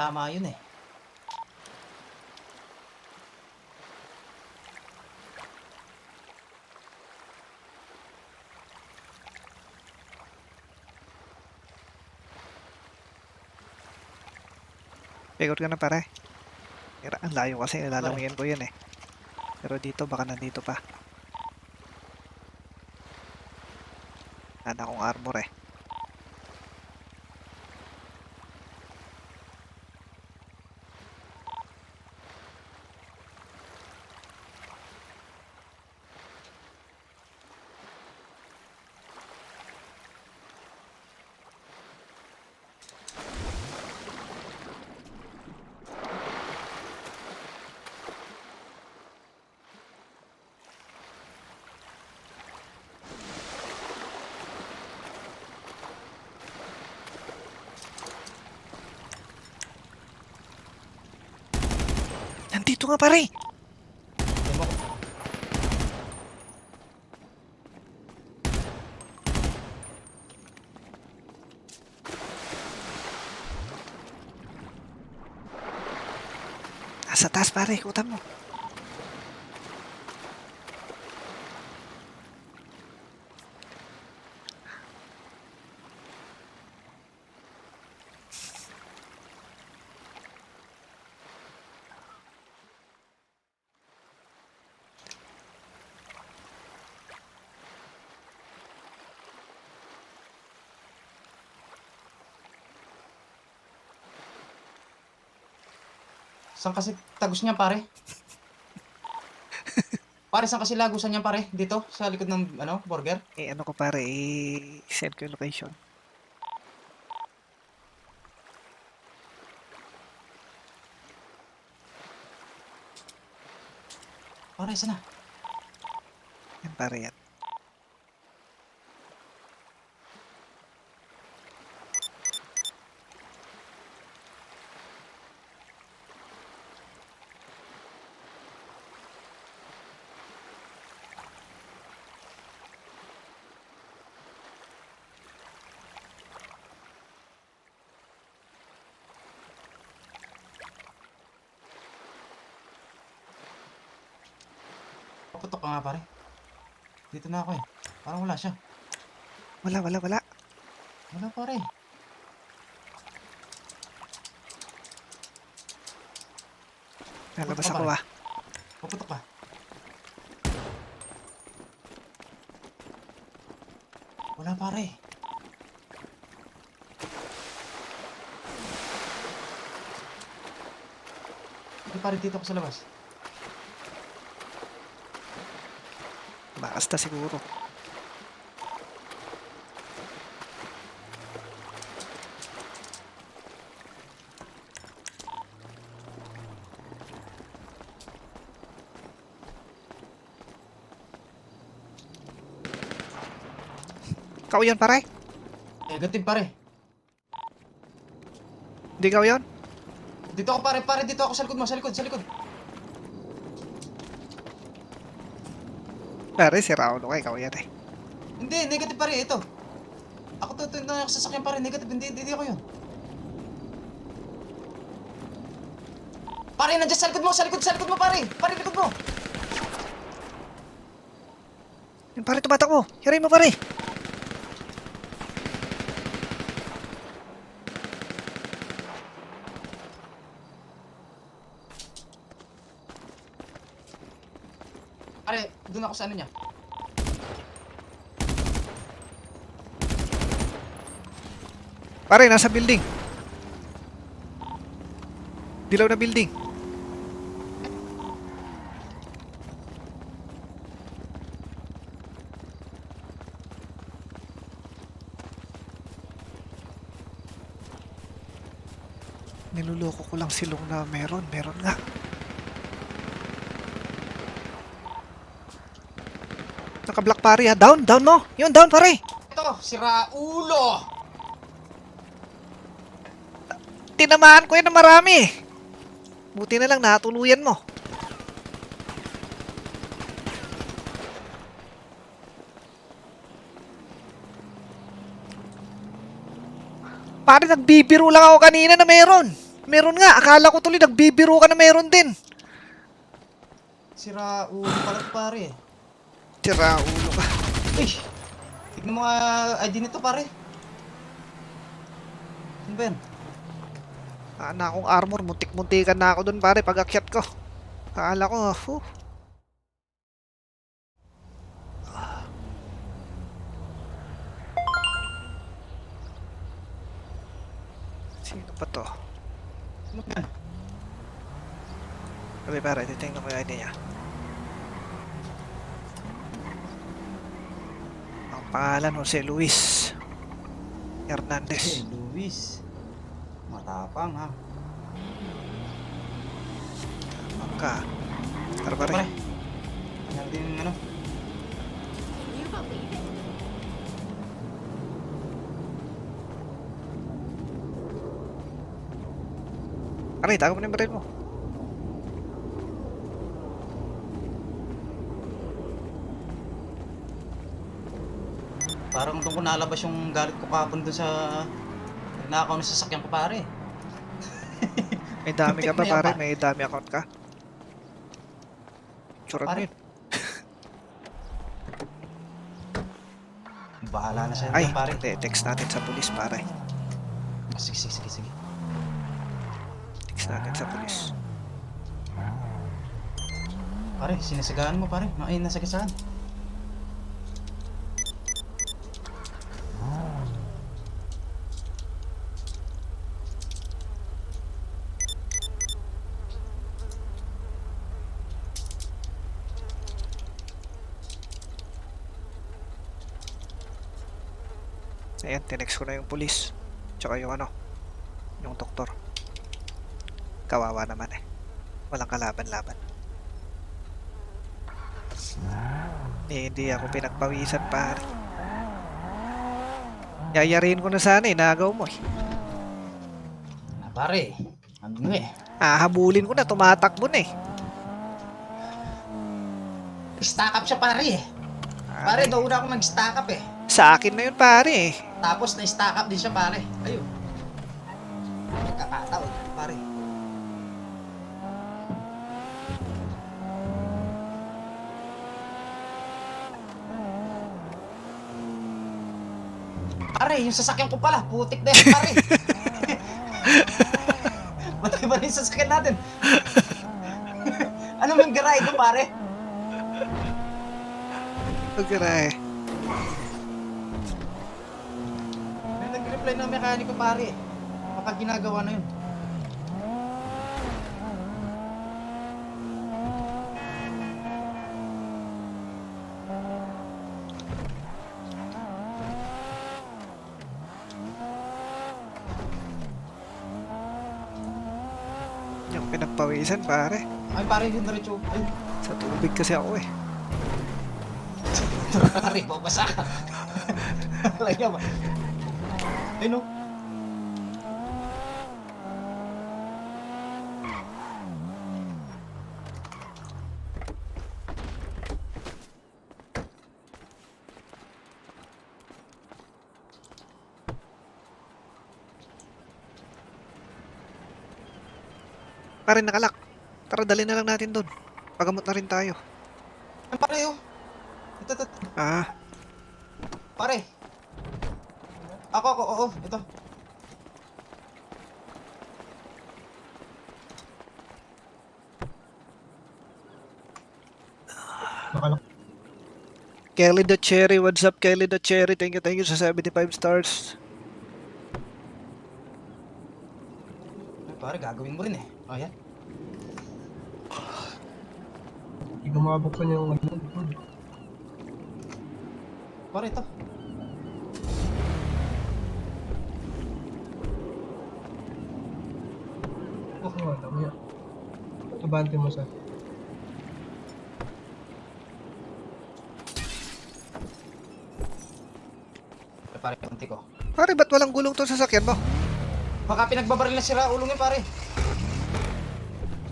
Tama yun eh. Ikot ka na pare. Ang layo kasi. Lalawin ko yun eh. Pero dito baka nandito pa. Wala na akong armor eh. Dito nga pare. Nasa taas pare, ikutan mo. Saan kasi tagos niya, pare? Pare, saan kasi lagusan niya, pare? Dito, sa likod ng, burger? Ano ko pare, send ko yung location. Pare, saan na? Yan pare yan. Paputok ka nga, pare. Dito na ako eh. Parang wala siya. Wala. Wala, pare. Lalabas Puputok ka, ako pare. ah. Paputok ka. Wala, pare. Hindi, pare, dito ako sa labas. Basta siguro. Ikaw yun pare? Negative, pare. Hindi ikaw yun? Dito ako, pare. Pare, dito ako sa likod mo. Sa likod. Pare, si Raulo ka, ikaw yan eh. Hindi, negative, pare. Ito. Ako to na ako sasakyan, pare. Negative. Hindi ako yun. Pare, nandiyan sa likod mo, pare. Pare, likod mo. Yung pare, tumatakbo. Hiray mo pare. Pare, doon ako sa ano niya. Pare, nasa building. Dilaw na building. Niluloko ko lang silong na meron nga. Naka-block pare ha. Down mo. Yun, down pare. Ito, si Raulo. Tinamaan ko yan na marami. Buti na lang natuluyan mo. Pare, nagbibiro lang ako kanina na meron. Meron nga. Akala ko tuloy nagbibiro ka na meron din. Si Raulo pala to, pare. Tira ulo ka. Uy, tignan mo nga ID nito, pare. Ano ba yan? Na akong armor. Muntik-muntikan na ako dun pare pag akyat ko. Akala ko, Sino pa to? Ano ba yan? Sabi pare, titingnan ko yung ID niya. Ang pangalan, Jose Luis Hernandez. Luis. Matapang, ha? Bangka. Tara pare. Pare. Tingnan natin yung ano. Pare, tago mo na yung baril mo. Parang doon ko nalabas yung galit ko kapon doon sa nakaw na sasakyan ko pare. May dami ka pa Tupik na yan, pare, pa. may dami account ka. Tsura mo Pare. yun. Bahala na sa'yo Ay, yan, pare. text natin sa pulis pare. Sige, sige, sige, sige. Text natin sa pulis. Pare, sinasagaan mo pare. Ay, nasagasaan. Ayan, tinext ko na yung pulis. Tsaka yung yung doktor. Kawawa naman eh. Walang kalaban-laban. Hindi ako pinagpawisan pare. Yayarin ko na sana eh, nagaw mo eh. Pare, ano eh. Habulin ko na, tumatakbo na eh. Stack up siya pare eh. Pare, daw una ako nag-stack up eh. Sa akin na yun pare eh. Tapos na-stack up din siya pare. Ayun. Kakataw pare. Pare, yung sasakyan ko pala, putik na yan pare. Batay ba yung sasakyan natin? Ano mang garay ito pare? Pagkaray. May nag-reply ng mekaniko pare. Baka ginagawa na yun. Yung pinagpawisan pare. Ay pare, yung diretso. Ay, Sa tubig kasi ako eh. pare, babasa ka. Laya ba? Ay no. Pare nakalak. Tara, dali na lang natin doon. Pagamot na rin tayo. Ay pare oh. Ito. Pare. Ako, oo, ito. Kelly the Cherry, what's up Kelly the Cherry? Thank you sa 75 stars. Ay pare, gagawin mo rin eh. Oh, yan. Hindi ko mabuksan yung Pare, ito. Okay, wala mo yan. Abante mo sa... Ay, pare, konti ko. Pare, ba't walang gulong to sa sasakyan mo? Baka pinagbabaril na sila ulo niya pare.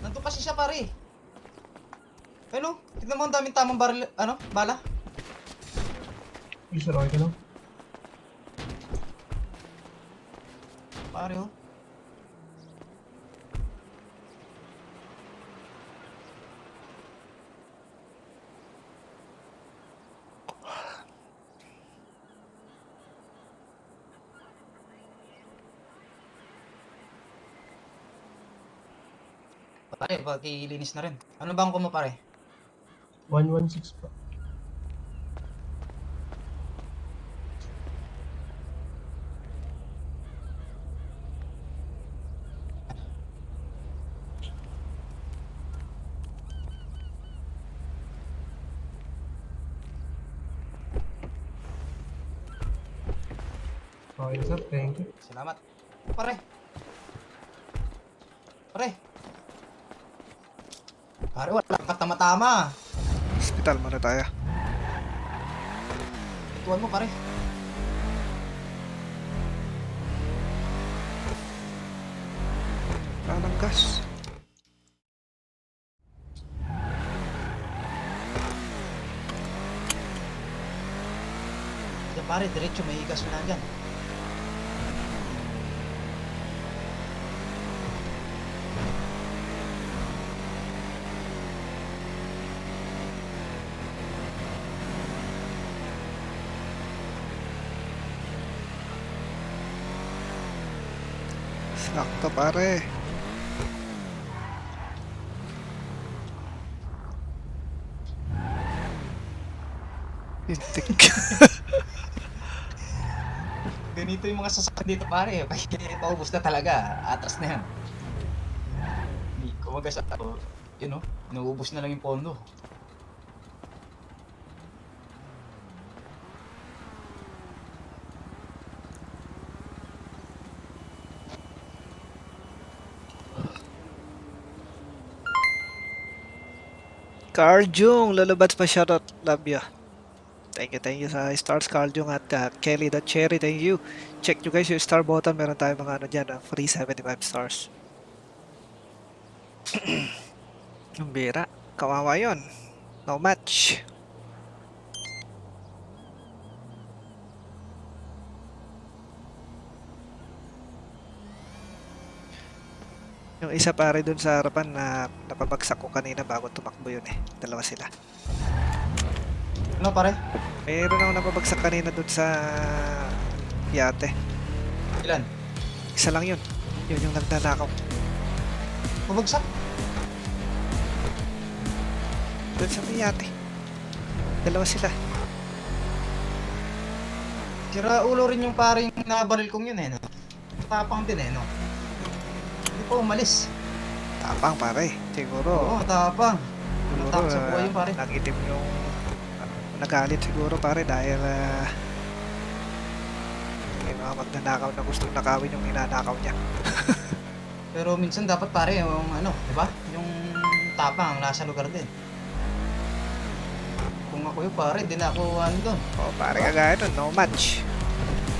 Nandun kasi siya pare. Ano? Tignan mo ang daming tamang baril, bala. Isa okay ka lang? Pare oh. Pare, pakilinis na rin. Ano bang mo pare? 116 pa. Okay, sir. Thank you. Salamat. Pare. Pare. Pare, wala kang tama-tama. Hospital muna tayo. Ituan mo pare. Anong gas? Yan pare, diretso may gasolina dyan. Sakto pare. Pintik. Ganito yung mga sasakyan dito pare, kaya paubos na talaga, atras na yan. Hindi, kumaga sa yun o, inuubos na lang yung pondo. Carl Jung, lulubad pa shoutout. Love ya. Thank you sa stars Carl Jung at Kelly the Cherry, thank you. Check nyo guys yung star button, meron tayong mga ano dyan, free 75 stars. Ang bira, kawawa yun. No match. Yung isa pare dun sa harapan na napabagsak ko kanina bago tumakbo yun eh. Dalawa sila. Ano pare? Meron ako napabagsak kanina dun sa yate. Ilan? Isa lang yun. Yun yung nagnanakaw. Pabagsak? Dun sa may yate. Dalawa sila. Sira ulo rin yung pare yung nabaril kong yun eh, no? Tapang din eh, no? Hindi pa umalis. Tapang pare. Siguro. Oo, tapang. Siguro Tapang sa buhay yung pare. nagitim yung nagalit siguro pare dahil may mga magnanakaw na gustong nakawin yung ninanakaw niya. Pero minsan dapat pare yung ano, di ba? Yung tapang nasa lugar din. Kung ako yung pare, di na ako ano doon. O pare kagaya nun, no match.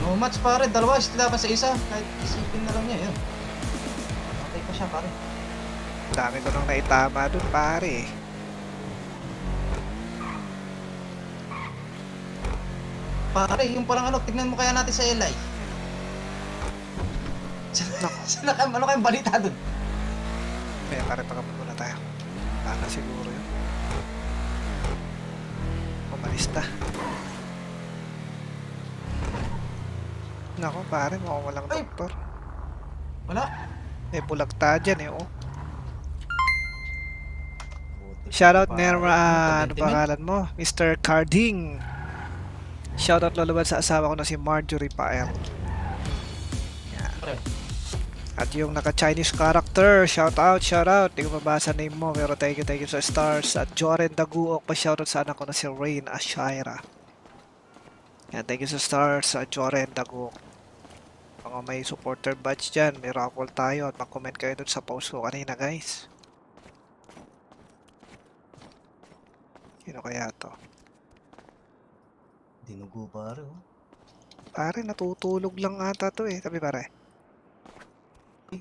No match pare, dalawa laban sa isa. Kahit isipin na lang niya yun. Patay pa siya pare. Dami ko nang naitama dun pare. Pare, yung parang ano, tignan mo kaya natin sa LI. Ano kayong balita dun? Kaya pare pakamot muna tayo. Baka siguro yun. Umalis na. Nako pare, mukhang walang Ay! doktor. Wala. May bulagta dyan eh, oh. Shoutout Nerma, ano pangalan mo? Mr. Carding. Shoutout lalaban sa asawa ko na si Marjorie Pael. Yan. At yung naka-Chinese character, shoutout. Di ko mabasa name mo, pero thank you sa stars. At Joren Daguok, pa-shoutout sa anak ko na si Rain Ashaira. Yan, thank you sa stars. At Joren Daguok. Mga may supporter badge dyan, may raffle tayo at mag-comment kayo dun sa post ko kanina guys. Sino kaya to? Dinugo pare oh. Pare, natutulog lang ata to eh. Tabi pare.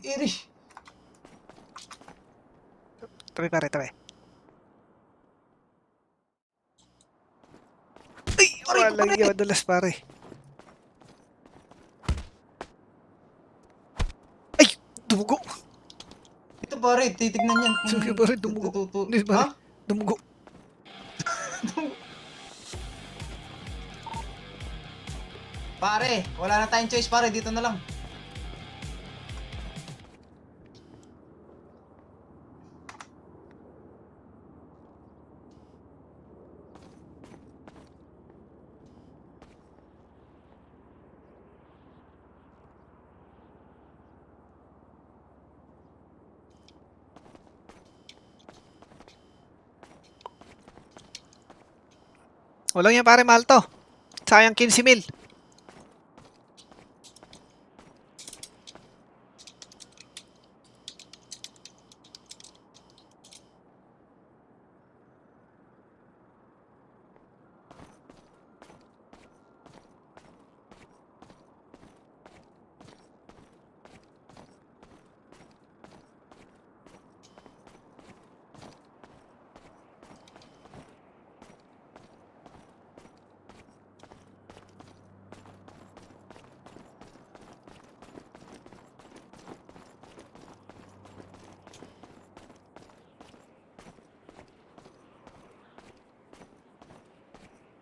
Irish. Tabi. Ay! Walang yun, madalas pare. Ay! Dumugo! Ito pare, titignan yan. Sige pare, dumugo. Hindi pare, Ha? dumugo. Pare, wala na tayong choice pare, dito na lang. Walang yan pare, mahal to. Sayang 15,000.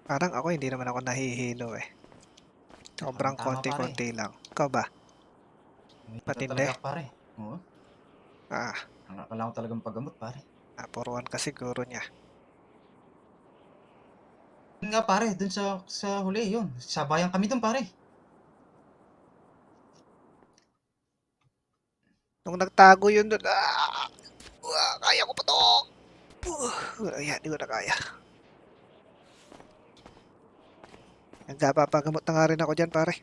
Parang ako hindi naman ako nahihilo eh. Sobrang Tama, konti-konti lang. Ikaw ba? May Matindi. talaga ako, pare. Oo. Ah, Kailangan ko talagang paggamot, pare. napuruan ka siguro niya. Yun nga, pare, dun sa huli, yun. Sabayan kami dun, pare. Nung nagtago yun doon, kaya ko pa to! Ayan, di ko na kaya. Nagpapagamot na nga rin ako dyan, pare.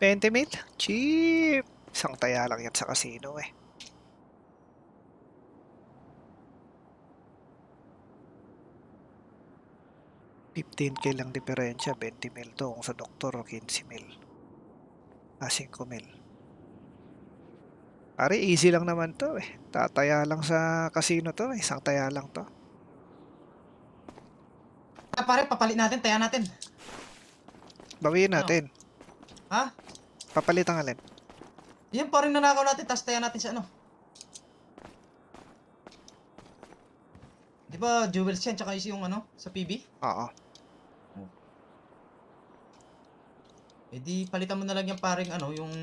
$20 mil? Cheap! Isang taya lang yan sa casino eh. $15K lang diferensya, 20 mil to kung sa doktor o 15 mil. 5 mil. Pare, easy lang naman to eh. Tataya lang sa casino to, isang taya lang to. Pare, papalit natin, taya natin. Bawiin natin. Ha? Papalit ang alin. Yan pa rin nanakaw natin, tapos taya natin sa ano. Di ba jewels yan, tsaka yung ano, sa PB? Oo. Eh di palitan mo na lang yung paring ano, yung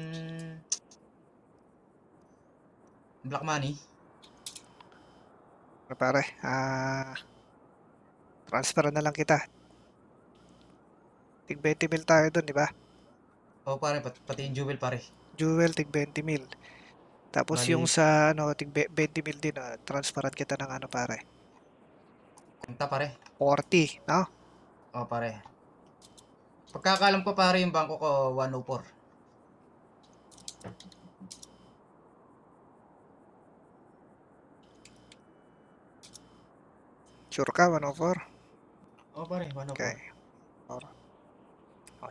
black money. Ano pare, transfer na lang kita. Tig 20 mil tayo dun, di ba? O pare, pati yung jewel pare. Jewel, tig 20 mil. Tapos Bali- yung sa ano, tig 20 mil din, transferan kita ng ano pare. Kanta pare. 40, no? O pare. Pagkakalam ko pare yung bangko ko 104. Sure ka, 104? O pare, 104. Okay.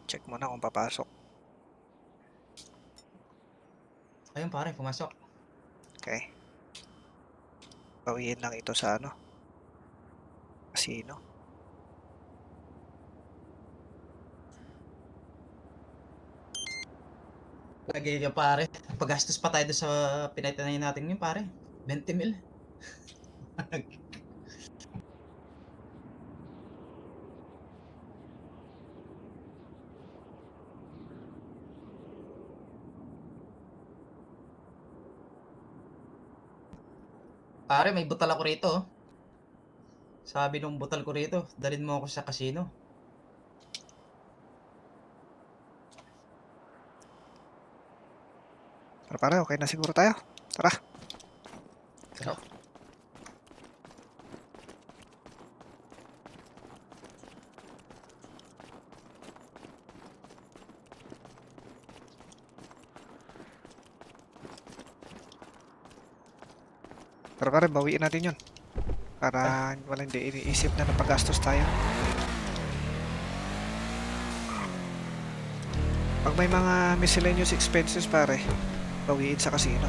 Check mo na kung papasok. Ayun pare, pumasok. Okay. Bawiin lang ito sa ano. Casino. Lagi yung pare. Pagastos pa tayo doon sa pinatanayin natin yun pare. 20 mil. Pare, may butal ako rito. Oh. Sabi nung butal ko rito, dalhin mo ako sa casino. Pero pare, okay na siguro tayo. Tara. Tara. Pero pare, bawiin natin yun. Para wala hindi iniisip na napagastos tayo. Pag may mga miscellaneous expenses pare, bawiin sa casino.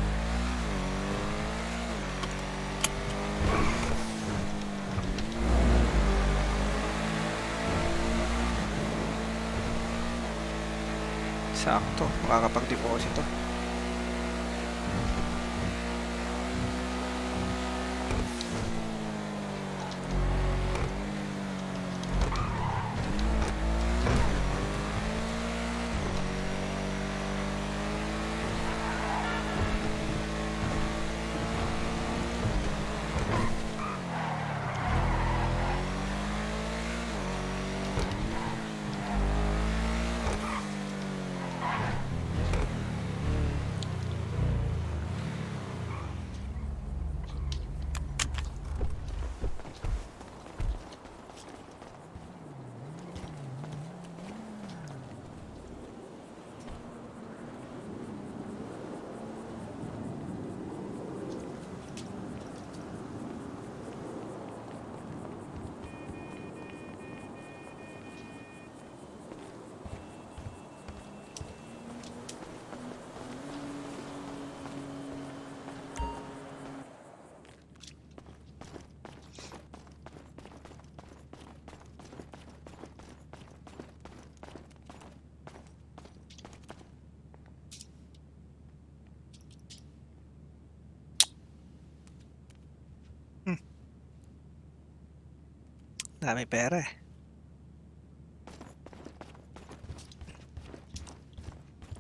Sakto, makakapag-deposito. Dami pera eh.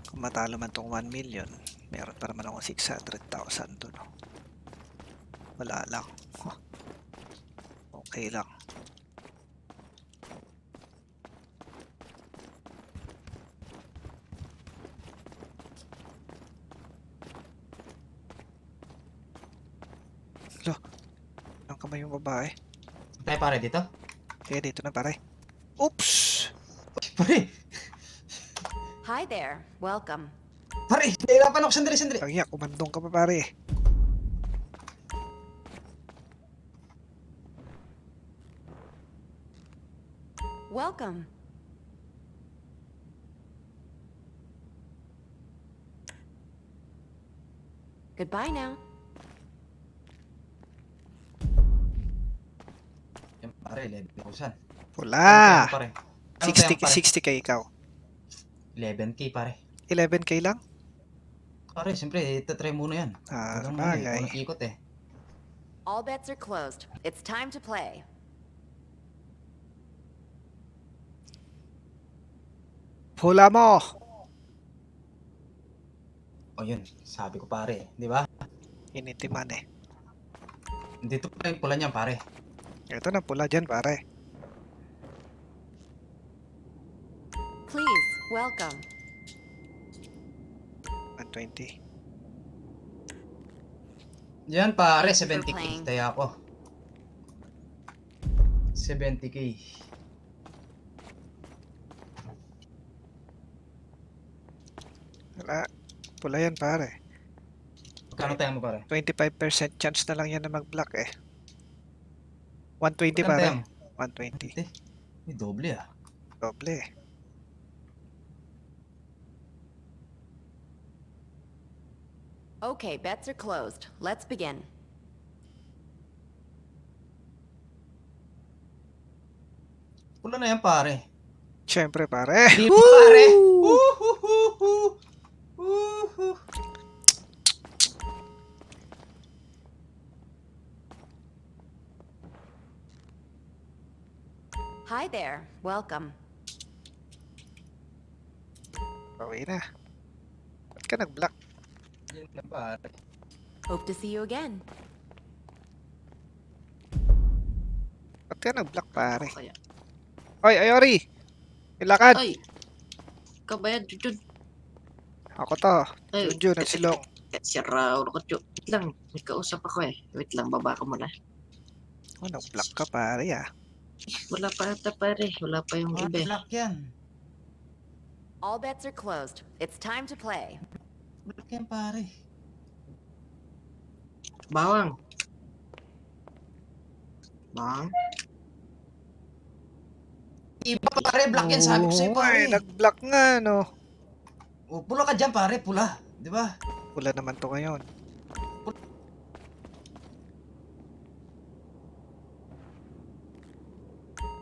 Kung matalo man tong 1 million, meron pa naman ako 600,000 doon. Wala lang. Huh. Okay lang. Lo, ang kamay yung babae. Tayo pare dito? Kaya dito na pare. Oops! Pare! Hi there. Welcome. Pare! Nahirapan ako. Sandali, sandali. Kaya kumandong ka pa pare. Welcome. Goodbye now. Yan pare, 11,000. Wala! Pare. 60, 60k ikaw. 11k pare. 11k lang? Pare, siyempre, itatry muna yan. Ah, Huwag muna bagay. kung ikot eh. All bets are closed. It's time to play. Hula mo! O yun, sabi ko pare, di ba? Initiman eh. Dito pa yung pula niyan pare. Ito na pula dyan pare. Please, welcome. 120. Yan pare, Thank you for 70k. playing. Tayo ako. 70k. Wala. Pula yan pare. Magkano tayo mo pare? 25% chance na lang yan na mag-block eh. 120 Magkano pare. tayo mo? 120. May doble ah. Doble eh. Okay, bets are closed. Let's begin. Pula na yan pare. Siyempre pare. Di ba pare? Uhuhuhu. Uhu. Hi there. Welcome. Bawi na. Ba't ka nag-block? Yan na pare. Hope to see you again. Ba't ka nag-block pare? Kaya. Oy, Ayori! Ilakad! Ay! Kabayan, Jujun. Ako to. Ay, Junjun at Silong. Si Raul ko, Ju. Wait lang, may kausap ako eh. Wait lang, baba ko muna. Oh, nag-block ka pare ah. Wala pa ata pare, wala pa yung iba eh. Black yan. All bets are closed. It's time to play. Black yan pare. Bawang. Bawang. Iba pare, black yan sabi ko sa'yo Oo, pare. eh, nag-block nga no. Oh, pula ka dyan pare, pula. Di ba? Pula naman to ngayon.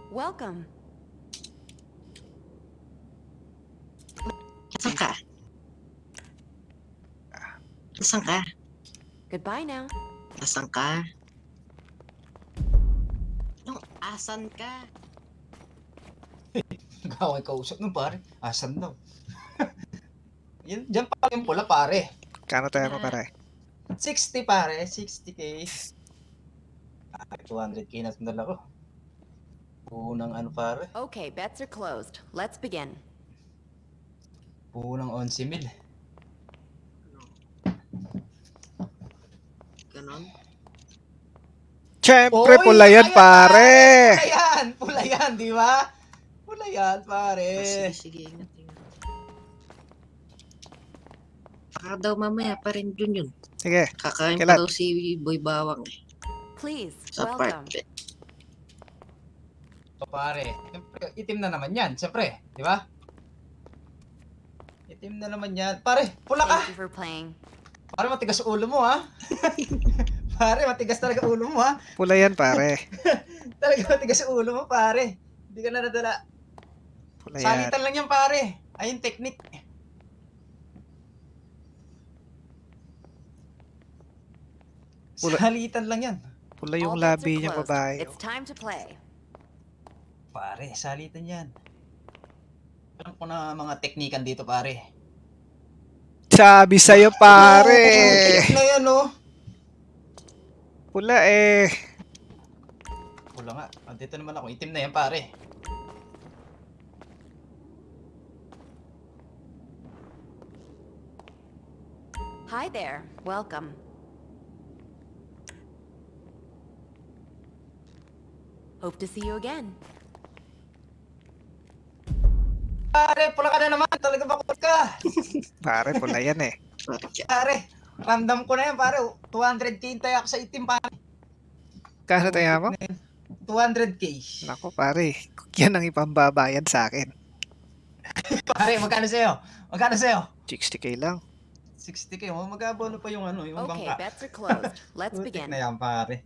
Welcome. Nasaan ka? Nasaan ka? Goodbye now. Nasaan ka? Nung asan ka? Gawin kausap nun pare. Asan daw? Yan, dyan pa yung pula pare. Kano tayo mo pare? 60 pare, 60k. 200k na sundal ako. Unang ano pare? Okay, bets are closed. Let's begin. Unang 11,000. Ganon. Siyempre, Oy, pula yan ayan, pare! Pula yan, di ba? Pula yan pare. Sige, sige, ingat, ingat. Baka daw mamaya pa rin dun yun. Sige, Kakain Kailan? pa daw si Boy Bawang eh. Please, Sa welcome. apartment. O pare, siyempre, itim na naman yan, siyempre, di ba? Itim na naman yan. Pare, pula ka! Thank you for playing. Pare, matigas ulo mo ha. Pare, matigas talaga ulo mo ha. pula yan pare. Talaga matigas ulo mo pare. Hindi ka na nadala. Pula yan. Salitan lang yan pare. Ayun technique. Pula- Salitan lang yan. Pula yung All bets labi are niya closed. babae. It's time to play. Pare, salitan yan. Alam ko na mga teknikan dito, pare. Sabi sa'yo, pare. Putik na yan, oh. Pula eh. Wala nga. Dito naman ako. Itim na yan, pare. Hi there. Welcome. Hope to see you again. Pare, pula ka na naman. Talaga bakit ka? Pare, pula yan eh. Pare, random ko na yan, pare. 200k tayo ako sa itim, pare. Kano tayo mo? 200k. Nako, pare. Yan ang ipambabayad sa akin. Pare, magkano sa'yo? Magkano sa'yo? 60k lang. 60k. Mag-abono pa yung ano, yung Okay, bangka. bets are closed. Let's Putik begin. na yan, pare.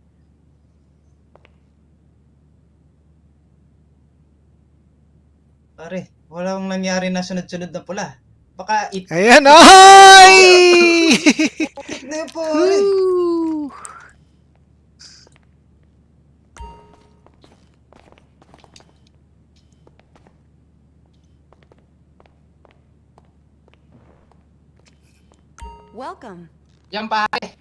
Pare, walang nangyari na sunod-sunod na pula. Baka Ayan, ay! Putik na yan, pare. Woo! Welcome. Yan, pare.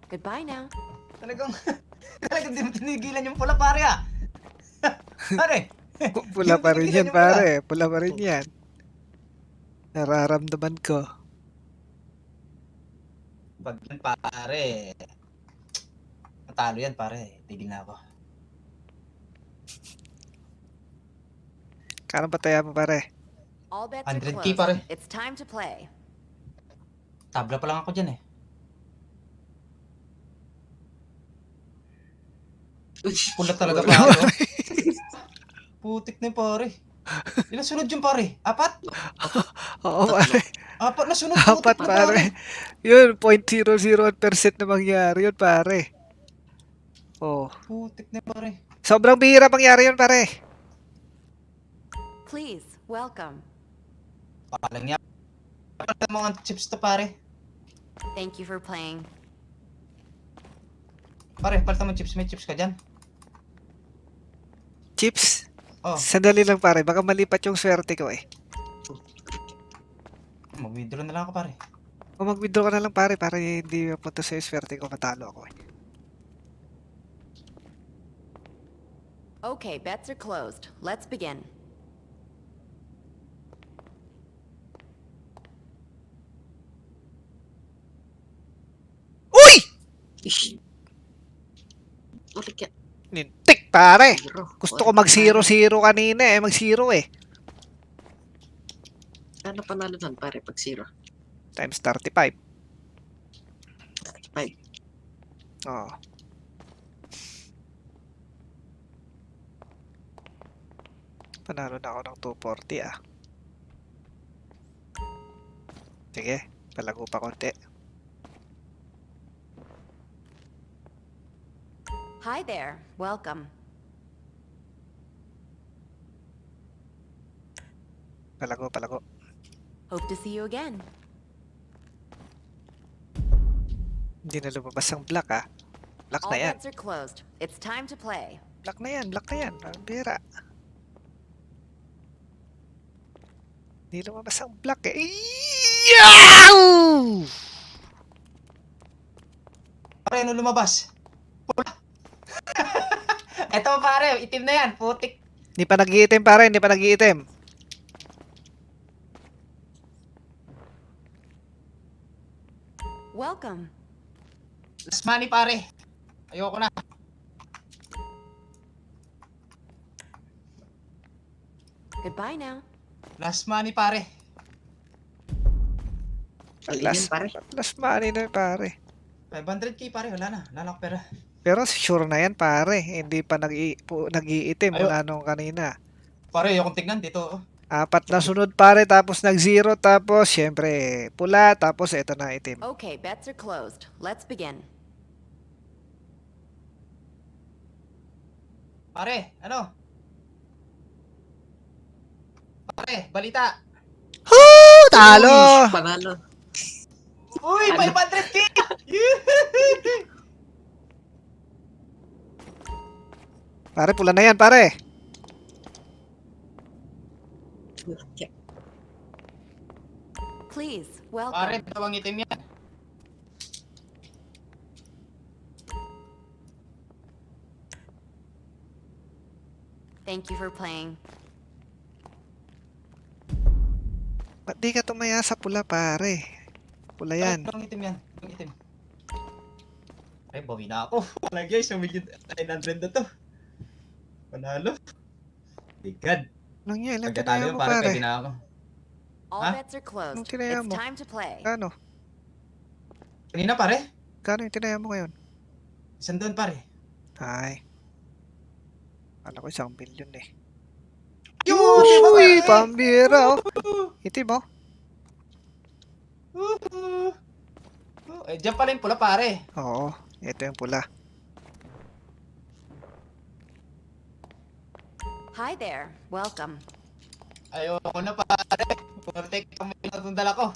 Goodbye now. Talagang di mo tinigilan yung pula, pare, ah. Pare. Pula pa rin yan, pare. Pula pa rin yan. Nararamdaman ko. Pag yan, pare. Matalo yan, pare. Tigil na ako. Kano ba tayo mo, pare? All bets are 100k, closed. pare. It's time to play. Tabla pa lang ako dyan, eh. Pula talaga, pare, oh. Putik na yun, pare. Ilan sunod yung pare? 4? Oo, pare. 4 na sunod. Apat, putik na, pare. Yun, 0.00% na mangyari yun, pare. Oh. Putik na, pare. Sobrang bihira mangyari yun, pare. Please, welcome. Palang niya. Palang mga chips to, pare. Thank you for playing. Pare, palta mo chips. May chips ka dyan? Chips? Oh, Sandali lang, pare. Baka malipat yung swerte ko eh. mag-withdraw na lang ako, pare. O mag-withdraw ka na lang, pare, para hindi mapunta sa swerte ko, matalo ako eh. Okay, bets are closed. Let's begin. Uy! Ish. Ulit yan. Nintik, pare! Zero. Gusto ko mag-0-0 kanina eh. Mag-0 eh. Ano panalo nun, pare, pag 0? Times 35. 5. Oo. Panalo na ako ng 240 ah. Sige, palago pa konti. Hi there. Welcome. Palago, palago. Hope to see you again. Hindi na lumabas ang black ah. Black All na yan. bets are closed. It's time to play. Black na yan, black na yan. Ang bira. Hindi lumabas ang black eh. Iyaw! Pare, ano lumabas? Pula. Eto, pare. Itim na yan. Putik. Hindi pa nag-iitim pare, hindi pa nag-iitim. Welcome. Last money, pare. Ayoko na. Goodbye now. Last money, pare. Last, pare. last money na yun, pare. 500k, pare. Wala na. Wala na ako pera. Pero sure na yan pare, hindi pa nag-iitim Ayo. mula nung kanina. Pare, ayokong tignan dito. Oh. 4 na sunod pare, tapos nag-0, tapos syempre pula, tapos eto na itim. Okay, bets are closed. Let's begin. Pare, ano? Pare, balita. Talo! Uy, panalo. Uy, 500k! Pare, pula na yan, pare. Okay. Please, Pare, welcome. tawang itim yan. Thank you for playing. Ba't di ka tumaya sa pula, pare? Pula yan. Tawang itim yan. Tawang itim. Ay, bawi na ako. Wala guys, 1,900,000 na to. Panalo. Bigad. Nang yan, ilang Pagkatalo tinaya yun, mo, pare, pare? pwede na ako. All Huh? bets are closed. Anong tinaya It's mo? time to play. Kano? Kanina pare, Kano yung tinaya mo ngayon? 100 pare. Ay. Kala ko 1 billion eh. Yun! Di ba, Uy, pare? pambira oh. Itim oh. Eh, dyan pala yung pula pare. Oo, ito yung pula. Hi there. Welcome. Ayoko na pare. Protect kami na itong dala ko.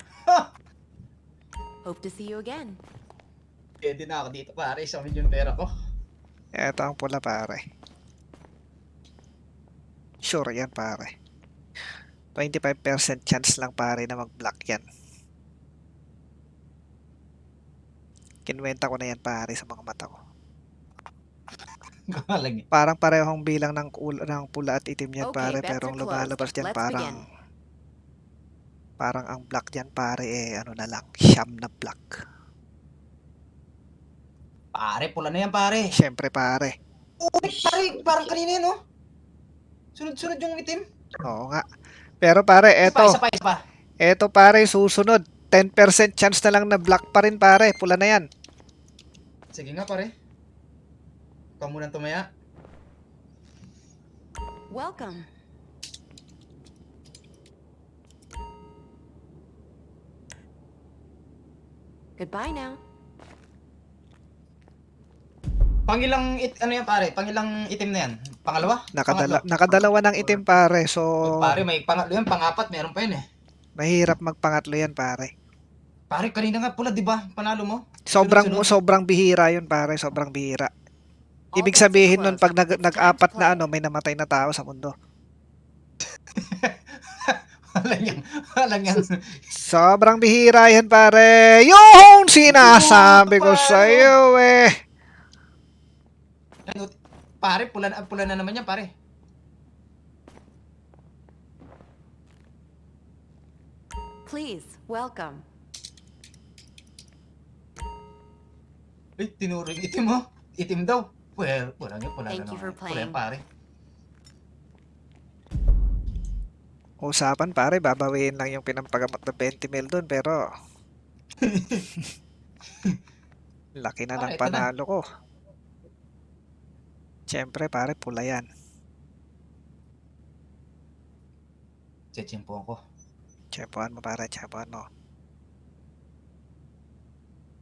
Hope to see you again. Pwede na ako dito pare, 1 milyon pera ko. Ito ang pula, pare. Sure yan, pare. 25% chance lang, pare, na mag-block yan. Kinwenta ko na yan, pare, sa mga mata ko. Galing. Parang parehong bilang ng pula at itim yan, Okay, pare, bets pero are ang lumalabas closed. dyan Let's parang begin. parang ang black dyan, pare, ano na lang, siyam na black. Pare, pula na yan pare. Siyempre, pare. Uy, pare, parang kanina yan, no? Sunod-sunod yung itim. Oo nga. Pero, pare, Isa pa. eto, pare, susunod. 10% chance na lang na black pa rin, pare. Pula na yan. Sige nga pare. Ikaw muna tumaya. Welcome. Goodbye now. Pangilang ano yan pare? Pangilang itim na yan? Pangalawa? Nakadalawa ng itim, pare. So, Pare, may pangatlo yan, pangapat, meron pa yan eh. mahirap magpangatlo yan, pare. Pare, kanina nga pula, di ba? Panalo mo? Sobrang sobrang bihira yun, pare. Sobrang bihira. All Ibig bets are sabihin nun, pag closed. It's time to nag-apat na play. ano, may namatay na tao sa mundo. Walang yan. Sobrang bihira yan, pare. Yung sinasabi ko sa iyo, eh. Ano, pare, pula na naman yan, pare. Please, welcome. Ay, tinuro yung itim mo. Itim daw. Well, pula na Thank you for naman. Pula yan, playing. pare. Usapan, pare, babawiin lang yung pinampagamot na 20 mil doon, pero laki na ng Pare, ito na. panalo ko. Siyempre, pare, pula yan. Chechimpo ko. Tsempuhan mo, pare, tsempuhan mo.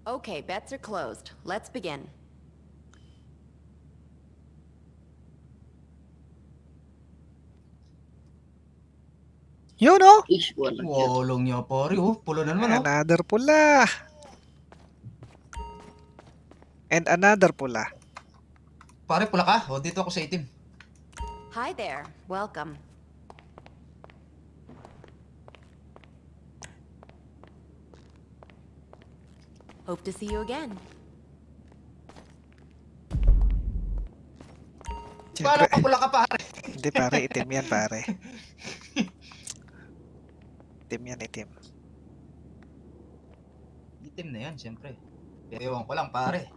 Okay, bets are closed. Let's begin. Yun, oh! Ish, walang yun. Wolong niya, pare. Oh, pula na naman, oh. Another pula. And another pula. Pare, pula ka. Oh, dito ako sa itim. Hi there. Welcome. Hope to see you again. Para Siyempre, pula ka, pare. hindi, pare, itim yan, pare. Itim yan, itim. Itim na yan, siyempre. Pero ewan ko lang, pare.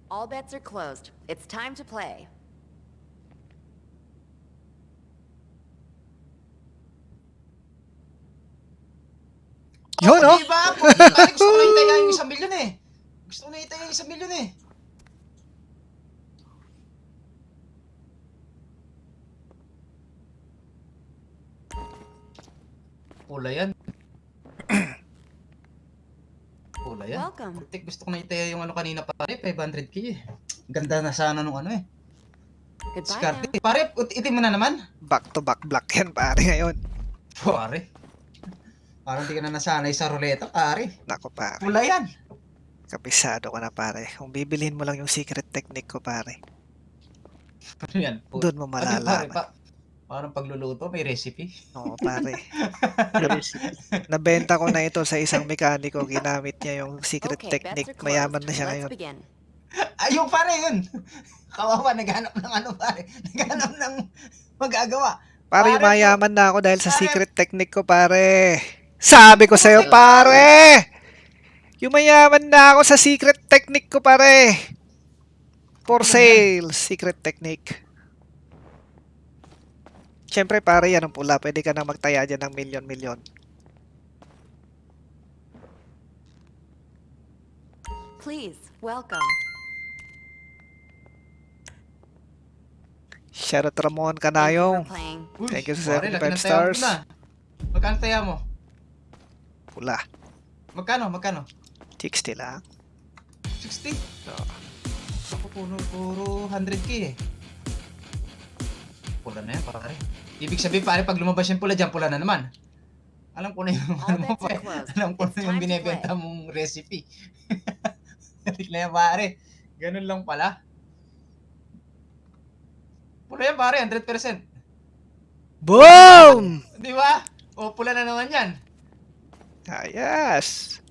All bets are closed. It's time to play. Yun, oh! Diba? Pare, gusto ko na itayin yung 1 milyon eh. Gusto ko na itayin yung 1 milyon eh. Pula yan. Pula yan. Welcome. Putik, gusto ko na itayin yung ano kanina pare, 500k eh. Ganda na sana nung ano eh. Goodbye Skarte. now. Pare, itim mo na naman. Back to back black yan, pare, ngayon. Pare. Parang di ka na nasanay sa ruleta, pare. Nako pare, Pula yan. kabisado ka na pare. Kung bibilhin mo lang yung secret technique ko pare, Ano yan? doon mo Ano yun, pare? malalaman. Parang pagluluto, may recipe. Oo pare. Nabenta ko na ito sa isang mekaniko, ginamit niya yung secret Okay, bets technique. are closed. Mayaman na siya Let's ngayon. begin. Ayun, pare, yun. Kawawa, naghanap ng ano, pare. Naghanap ng magagawa. Pare, Pare, mayaman na ako dahil sa pare- secret technique ko pare. Sabi ko sa'yo pare! Yumayaman na ako sa secret technique ko pare. For sale, secret technique. Siyempre pare, yan ang pula. Pwede ka na magtaya dyan ng milyon-milyon. Please, welcome. Shoutout Ramon Thank you for Kanayong. playing. Uy, Thank you sa pare, 75 laki ng taya mo stars. pula. Magkano taya mo? Pula. Magkano? 60 lang. 60? Ako, puro 100k eh. Pula na yan, pare. Ibig sabihin, pare, pag lumabas yung pula dyan, pula na naman. Alam ko na yung, All ano mo, bets are pare. closed. Alam ko It's na yung time to binibenta play. mong recipe. Na yan, pare. Ganun lang pala. Pula yan, pare, 100%. Boom! Di ba? O, pula na naman yan. Ah, yes.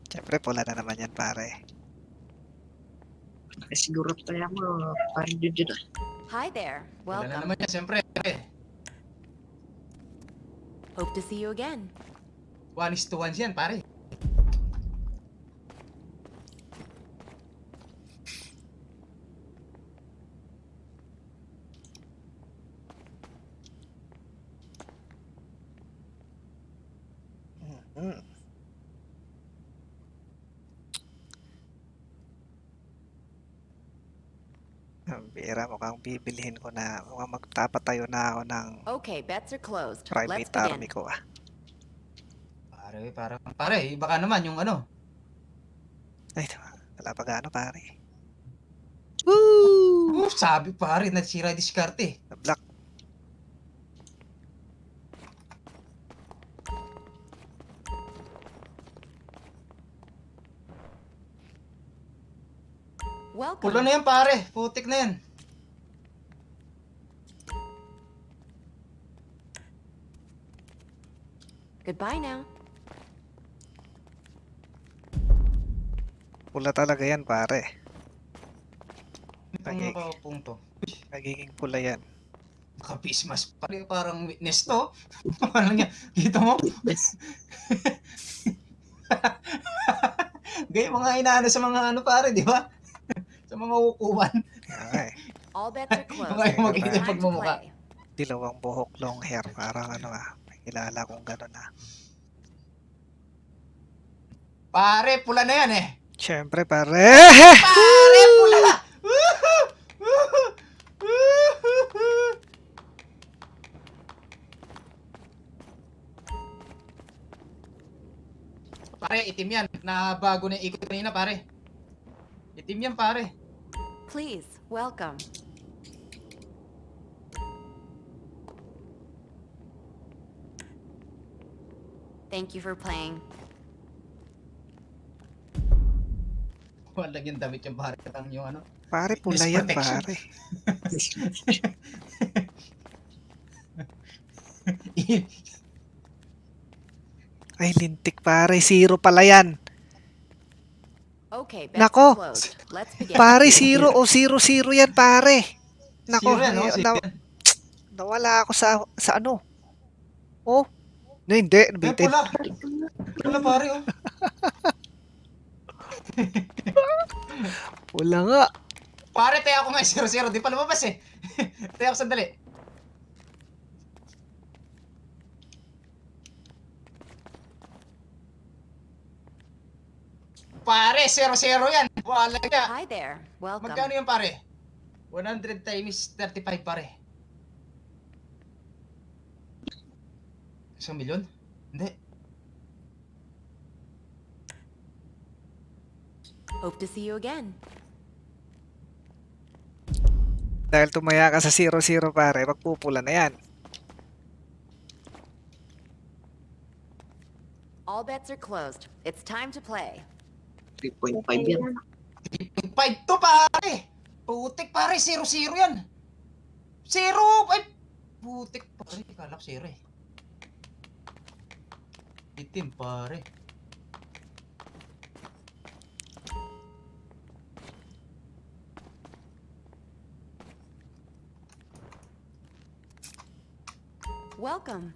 Siyempre pula na naman yan pare. Siguro tayo mo, parang dito na. Hi there. Pula na Welcome. naman yan, siyempre. Hope to see you again. 1:1 yan, pare. Mm. Ang bira, mukhang bibilhin ko na. Mukhang magtapatayo na ako ng Okay, bets are closed. Let's private army begin. ko ah. Pare, baka naman yung ano. Ay, wala pa gaano pare. Sabi pare, nasira diskarte. Black. Pula Welcome. na yan, pare. Putik na yan. Goodbye now. Pula talaga yan pare. Itong Okay. nakapong to. Nagiging pula yan. Naka-Christmas pare, parang witness to. Parang yan. Kita mo? Gaya mga inaano sa mga ano pare, di ba? Sa mga ukuan. Okay. All bets are closed. Mga It's magiging Time to pagmumukha. play. Dilawang buhok, long hair. Parang ano ah. May kilala kong gano'n ah. Pare, pula na yan eh. Siyempre pare. Pare, pula na! Pare, itim yan. Nabago na yung ikot kanina, pare. Itim yan, pare. Please, welcome. Thank you for playing. Walang yung damit yung pare. Ang yung ano. Pare pula Witness yan protection. pare. Ay lintik pare. Zero pala yan. Okay, bets Nako. are closed. Let's begin. Pare zero o zero zero yan pare. Nako. Zero yan, no? Zero yan. Nawala ako sa ano. Oh. No, hindi. Ay, Nabitin. pula. Pula, pare, oh. Wala nga. Pare, tayo ako nga 0-0. Di pa lumabas eh. Tayo ako sandali. Pare, 0-0 yan. Wala nga. Hi there. Welcome. Magkano yan, pare? 100 times 35, pare. 1,000,000? Hindi. Hope to see you again. Dahil tumaya ka sa 0-0 pare, magpupula na yan. All bets are closed. It's time to play. 3.5 yan. 3.5 to pare! Putik pare, 0-0 yan! 0! Ay! Putik pare, kalap 0 eh. Itim pare. Welcome.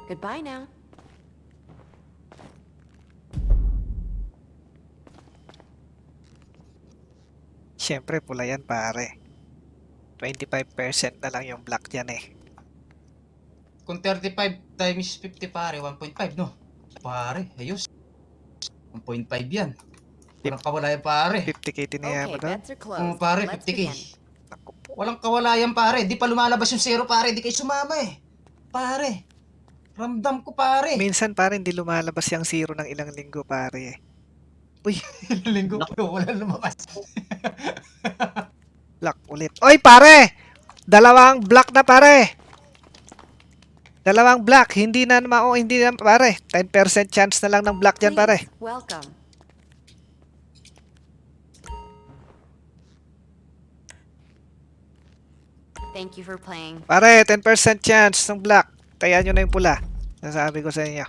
Goodbye now. Siyempre, pula yan pare. 25% na lang yung black dyan eh. Kung 35 times 50 pare, 1.5 no? Pare, ayos. 1.5 yan. Walang kawalayan pare. 50k tinaya mo Okay, doon. bets are closed. Pare, Let's 50k. begin. Walang kawalayan pare. Di pa lumalabas yung 0 pare. Di kayo sumama eh. Pare. Ramdam ko pare. Minsan pare hindi lumalabas yung 0 ng ilang linggo pare eh. Linggo ko wala lumabas. Black ulit. Oy pare! Dalawang black na pare! Dalawang black. Hindi na hindi na pare. 10% chance na lang ng black dyan pare. Please, welcome. Thank you for playing. Pare, 10% chance ng black. Tayaan nyo na yung pula. Nasabi ko sa inyo.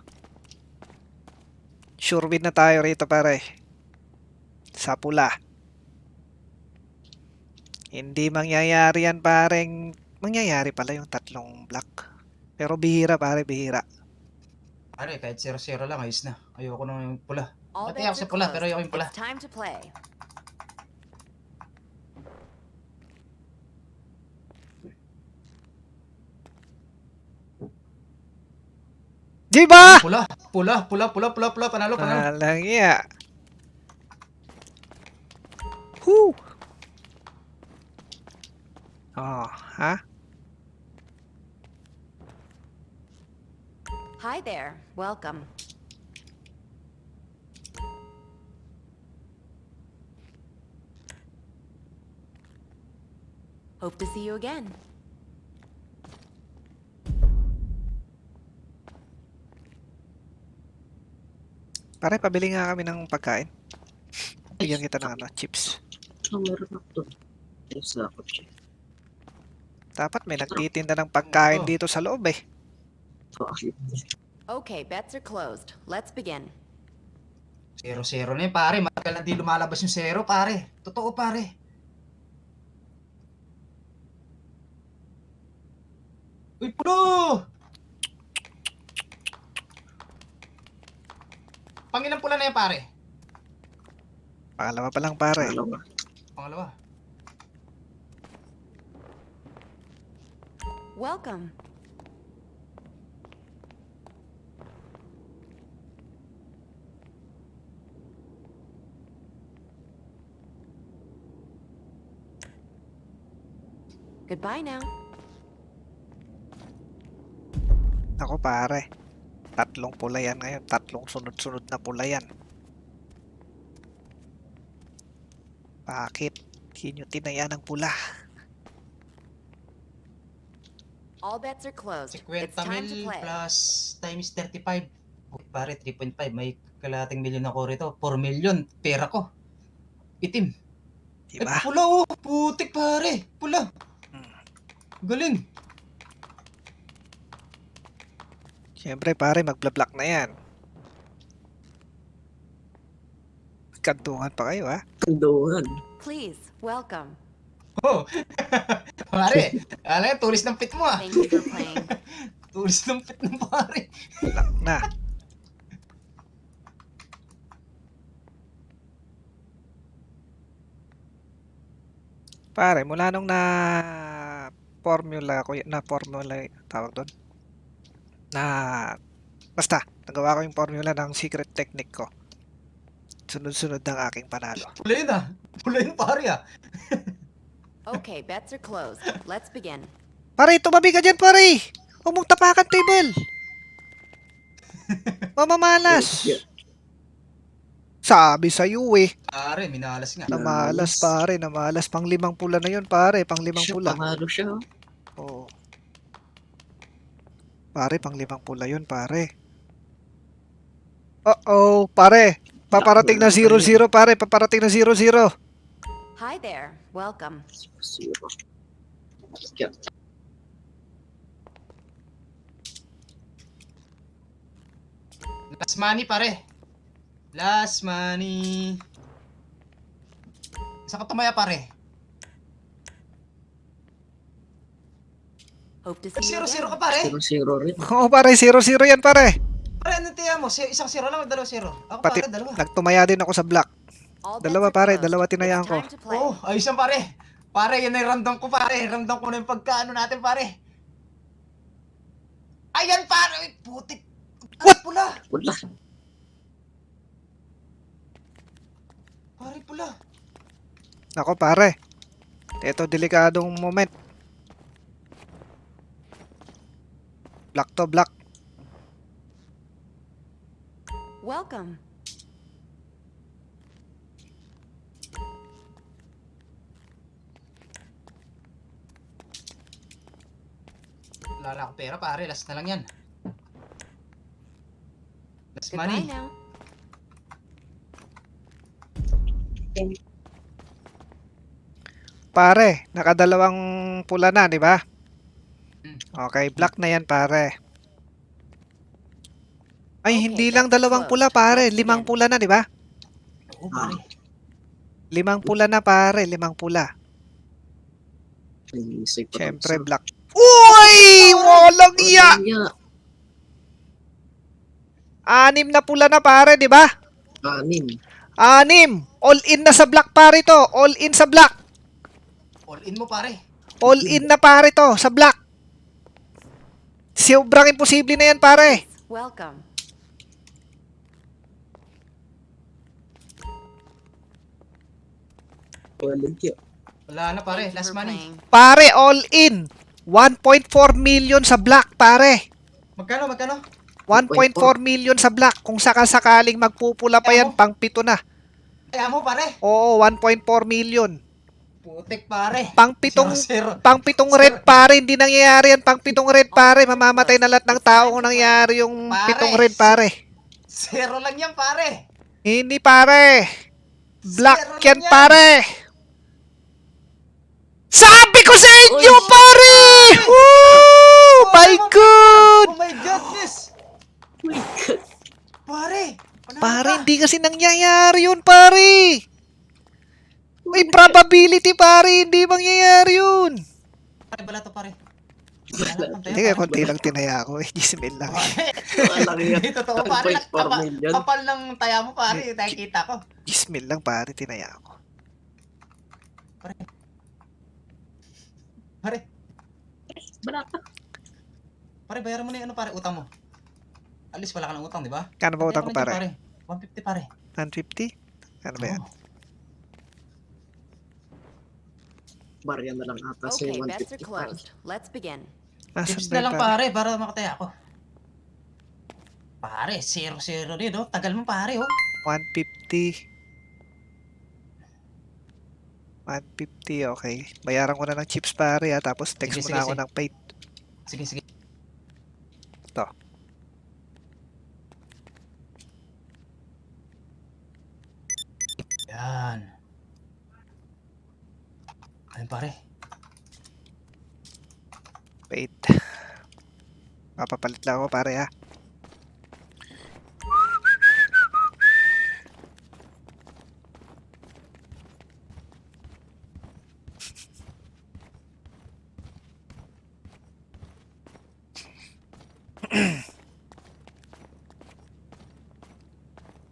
Sure win na tayo rito pare. Sa pula. Hindi mangyayari yan pareng. Mangyayari pala yung tatlong black. Pero bihira pare, bihira. Pare, kahit 0-0 lang, ayos na. Ayoko na yung pula. All Pati bets ako sa are pula, closed. pero ayoko yung pula. It's time to play. Di ba? Pula, panalo, panalo. Alang iya. Whoo! Oh, ha? Hi there. Welcome. Hope to see you again. Pare, pabili nga kami ng pagkain. Bigyan kita ng chips. So, meron ako doon. Ayos na ako siya. Dapat may nagtitinda ng pagkain Oh. dito sa loob eh. So, actually, Okay, bets are closed. Let's begin. 0-0 na yun, pare. Matagal na di lumalabas yung 0, pare. Totoo, pare. Uy, pulo! Pangilang pula na yan, pare? Pangalawa pa lang pare. dalawa. Pangalawa. Welcome. Goodbye now. Ako pare. Tatlong pula yan ngayon. Tatlong sunod-sunod na pula yan. Bakit? Hindi nyo tinaya ng pula. All bets are closed. 50 It's time to mil play. plus times 35. Uy, pare, 3.5. May kalating milyon ako rito. 4 million. Pera ko. Itim. Diba? Pula oh. Putik pare. Pula. Galing. Siyempre pare, magblablock na yan. Kantuhan pa kayo ha. Kanduhan. Please, welcome. Oh. Pare, alam, tulis ng pit mo ah. Thank you for playing. Tulis ng pit ng pare. Lock na. Pare, mula nung formula tawag doon. Basta, nagawa ko yung formula ng secret technique ko. Sunod-sunod ng aking panalo. Pula yun ah. Pula yun pare ah. Okay, bets are closed. Let's begin. Pare, tumabi ka dyan pare! Huwag mong tapakan table! Mamamalas! Sabi sa'yo eh. Pare, minalas nga. Namalas pare, namalas. Pang 5 pula na yun pare, pang 5 Siya, pula. panalo siya. Oo. Pare, pang 5 pula yun pare. Uh-oh, pare. Paparating na 0-0 pare, paparating na 0-0. Hi there. Welcome. Zero. Last money, pare. Last money. Saan ka tumaya, pare? Hope to see you 0-0 again. ka, pare. 0-0 rin. Oo pare, 0-0 yan pare. Pare, ano tiya mo? Isang 0 lang o 2-0? Ako, Pati, pare, dalawa. nagtumaya din ako sa black. All bets Dalawa are pare, closed. dalawa It's tinayaan ko. time to play. Oo, ayos yan, pare. Pare, yan ay ramdam ko, pare. Ramdam ko na yung pagkaano natin, pare. Ayan, pare. Ay, putik. What? Pula. Wala. Pare, pula. Ako pare. Ito delikadong moment. Black to black. Welcome. Wala na akong pera, pare. Last na lang yan. Last Goodbye money. now. Pare, nakadalawang pula na, di ba? Hmm. Okay, black na yan pare. Ay, Okay, hindi lang that's dalawang close. pula pare, Let's 5 begin. pula na, di ba? Oo, pare. 5 pula na pare, 5 pula. Inisip pa Siyempre rin. black. Uy! Walang iya! Iya. 6 na pula na pare, di ba? 6. 6! All in na sa black pare to. All in sa black. All in mo, pare. All in na pare to sa black. Sobrang imposible na yan pare. Welcome. Wala na, pare. Thank you Last for money. playing. Pare, all in. 1.4 million sa black pare. Magkano, magkano? 1.4 million sa black. Kung sakasakaling magpupula pa yan, pang 7 na. Kaya mo, pare. Oo, 1.4 million. Putik, pare. Pang 0-0. red pare, hindi nangyayari yan. Pang 7 red pare, mamamatay na lahat ng tao kung nangyayari yung 7 red pare. 0 lang yan, pare. Hindi pare. Black Zero yan lang yan. pare. Sabi ko sa inyo pare! Woo! My God! Oh my goodness! Pare! Panalo Pare, ka. hindi kasi nangyayari yun pare. May probability pare, hindi mangyayari yun. Pare, bala to, pare. Wala pang tayo, Hindi kaya pare. konti lang tinaya ko eh. 10,000 lang. Wala yan. Hindi, totoo, pare. 1.4 million. Kapal ng taya mo, pare. Nakikita ko. 10,000 lang pare, tinaya ko. Pare, Wala ka. pare, bayaran mo na yung ano, pare, utang mo. At least wala ka ng utang, di ba? Kano ba utang ko Bayaran mo pare? dyan, 150, pare. 150? Ano ba yan? Oo. Barya na lang ata sa Okay, bets are 150. closed. Let's begin. Nasaan Tips ba na yun, lang, pare? pare, para makataya ako. Pare, 0-0 din, oh. Tagal mo, pare, oh. 150. 150, okay. Bayaran ko na ng chips pare ha, tapos text Sige, mo na sige, ako sige. ng paid. Sige, sige. Ito. Yan. Ayun, pare. Paid. Papapalit lang ako pare ha.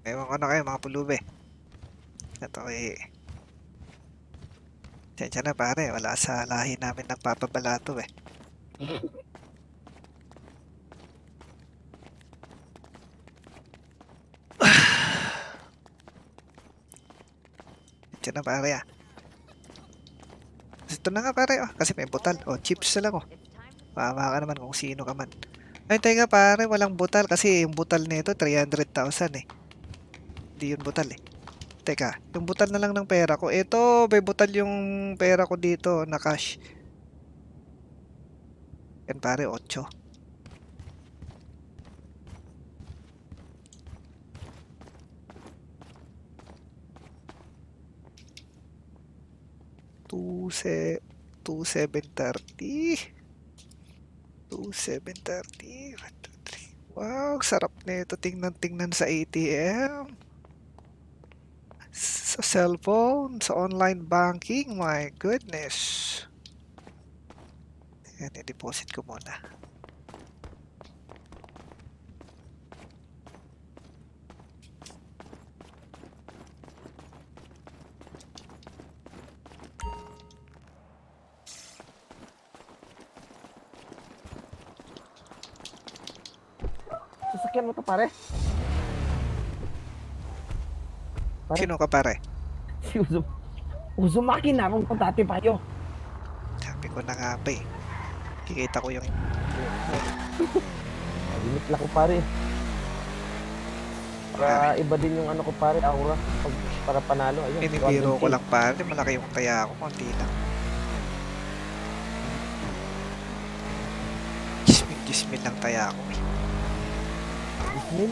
Ewan ko na kayo mga pulube. Ito eh. Diyan na pare, wala sa lahi namin nagpapabalato eh. Diyan na pare ah. Ito na nga pare oh, kasi may butal. Oh, chips na lang oh. Mama ka naman kung sino ka man. Ay, teka pare, walang butal kasi yung butal nito 300,000 eh. Di yun butal eh. Teka, yung butal na lang ng pera ko. Ito, may butal yung pera ko dito na cash. Yan pare, 8. Two seven 2730. 1, 2, 3. Wow, sarap nito tingnan sa ATM. Sa cellphone, sa online banking, my goodness. Yan, i-deposit ko muna. Sasakyan mo to pare. Pare. Sino ka pare? Si Uzumaki na ron dati pa yo. Sabi ko na nga pa eh. Kikita ko yung Limit lang ko pare. Para iba din yung ano ko pare, aura. Para panalo. Ayun. inibiro ko lang pare. Malaki yung taya ko. Konti lang. Gismil lang taya ko eh. Disney?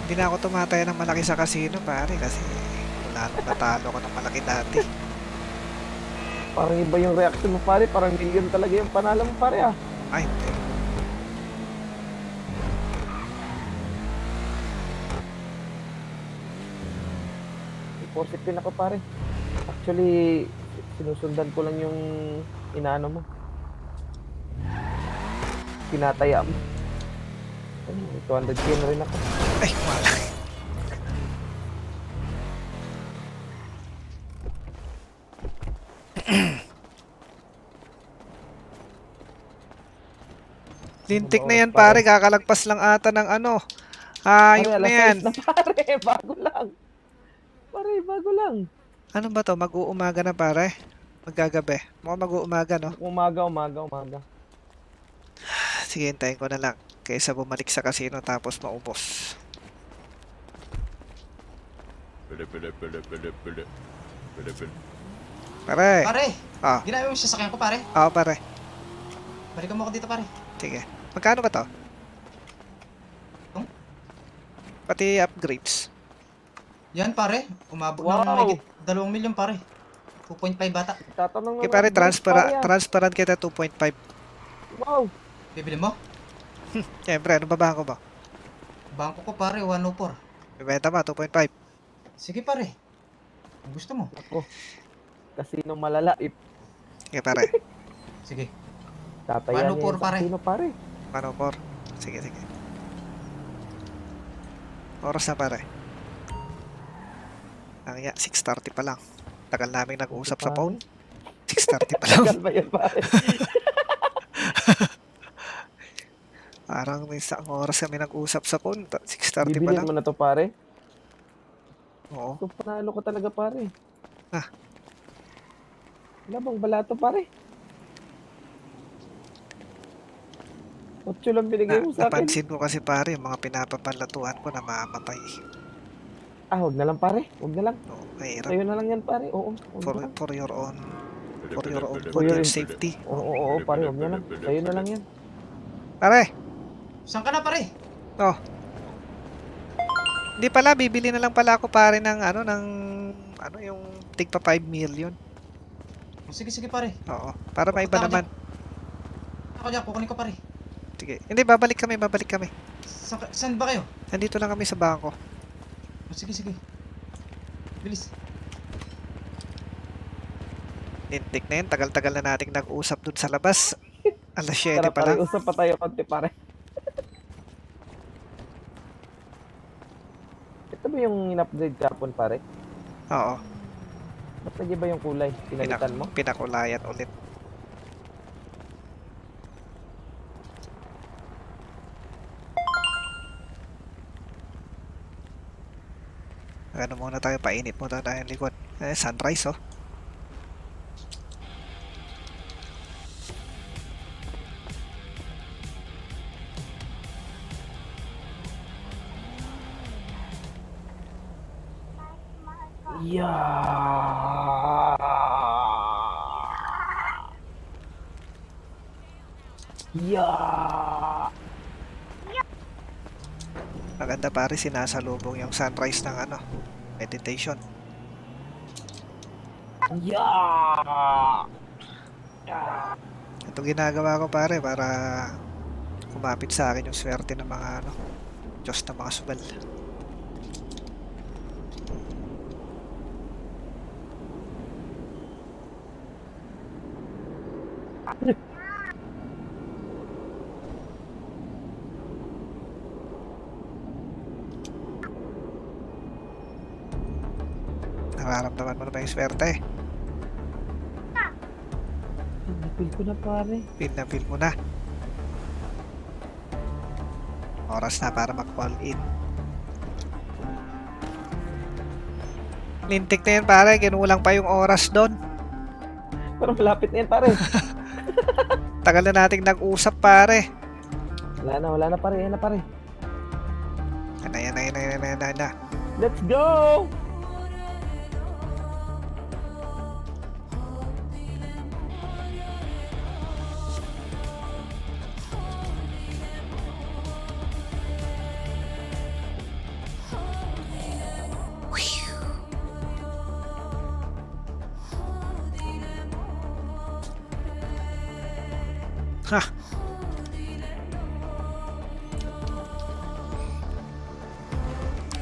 Hindi na ako tumataya ng malaki sa casino pare kasi wala nang natalo ko ng malaki dati. Parang iba yung reaction mo pare. Parang million talaga yung panalo mo pare ah. Ay, hindi. Deposit din ako pare. Actually, sinusundan ko lang yung inaano mo. Pinataya mo. Ano, may 200k na rin ako. Ay, malaki. Lintik na yan pare, kakalagpas lang ata ng ano. Yung na yan. Na, pare, bago lang. Pare, bago lang. Ano ba to? Mag-uumaga na pare? Maggagabi? Mukhang mag-uumaga no? Umaga. Sige, hintayin ko na lang. Kaysa bumalik sa casino tapos maubos. Pare! Pare, Ah, ginamit mo siya sasakyan ko pare. pare. Balikan mo ako dito pare. Sige. Magkano ba to? Hmm? Pati upgrades. Yan pare, umabot Wow. ng mahigit 2 milyon pare. 2.5 bata. Tatanong Okay pare, pare, ah. transparent kita 2.5. Wow. Bibili mo? Siyempre, ano ba bangko ba? Bangko ko pare, 104. Bibenta ba? 2.5. Sige pare. Kung gusto mo. Ako. Casino malala. Sige pare. Sige. Tatayan 104 pare. Casino pare. Ano por? Sige. Oras na pare. Ang 6:30 pa lang. Tagal namin nag-uusap sa phone. 6:30 pa lang. Tagal ba yan pare? Parang may isang oras kami nag-usap sa phone. 6:30 pa Bibilin lang. mo na to pare. Oo. So, panalo ko talaga pare. Ah. Wala bang balato pare? 8 lang binigay mo sa akin. Napansin ko kasi pare, yung mga pinapapanlatuan ko namamatay. Huwag na lang pare. Huwag na lang. Oo, mahirap. Sa'yo na lang yan pare. Oo. Huwag na lang. For your own For your safety. Oo, pare. Huwag na lang. Sa'yo na lang yan. Pare, Saan ka na pare? hindi pala, bibili na lang pala ako pare ng yung tigpa 5 million. Sige pare. Oo, para maiba Punta ako naman. Ako dyan, kukunin ko pare. Sige. Hindi, babalik kami. Saan ba kayo? Nandito lang kami sa bangko. Sige. Bilis. Lintik na yun, tagal-tagal na nating nag-usap dun sa labas. Alas 7 Tara pa pare. lang. Usap pa tayo konti pare. Ito ba yung in-upgrade kapon pare? Oo, Ba't nag-iba yung kulay? Pinalitan mo? pinakulayan ulit. Ano muna tayo, painit muna tayo ng likod. Sunrise oh. Yeah. Yeah. Maganda pare, sinasalubong yung sunrise ng ano, meditation. Yeah. Ito ginagawa ko pare para kumapit sa akin yung swerte ng mga ano, Diyos ng mga sugal. Nararamdaman mo na ba yung swerte? Napil ko na pare. Feel na feel mo na. Oras na para mag-call in. Lintik na yan pare, kinulang pa yung oras doon. Parang malapit na yan pare. Tagal na nating nag-usap pare. Wala na pare, yan na pare. Yan na. Let's go! Ha.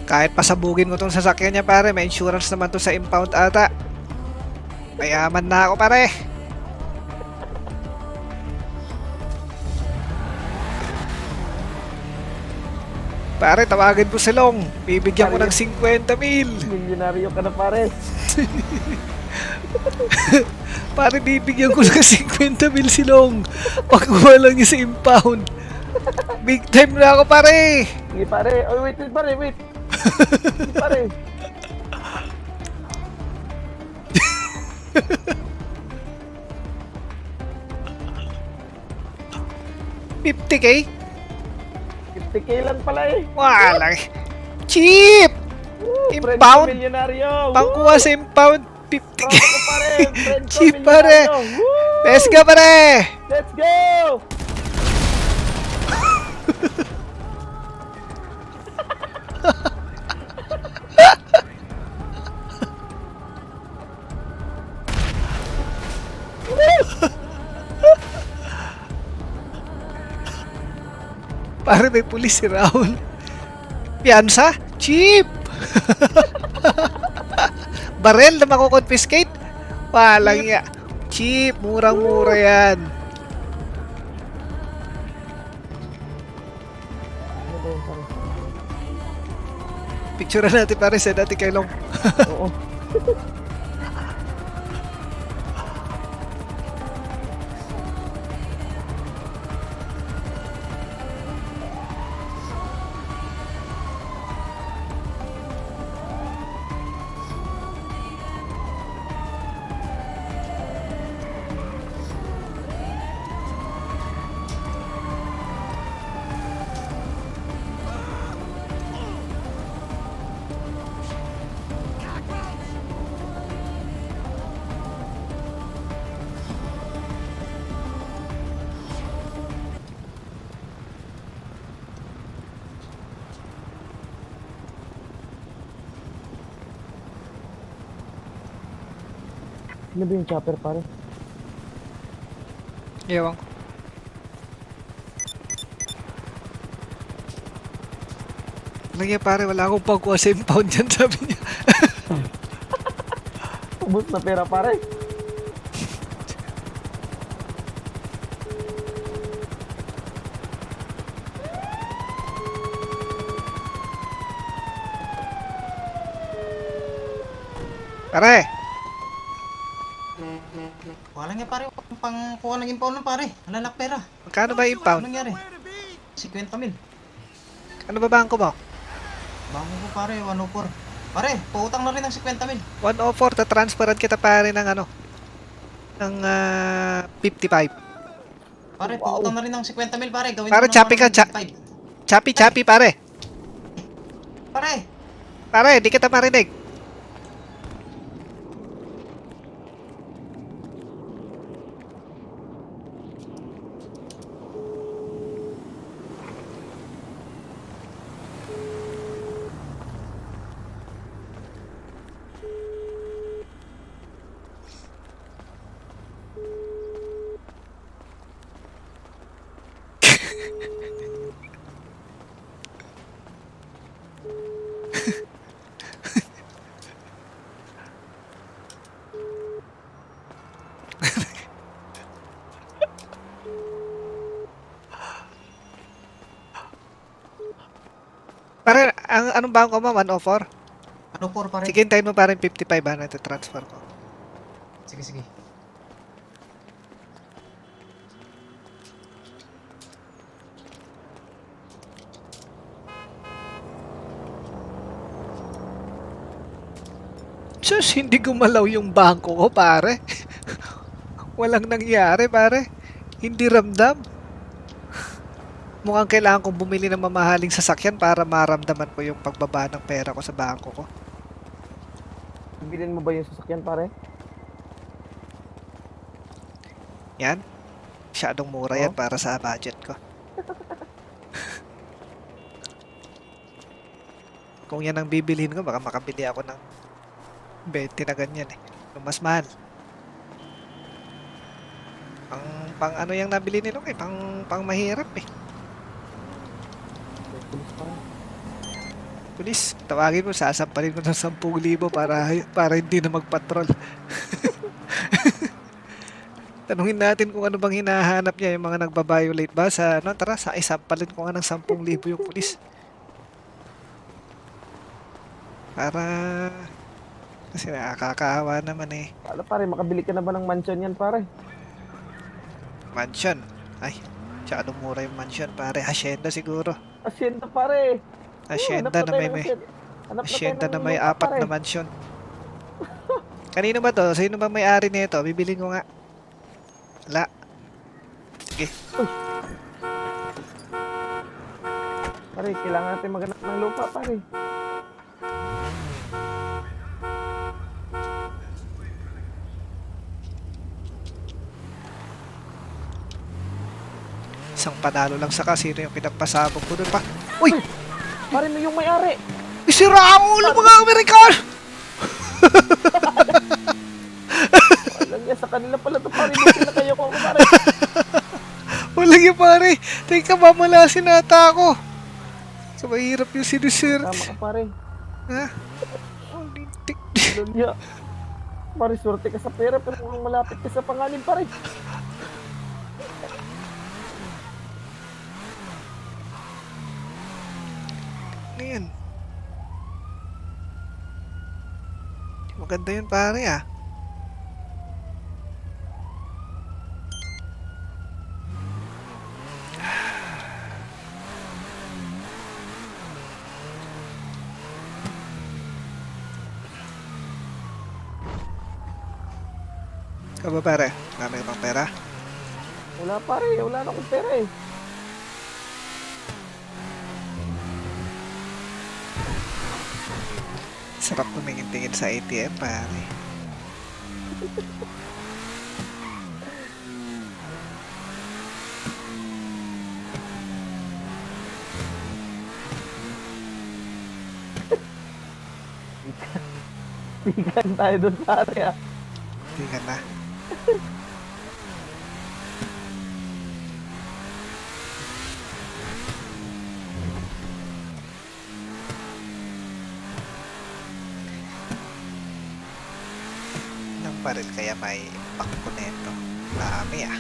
Kahit pasabugin ko tong sasakyan niya pare, may insurance naman to sa impound ata. Mayaman na ako pare. Pare, tawagin mo si Long. Bibigyan ko ng 50 mil. Milyonaryo ka na pare. Pare, bibigyan ko ng 50 mil si Long. Pagkuha lang niya sa impound. Big time na ako pare. Sige pare. Oh, wait pare, wait. Sige pare. $50K? 50K lang pala eh. Wala. Cheap! Friend Impound? ko milyonaryo. Pangkuha sa impound, 50K. Friend ko pare. Friend ko Cheap pare. milyonaryo. Woo! Let's go pare. Let's go! Pare, may pulis si Raul. Piyansa? Cheap! Barel na mako-confiscate? Walang ya. Cheap, murang-mura yan. Ano ba yun pare? Picture natin pare, send natin kay Long. Oo. Ano ba yung chopper pare? Ewan ko. Lagi pare, wala akong pagkuha sa impound dyan, sabi niya. Ubus na pera pare. Pare! Wala nga pare, pang kuha ng impound ng pare. Alalak pera. Magkano ba yung Ano impound? nangyari? 50 mil. Ano ba bangko mo? Bango ko pare, 104. Pare, pautang na rin ng 50 mil. 104, tatransferan kita pare ng ano? Ng 55. Pare, pautang na rin ng 50 mil pare. Gawin Pare, mo ng choppy ka, 55. Chappy pare. Pare, Pare, di kita marinig. Pare, anong bangko mo? 104? Ano for pare? Sige, hintayin mo parang 55 ha, transfer ko. Sige, sige. Sus, hindi gumalaw yung bangko ko, pare. Walang nangyari, pare. Hindi ramdam. Mukhang kailangan kong bumili ng mamahaling sasakyan para maramdaman ko yung pagbaba ng pera ko sa bangko ko. Bilhin mo ba yung sasakyan, pare? Yan. Masyadong mura yan para sa budget ko. Kung yan ang bibilhin ko, baka makabili ako ng 20 na ganyan eh. Yung mas mahal. Pang ano yung nabili nila eh, pang mahirap eh. Pulis, tawagin mo, sasampalin ko ng 10,000 para hindi na magpatrol. Tanungin natin kung ano bang hinahanap niya, yung mga nagbabiolate ba sa ano, tara, isampalin ko nga ng 10,000 yung pulis. Para kasi nakakaawa naman eh. Wala, pare, makabili ka na ba ng mansion yan, pare? Mansion. Ay, masyadong mura yung mansion, pare. Hacienda siguro. Asyenda, pare. Hacienda na may 4 na mansion. Kanino ba to? Sino ba may-ari nito? Bibilin ko nga. Wala. Sige. Pare, kailangan natin maghanap ng lupa, pare. Isang panalo lang sa kasino yung pinagpasabog ko doon pa. Uy! Pare, may yung may-ari. Isira ang ulo mga Amerikano! Alam niya, sa kanila pala ito, pare. Buti na kayo ko, pare. Walang yung pare. Teka, mamalasin ata ako. So, mahirap yung sinusir. Tama ka, pare. Ha? Alam niya. Pare, swerte ka sa pera, pero mukhang malapit ka sa panganin, pare. Ano yan? Maganda yun pare ah. Ikaw ba pare? Marami ka pang pera? Wala, pare. Wala na akong pera eh. Sarap tumingin-tingin sa ATM pare. Tigan tayo doon, pare ah. Tingnan na. Nang baril kaya may pakko neto. Dami ah.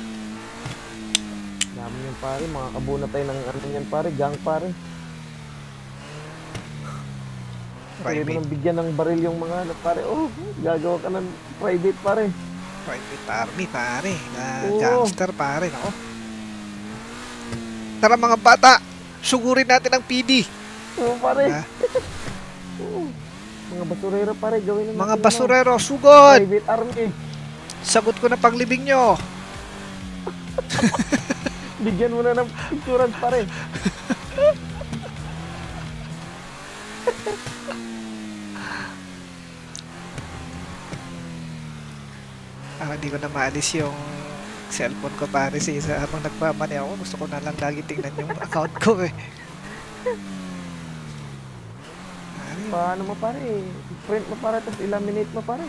Dami yan, pare. Mga kabuna tayo ng ano yan, pare. Gang, pare. Pwede Private, nang bigyan ng baril yung mga ano, pare. Oh, gagawa ka ng private, pare. private army pare. Na Oo. gangster pare. Nako. Tara mga bata. Sugurin natin ang PD. Oo, pare. Ah. Oo. Mga basurero, pare. Gawin na Mga natin basurero, sugod! private army. Sagot ko na panglibing nyo. Bigyan mo na ng insurance, pare. Hindi ko na maalis yung cellphone ko pare si isa habang nagmamani ako. Gusto ko na lang lagi tingnan yung account ko eh. Paano mo, pare? Print mo, pare. Tapos ilaminate mo, pare.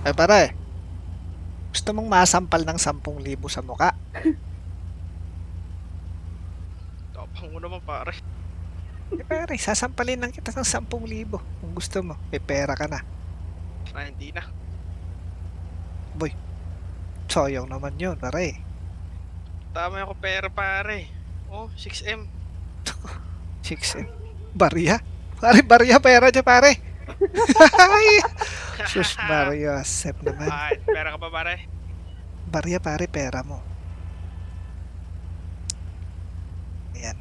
Ay pare, gusto mong masampal ng 10,000 sa muka? Tapang mo naman pare. Eh pare, sasampalin lang kita ng 10,000 kung gusto mo. May pera ka na. Hindi na. Sayang naman yun, pare. Tama ako pera pare. Oh, 6M. 6M. Barya? Pare, barya pera dyan, pare. Ay, sus, Mario, accept naman. Ay, pera ka pa pare? Barya, pare, pera mo. Ayan.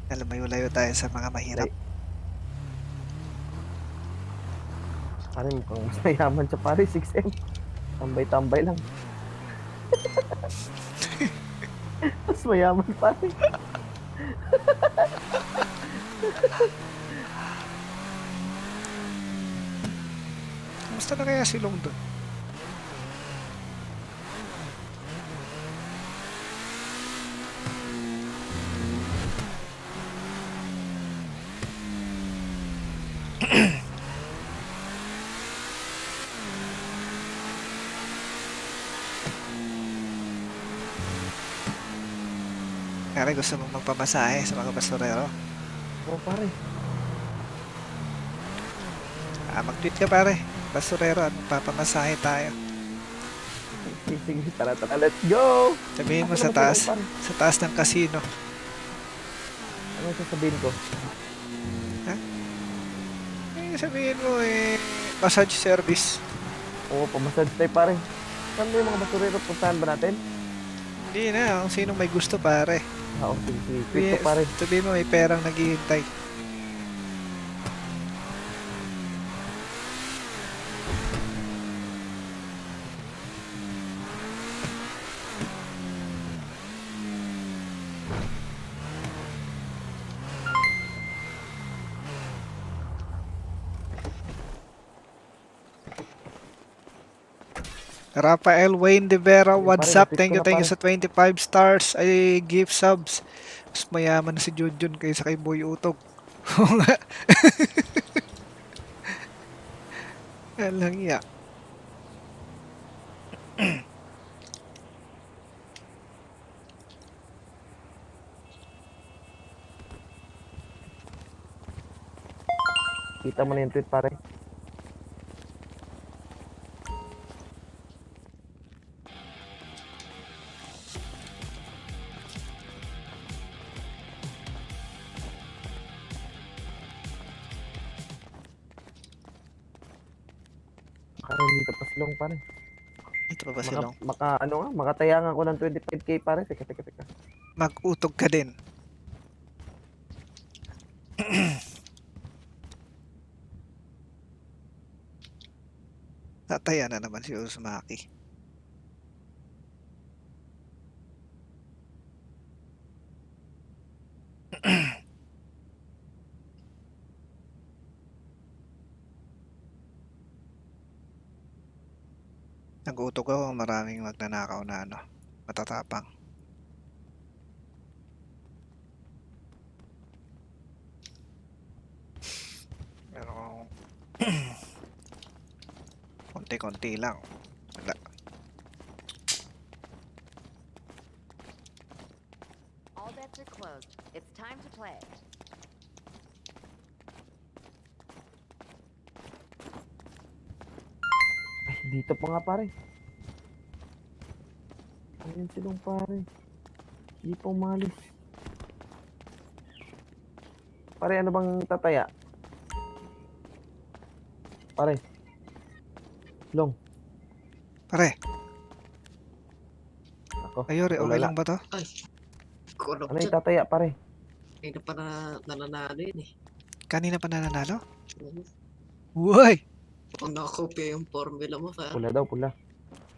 Lumayo-layo tayo sa mga mahirap. Pare, mukhang mas mayaman siya pare, 6M. Tambay-tambay lang. Mas mayaman pare. Kamusta na kaya si Long doon? Pare, gusto mong magpamasahe sa mga basurero? Oo pare. Mag-tweet ka, pare. Basurero at magpapamasahe tayo. Sige, tara, let's go! Sabihin mo Asa sa naman taas, sila, pare? sa taas ng casino. Ano sasabihin ko? Sabihin mo massage service. Oo, pamassage tayo pare. Saan ba yung mga basurero? Puntahan ba natin? Hindi na, kung sino may gusto, pare. Oo, sige. Ito pare. Sabihin mo may perang naghihintay. Rafael Wayne De Vera, what's pare, up? na-tweet Thank ko you, na, thank you pare. sa 25 stars. Ay, gift subs. Mas mayaman na si Junjun kaysa kay Boy Utog. Oo nga. Alang iya. Kita mo na yung tweet pare. Pare, dito pa silong pare. Ito pa ba silong? Makatayangan ko ng 25k pare. Teka. Mag-utog ka din. Tataya na naman si Uzumaki. Nag-utog ako, maraming magnanakaw na matatapang. Pero konti-konti lang. Wala. All bets are closed. It's time to play. Ay, dito pa nga pare. Ayun silong pare. Di pa umalis. Pare, ano bang tataya? Pare. Long. Pare, Ako. Ayori, okay Wala. lang ba to? Ay. Kurok Ano yung dyan. tataya pare? Hindi pa nananalo yun eh. Kanina pa nananalo? Mhm. Uy! Kung nakakopya yung formula mo, fa. Pula daw, pula.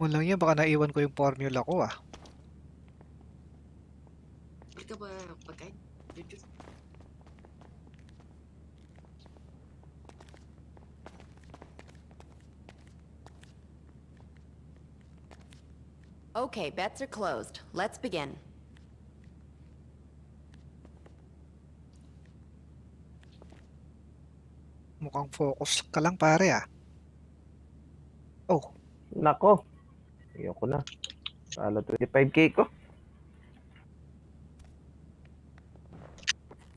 Walang yan, baka naiwan ko yung formula ko ah. Hindi ka ba pagkain? Jujur. Okay, bets are closed. Let's begin. Mukhang focus ka lang pare ah. Oh, Nako. Ayoko na. Kala 25k ko.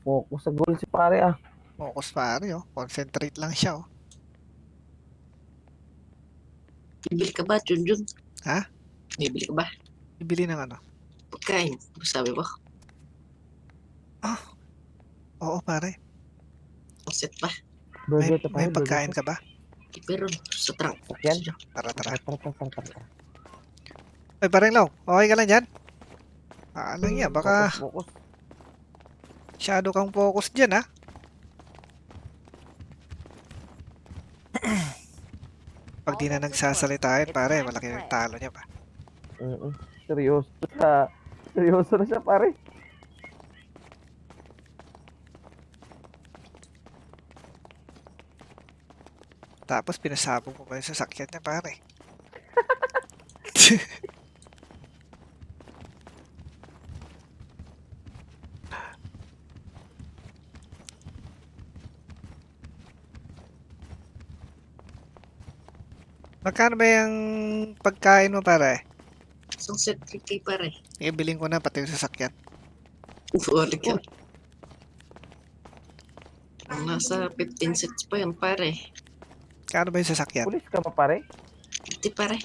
Focus sa goal si pare ah. focus pare oh. Concentrate lang siya oh. Bibili ka ba, Junjun? Ha? Bibili ka ba? Bibili ng ano? Pagkain. Sabi mo, Oo pare. ang set ba? Burger to May pare. pagkain ka ba? Pero sa trunk. Yan. Tara. Tara. Ay parang Law, okay ka lang dyan? Lang yan, baka Focus. masyado kang focus dyan ha. Pag di na nagsasalitain pare, malaki yung talo niya pa. Seryoso siya. Seryoso na siya pare. Tapos pinasabog mo pa yung sasakyan niya pare. Magkano ba yung pagkain mo pare? Isang set 3K pare. Ibiling ko na pati yung sasakyan. Wala ka. Nasa 15 sets pa yun pare. Kano ba yung sasakyan? Pulis ka ba pare? Hindi pare.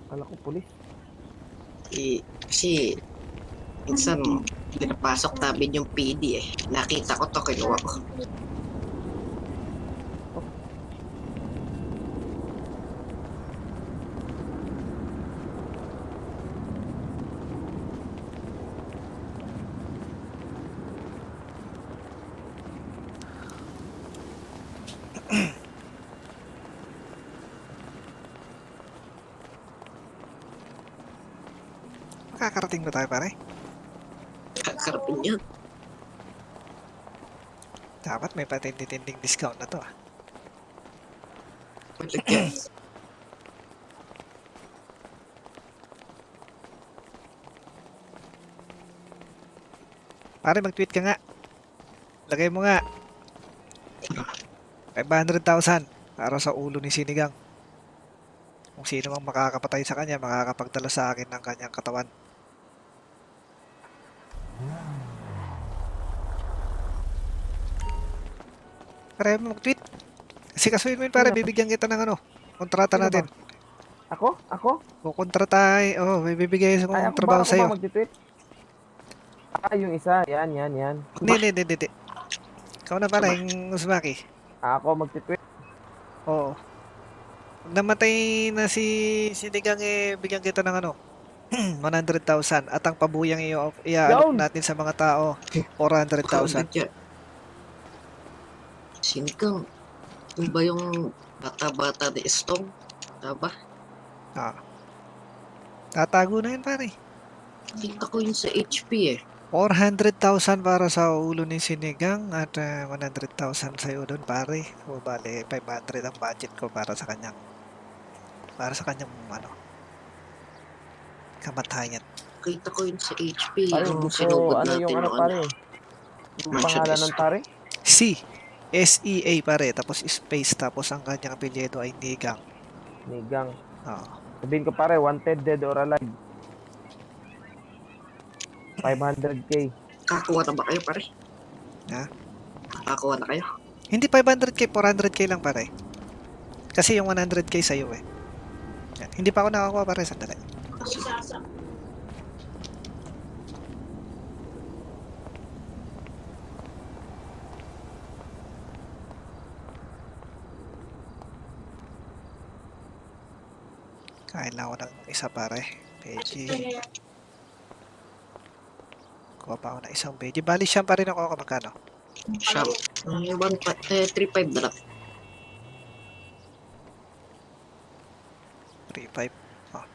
Kala ko pulis. Kasi minsan pinapasok namin yung PD eh. Nakita ko to, kinuha ko. Makakarating ba tayo pare? Kakarating yan. Dapat may patindi-tinding discount na to ah. Wala ka. Pare mag-tweet ka nga. Lagay mo nga. 500,000 para sa ulo ni Sinigang. Kung sino mang makakapatay sa kanya, makakapagdala sa akin ng kanyang katawan. Pare mo mag-tweet. Kasi kasuin mo yun pare, bibigyan kita ng ano, kontrata Sino ba? natin. Ako? Kukontrata may bibigay sa Ay, kong trabaho ako sa'yo. ba mag-tweet? Yung isa. Yan. Hindi. Ikaw na pala, yung Uzumaki. Ako mag-tweet. Oo. Pag namatay na si Sinigang bigyan kita ng ano, 100,000 at ang pabuyang i-aalok Yun! natin sa mga tao, 400,000. Sinigang. Yung ba yung bata-bata ni Estong? Taba? Tatago na yun pare. Kita ko yun sa HP eh. 400,000 para sa ulo ni Sinigang at 100,000 sa'yo doon pare. O bale, 500 ang budget ko para sa kanyang ano, kamatayan. Kita ko yun sa HP. Pare, Yung hindi ko, sinugod ano natin yung ano noon. pare? Yung pangalan ng pare? SEA pare, tapos space, tapos ang kanyang apelyido ay Nigang. Nigang. Oo. Sabihin ko pare, wanted, dead or alive. 500k. Kakuha na ba kayo pare? Ha? Kakuha na kayo? Hindi 500k, 400k lang pare. Kasi yung 100k sa'yo eh. Yan. Hindi pa ako nakakuha pare, sandali. Kain lang ako ng isa pare. Veggie. Kuha pa ako ng isang veggie. Bali siyam pa rin ako magkano? Siyam. 3.5 na lang. 3.5. Oh.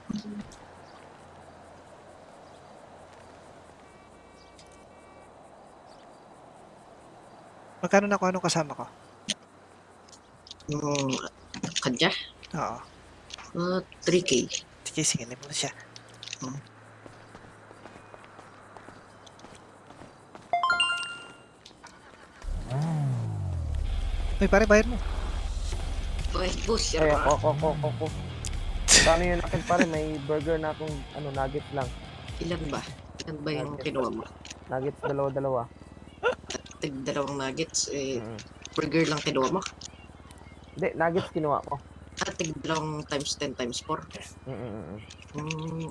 Magkano na ako? Anong kasama ko? Yung kanya? Oo. 3K. Sige, singilin mo na siya. Uy, pare, bayad mo. Okay, boss. Ay, ako. Kano yun akin pare, may burger na akong nuggets lang. Ilan ba? Ilan ba yung kinuha mo? Nuggets dalawa. Tig dalawang nuggets. Mm. Burger lang kinuha mo? Hindi, nuggets kinuha ko. Tig dalawang times 10 times 4.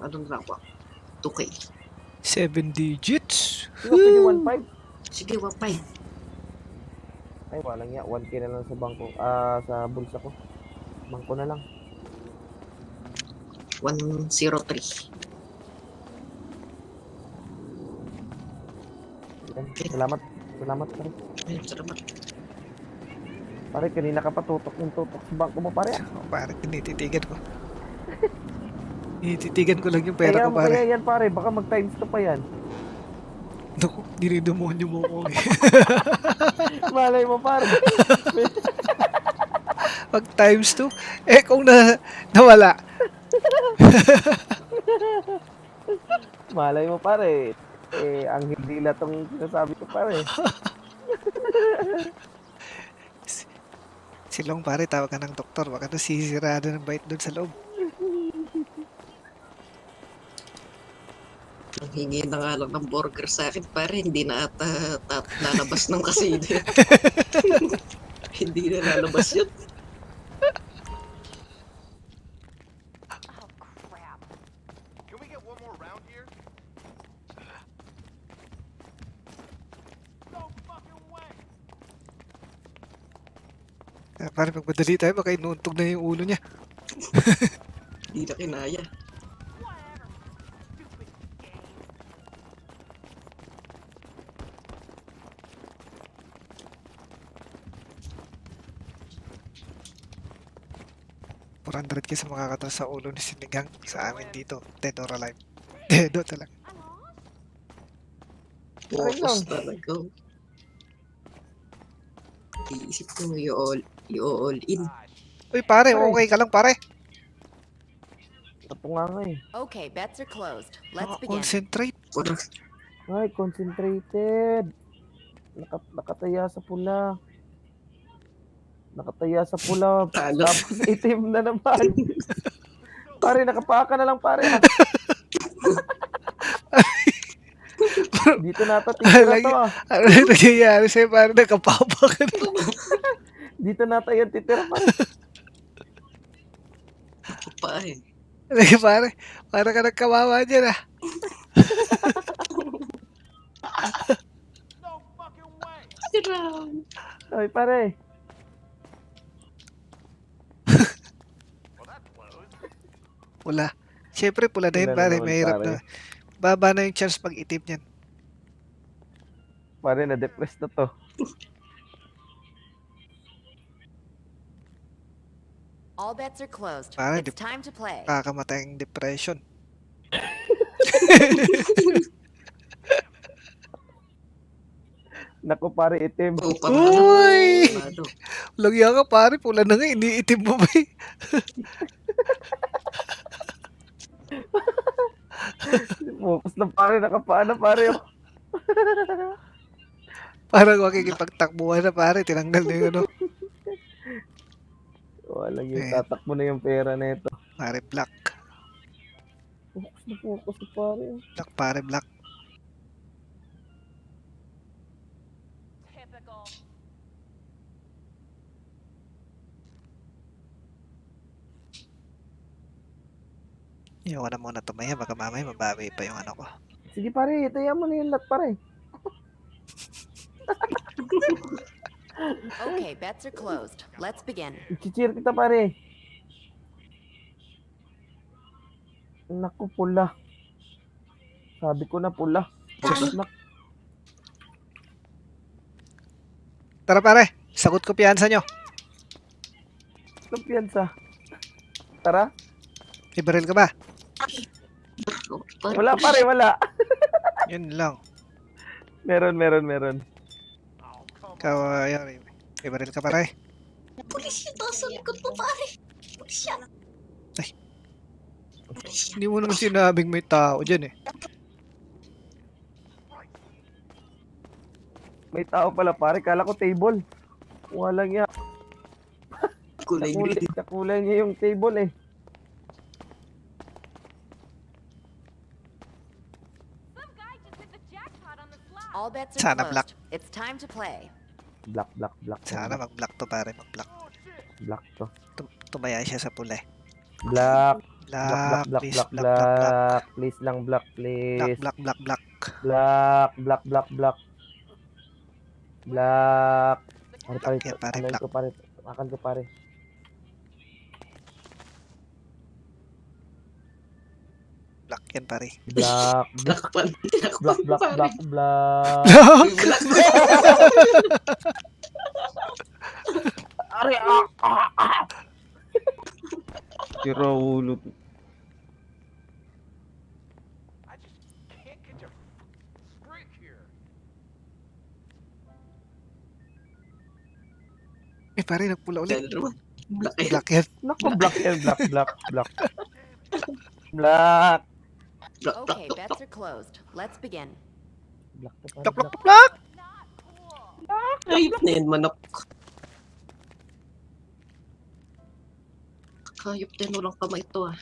Ano na lang ba? 2K. 7 digits. Sino pwede 1.5? Sige, wapay. Ay, walang ya. 1K na lang sa bangko. Sa bulsa ko. Bangko na lang. 103. Salamat pare. Ayun, salamat. Pare, kanina ka pa tutok sa bangko mo pare. Pare, tinititigan ko. Tinititigan ko lang yung pera ko, Kaya pare. yan pare, baka mag times 2 pa yan. Naku, dinidemonyo mo ko eh. Malay mo pare. Pag times 2, kung nawala. Malay mo pare. Ang hindi na tong sinasabi ko pare. Silong pare, tawag ka ng doktor. Baka nasisirado ng bait doon sa loob. Ang hingi na nga lang ng burger sa akin, pare. Hindi na ata lalabas ng kasino. Hindi na lalabas yun. Pare, pagmadali tayo, baka inuuntog na yung ulo niya. Hindi na kinaya. $400 sa makakataas sa ulo ni Sinigang sa amin dito. Dead or alive. Dedo talaga. Focus talaga. Iisip ko i-all in. Uy pare, okay ka lang pare. Ito nga eh. Okay, bets are closed. Let's begin. Concentrate. Ay, concentrated. Nakataya sa pula. Talo. Tapos itim na naman. Pare, nakapaka na lang pare. Dito na titira to ah. Ano yung nangyayari sa'yo? Parang nakapapa ka na. Dito na yan titira pare. Ako pa eh. Pare, parang ka nagkawawa dyan ah. Ay pare. Pula. Siyempre pula na yun Pula na pare. naman, Mahirap pare. na. Baba na yung chance pag itim yan. Pare, na-depress na to. All bets are closed. Parang It's time to play. Kakamatay ang depression. Naku pare, itim. Uy! Lagyan ka pare. Pula na nga. Iniitim mo ba eh? Focus na pare, nakapaan na pare. Parang makikipagtakbuhan na pare. Tinanggal na yung ano. Wala yung Eh. tatakbo na yung pera na ito. Pare black. Focus na pare. Black pare black. Iwan ko na muna tumaya. Baka mamaya mabawi pa yung ano ko. Sige pare, itaya mo na yung lot pare. Okay, bets are closed. Let's begin. Chichir kita pare. Naku, pula. Sabi ko na pula. Tara pare. Sagot ko piyansa nyo. Kumpiyansa. Tara. May baril ka ba? Wala pare, wala. Yun lang. Meron. Ikaw, ayun. May baril ka pare. Pulis yun sa likod mo, pare. Pulis yan. Ay. Hindi mo naman sinabing may tao dyan eh. May tao pala pare, kala ko table. Walang ya. Kulay green. Kakulay niya yung table eh. All bets are Sana closed. black. It's time to play. Black. Sana mag-black to pare, mag-black. Black to. Tumaya siya sa pula. Black. Black, Black. please, black. Please lang, black, please. Black. Black. Pare, Yan, pare, ano black. ko pare. Akan ko pare. Black yan pare. Black. Black pa. Black. Black! Black. Ari, Sira ulo. Eh pare, nagpula ulit. Black. eh. Black yan. Naku, black yan. Black. Black. Black. Okay, bets are closed. Let's begin. Black to pare. Black, black! Ayop na yan, manok. Hayop din, walang kamay ito ah.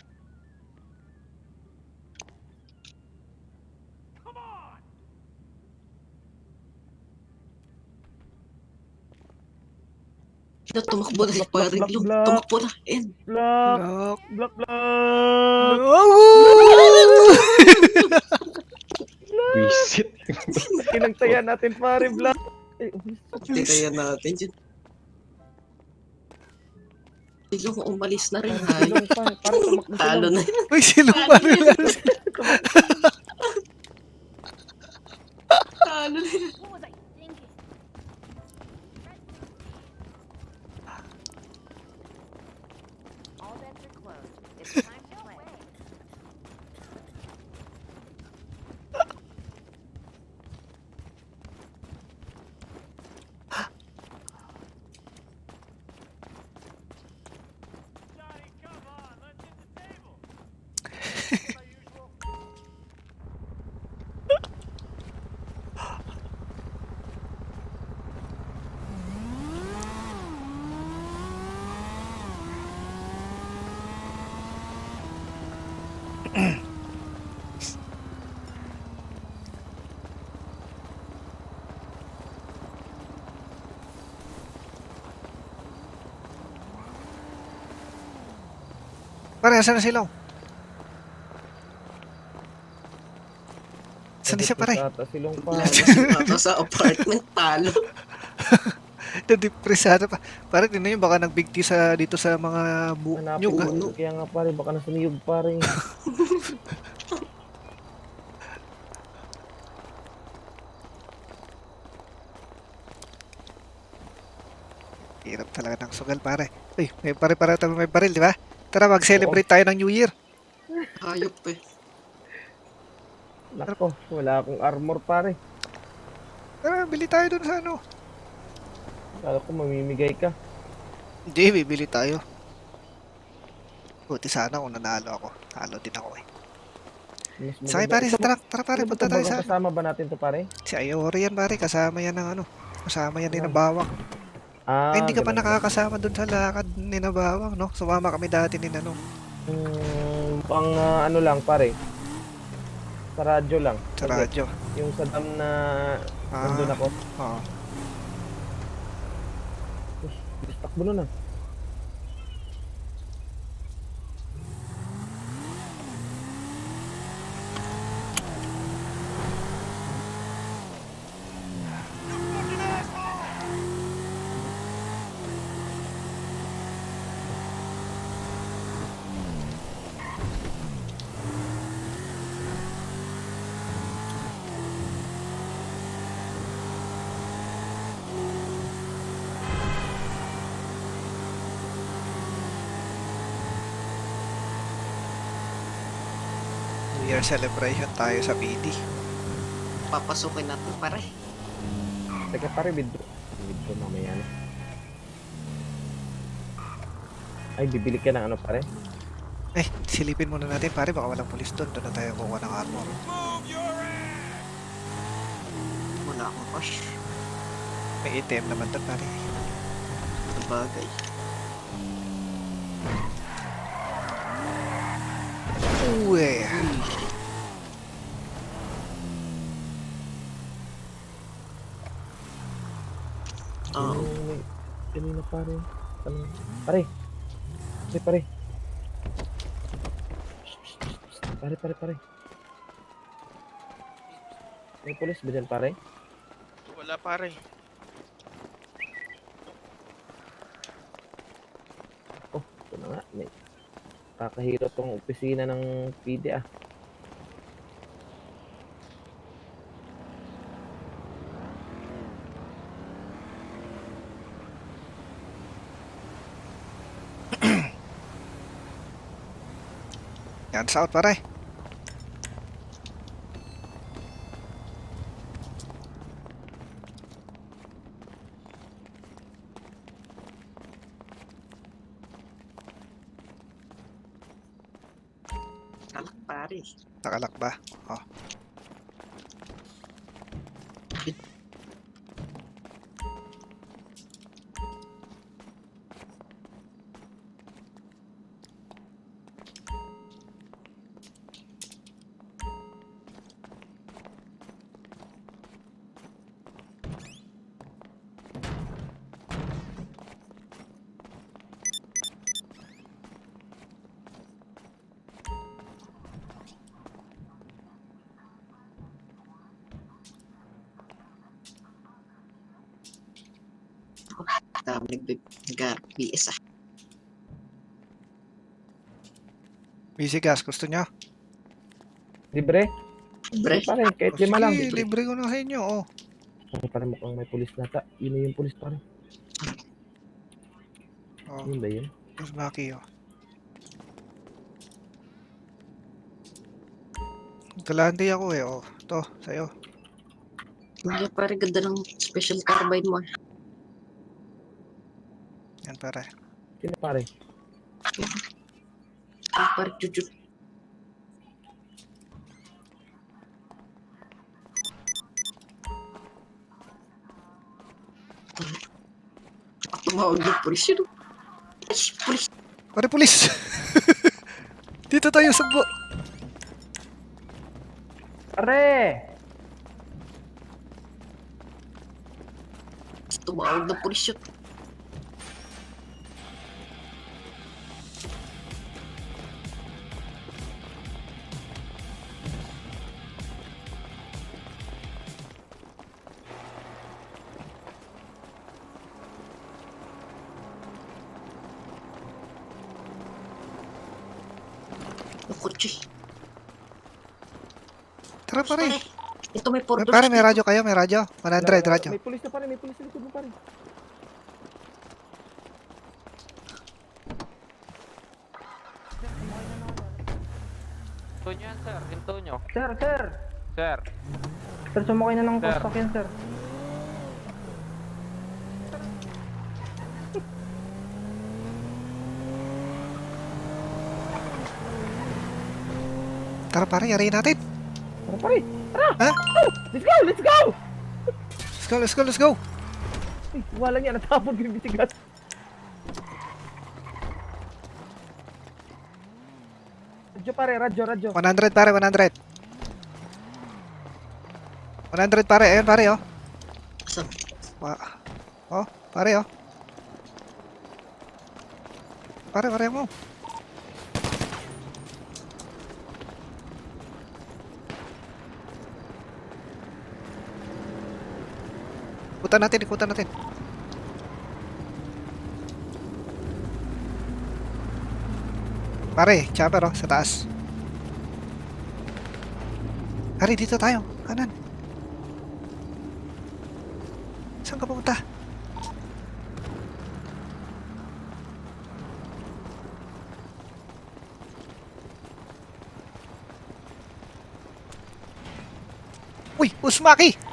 Ito, tumakbo na si paring Lung. Tumakbo na. Black. Black. Visit. Kinagtaya natin pare, black. Tikayan natin dyan. Biglang umalis na rin. Silong pa, pare tumakbo Talo na. Uy, sino pare? Talo na. All bets are closed. It's time to play. Pare, asan na si Long? Saan siya pare? Silong pa. Ata sa apartment, talo. Nadepresado pa. Pare, din na yun, baka nag-big T sa, dito sa mga Hanapin nyug. ko. Kaya nga pare, baka nasa niyog pare. Hirap talaga ng sugal pare. Uy, may pare-pare tayo may baril, di ba? Tara, mag-celebrate tayo ng New Year. Hayop eh. Nako, wala akong armor pare. Tara, bili tayo dun sa ano. Kala ko mamimigay ka. Hindi, bibili tayo. Buti sana kung nanalo ako. Talo din ako eh. Sakay pare sa truck. Tara pare, punta tayo sa... Kasama ba natin to pare? Si Ayori yan pare, kasama yan ng ano. Kasama yan din ng bawang. Ah, Ay, hindi ka pa ganun. nakakasama dun sa lakad ni na bawang, no? Sumama kami dati ni Nanong. Pang ano lang pare. Sa radyo lang. Sa radyo. Yung sa dam na nandun ako. Oo. Takbo nun ah. New Year celebration tayo sa PD. Papasukin natin pare. Teka pare, withdraw. Withdraw mamaya na. Ay, bibili ka ng ano pare? Eh, silipin muna natin pare, baka walang pulis doon. Doon na tayo kukuha ng armor. Wala akong cash. May ATM naman doon pare. Sabagay. Uwe. Kanina pare. Pare. Pare. Pare. May pulis ba dyan, pare? Wala pare. Oh, ito na nga. May kakahirap tong opisina ng PD ah. Yan, south pare. Kalak pare. Nakalak ba? Oh. Dami nag-RPS ah. Busy gas, gusto nyo? Libre? Libre? Pare, kahit 5 lang. Sige, libre ko na sa inyo, oh. Pare, pare mukhang may pulis nata. Yun na yung pulis pare. Oh, Yun ba yun? mas maki, oh. Galante ako eh, oh. Ito, sa'yo. Hindi pare, ganda ng special carbine mo. Yan pare. Sino pare? Ah, pare, juju. At tumawag ng pulis yun. Pulis. Pare, pulis! Dito tayo sa Pare! Tumawag ng pulis yun. Kotse. Tara pare. Ito may portal. Pare, may radyo kayo, may radyo. 100 radyo. May pulis na pare, may pulis na likod mo pare. Hinto nyo yan, sir. Hinto nyo. Sir. Sir. Sir, sumakay na ng Sir. sasakyan, sir. Tara pare, yari natin. Tara pare, tara! Ha? Let's go! Let's go, let's go. Ay, wala niya, natapon ko yung bisigat. Radyo pare, radyo. 100 pare, 100. 100 pare, ayun pare, oh. Saan? Oh, pare, oh. Pare mo. Ikutan natin. Pare, chopper, oh, sa taas. Pare, dito tayo. Kanan. Saan ka pumunta? Uy, Usmaki!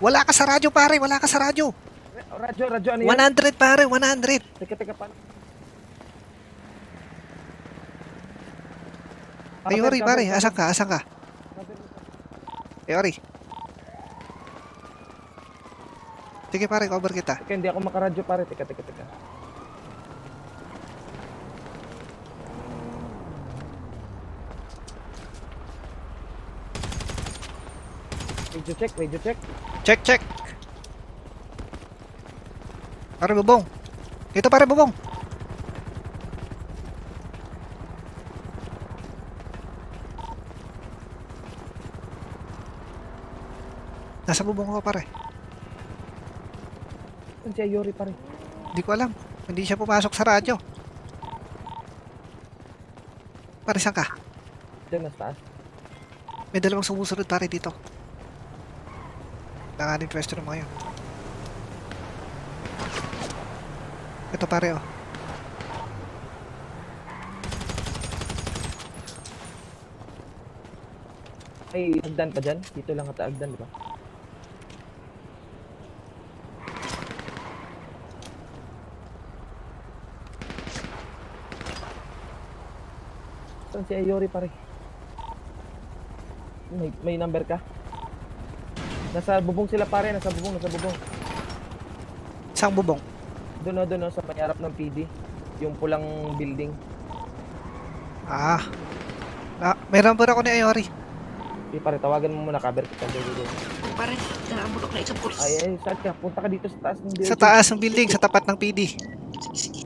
Wala ka sa radyo, pare. Wala ka sa radyo. Radyo, ano yan? 100, pare. 100. Teka, paano? Ay, Ori, pare. Asan ka? Ay, Ori. Sige, pare. Cover kita. Teka, hindi ako makaradyo pare. Teka. Radio check. Check, check. Pare bubong. Dito pare bubong. Nasa bubong ko pare. Saan si Ayori pare? Hindi ko alam. Hindi siya pumasok sa radyo. Pare saan ka? Diyan, nasa taas. May dalawang sumusunod pare dito. Nanganin pwesto ng mga yun. Ito pare oh. May agdan pa dyan? Dito lang ata agdan, di ba? Saan si Ayori pare? May number ka? Nasa bubong sila pare, nasa bubong. Isang bubong. Doon sa may harap ng PD. Yung pulang building. Ah. May number ako ni Ayori. Okay, pare, tawagan mo muna, cover kita. Pare, naabulok na isang pulis. Ay, saan ka? Punta ka dito sa taas ng building. Sa taas ng building, sa tapat ng PD. Sige, sige.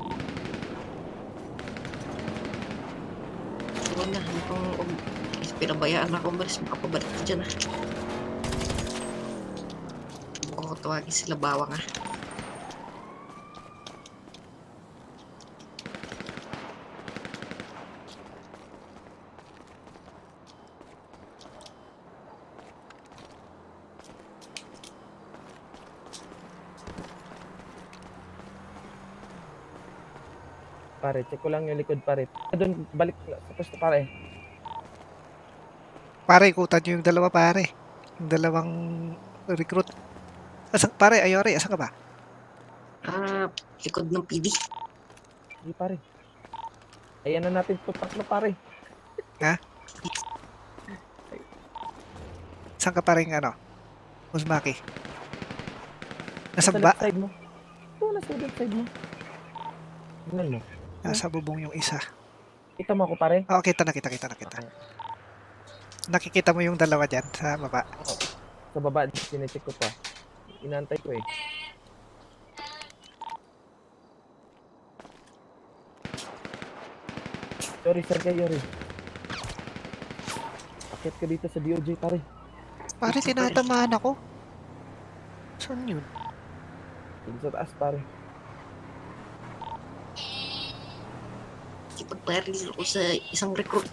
Huwag na, pinabayaan ako umalis, makapabalik ka dyan ah. Oo, tawagin sila bawang ah. Pare, check ko lang yung likod pare. Doon, balik sa pwesto pare. Pare, ikutan nyo yung dalawa pare. Yung dalawang recruit. Pare, Ayori, asan ka ba? Likod ng PD. Hindi pare. Ayan na natin ito tatlo pare. Ha? Saan ka pa rin Uzmaki? Nasa left side mo. Ito, nasa left side mo. Tingnan mo. Nasa bubong yung isa. Kita mo ako pare? Oo, kita. Nakikita mo yung dalawa dyan sa baba. Sa baba, sinecheck ko pa. Inantay ko eh. Sorry, sir kayo rin. Akit ka dito sa DOJ pare. Pare, tinatamaan ako. Saan yun? Dito sa taas pare. Ipagparil ako sa isang recruit.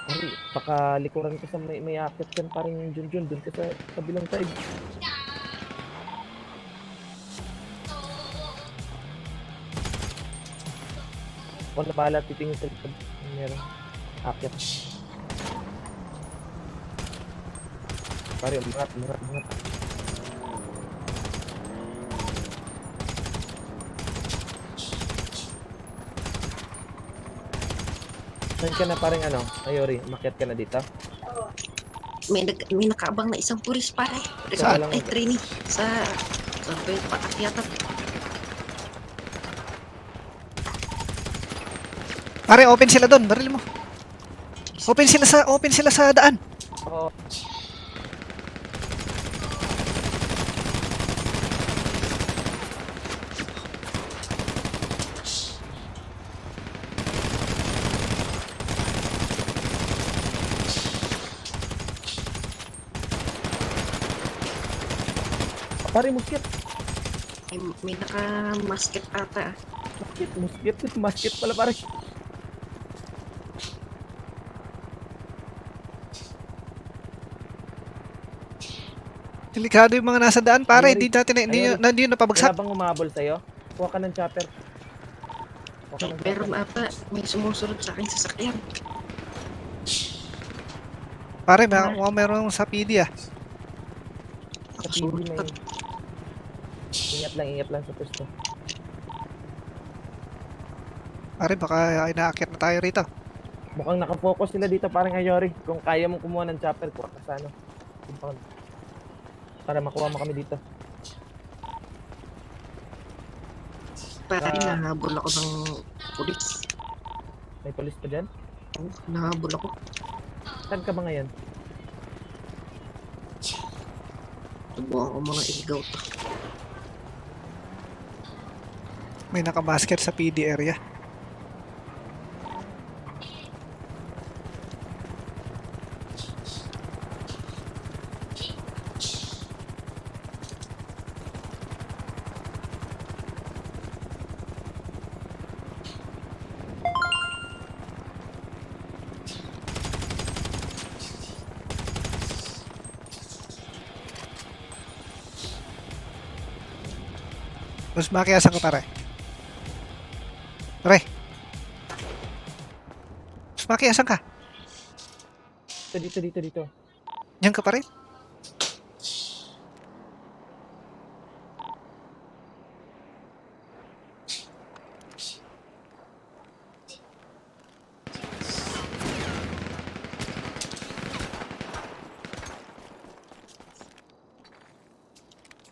Pare, baka likuran ka sa may akit dyan parang yung Junjun. Doon ka sa kabilang side. Ako na bahala titingin sa likod. Meron. Akit. Pare, umangat. Saan ka na parang Ayori, makiat ka na dito? May nakaabang na isang pulis pare. Saan? Ay, trainee. Sa paakyatan. Pare, open sila doon. Baril mo. Open sila sa daan. Oo. Pare, musket. May naka-musket ata. Musket pala pare. Delikado yung mga nasa daan, pare. Ayori. Hindi na napabagsak. Habang umabol sa'yo, kuha ka ng chopper. Meron ata, may sumusunod sa akin sasakyan. Pare, meron sa PD ah. Sa TV may... Ingat lang sa pwesto. Pare, baka inaakit na tayo rito. Mukhang nakafocus sila dito parang Ayori. Kung kaya mong kumuha ng chopper, kuha ka sa compound. Para makuha mo kami dito. Pare, nahabol ako ng pulis. May polis pa dyan? Nahabol ako. Saan ka ba ngayon? Subukan ko muna iligaw to. May nakabasket sa PD area. Mas makiasan ka pare. Pare. Mas makiasan ka. Dito. Diyan ka pa rin.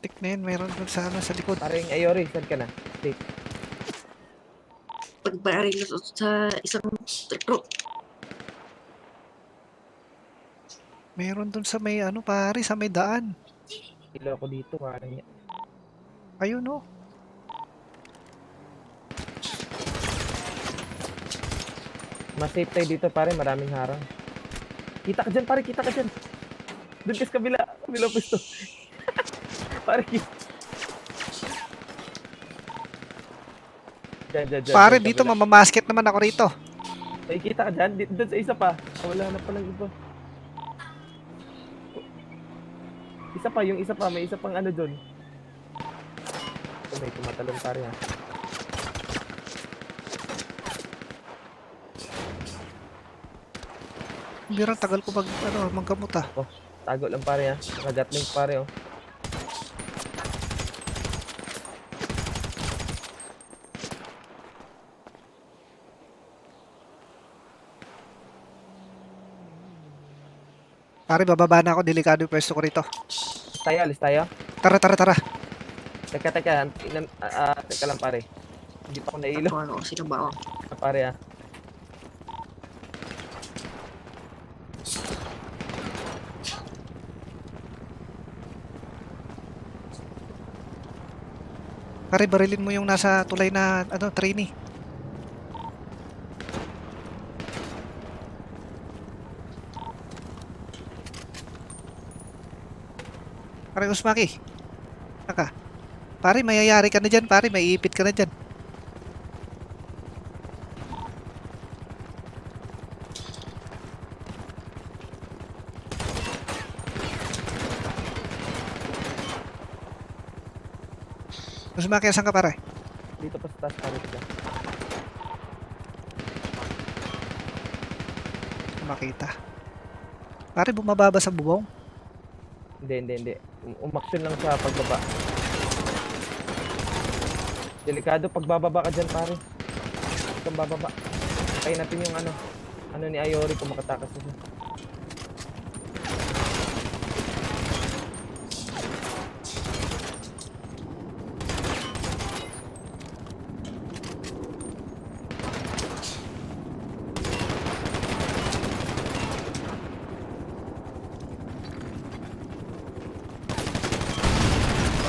Tiknen, meron dun sa ano, sa likod. Parang Ayori, saan ka na? Safe. Pagbaring sa isang truck. Meron dun sa may ano pare, sa may daan. Ilo ako dito, parang yan. Ayun oh. Mas safe tayo dito, pare. Maraming harang. Kita ka dyan, pare. Kita ka dyan. Doon ka sa kabila. Kabila pwesto. Pare, Dyan. Pare, dyan, dito kabila. mamamasket naman ako rito. Ay, kita ka dyan. Doon sa isa pa. Wala na palang iba. Isa pa, yung isa pa. May isa pang ano doon. Oh, may tumatalon, pare, ha. Bira, tagal ko magkamot ah. Tago lang, pare, ha. Nakagatling, pare, oh. Pare, bababa na ako. Delikado yung pwesto ko rito. Alis tayo. Tara. Teka. Teka lang, pare. Hindi pa ako nailo, Ano ako sinabawa. pare, ha. Pare, barilin mo yung nasa tulay na ano, trainee. Pare, Usmaki. Naka. Pare, mayayari ka na dyan. Pare, maiipit ka na dyan. Usmaki, asan ka pare? Dito pa sa taas, pare. Makita. Pare, bumababa sa bubong. Hindi. Umaksyon lang sa pagbaba. Delikado pagbababa ka dyan, pare. Huwag kang bababa. Kaya natin yung ano ni Ayori kung makatakas na siya.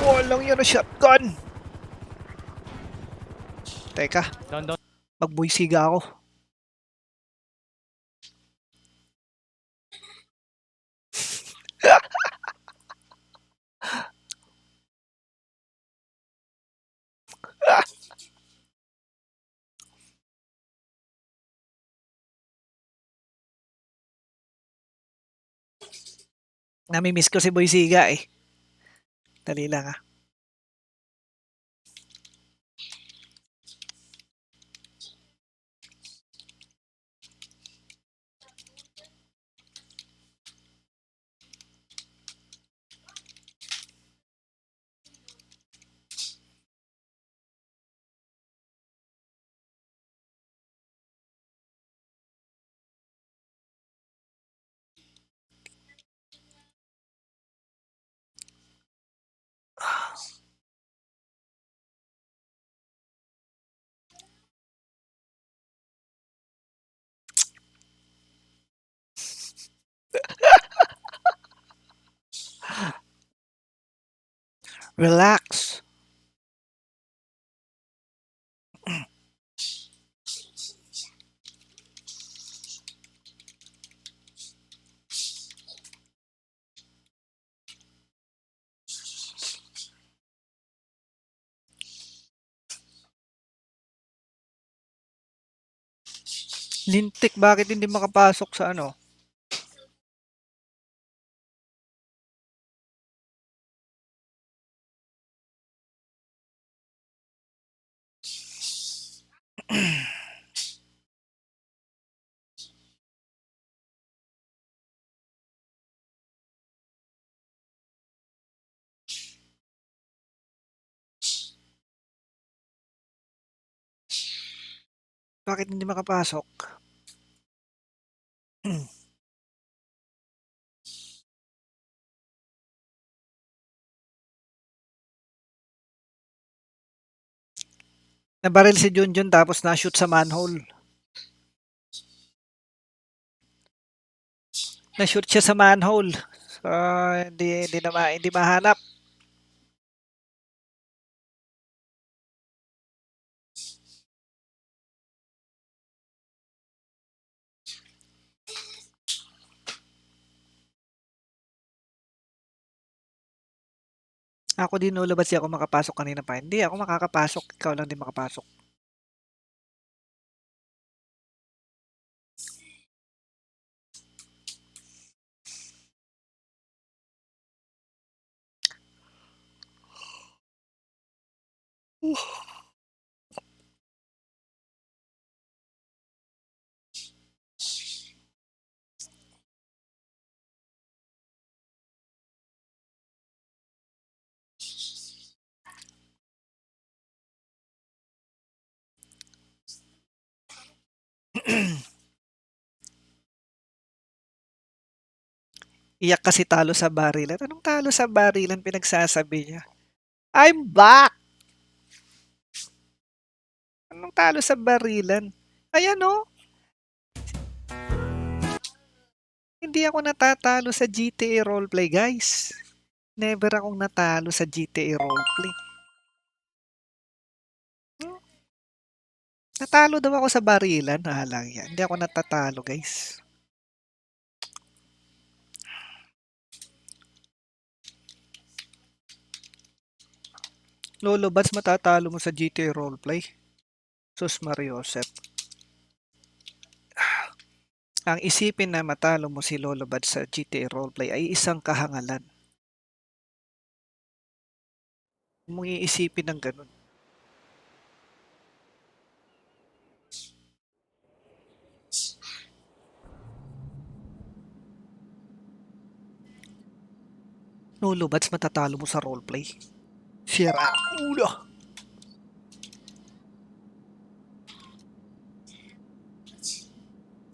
Walang yun na shotgun. Teka, Down. magbuisiga ako. Nami-miss ko si Boysiga eh. Dali lang ah. Relax. Lintik, bakit hindi makapasok sa ano? Bakit hindi makapasok? Nabaril si Junjun tapos na-shoot sa manhole. Na-shoot siya sa manhole. So, hindi mahanap. Ako din nulabas siya ako makapasok kanina pa. Hindi ako makakapasok. Ikaw lang din makapasok. Iyak kasi talo sa barilan. Anong talo sa barilan pinagsasabi niya? I'm back! Anong talo sa barilan? Ayan o. Hindi ako natatalo sa GTA roleplay, guys. Never akong natalo sa GTA roleplay. Natalo daw ako sa barilan. Halang yan. Hindi ako natatalo, guys. Lolo Bats, matatalo mo sa GTA roleplay? Sus Mariosep. Ang isipin na matalo mo si Lolo Bats sa GTA roleplay ay isang kahangalan. Huwag mong iisipin ng ganun. Lolo Bats, matatalo mo sa roleplay? Sira ulo.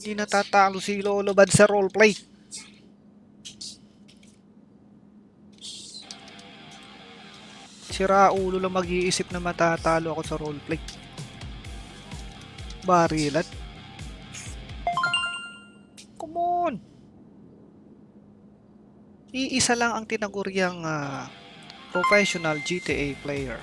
Hindi natatalo si Lolo Bad sa roleplay. Sira ulo lang mag-iisip na matatalo ako sa roleplay. Barilan. Come on. Iisa lang ang tinaguriang professional GTA player.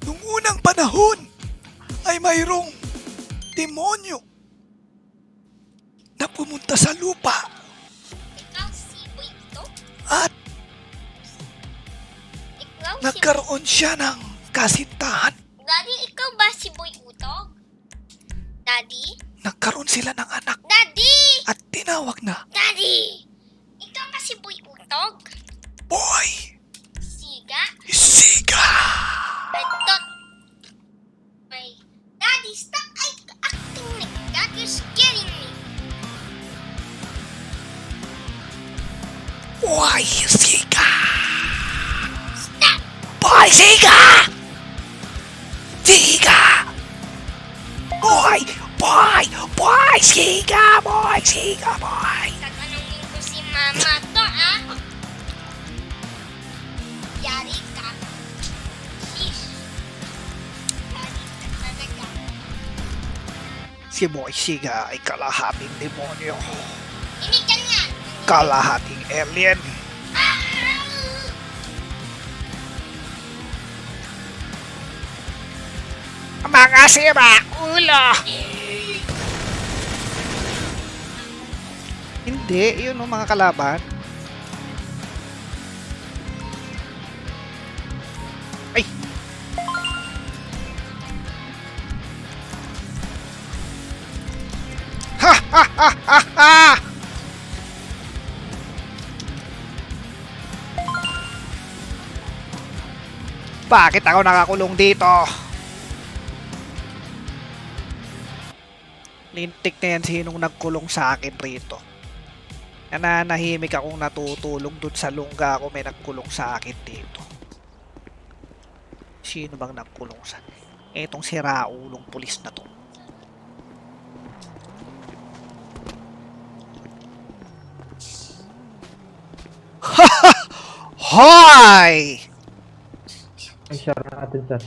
Nung unang panahon ay mayroong demonyo na pumunta sa lupa at nagkaroon siya ng kasintahan. Daddy, ikaw ba si Boy Utog? Daddy? Nagkaroon sila ng anak Daddy! at tinawag na Daddy! Ikaw ba si Boy Utog? Boy Siga? Siga. I thought... Daddy, stop acting like that. You're scaring me. Boy Siga. Stop! Boy Siga. Siga. Boy Siga. Boy Siga. Tatanungin ko si Mama to, ah. Yari ka. Si Boy Siga ay kalahating demonyo. Ini kan nga. Kalahating alien. Mga sira ulo! Hindi, yun ang mga kalaban. Ay! Ha ha ha ha ha! Bakit ako nakakulong dito? Lintik na yan sinong nagkulong sa akin rito. Nananahimik akong natutulog dun sa lungga ako may nagkulong sa akin dito. Sino bang nagkulong sa... Etong siraulong pulis na to. Hoy! Ay, share natin, sir.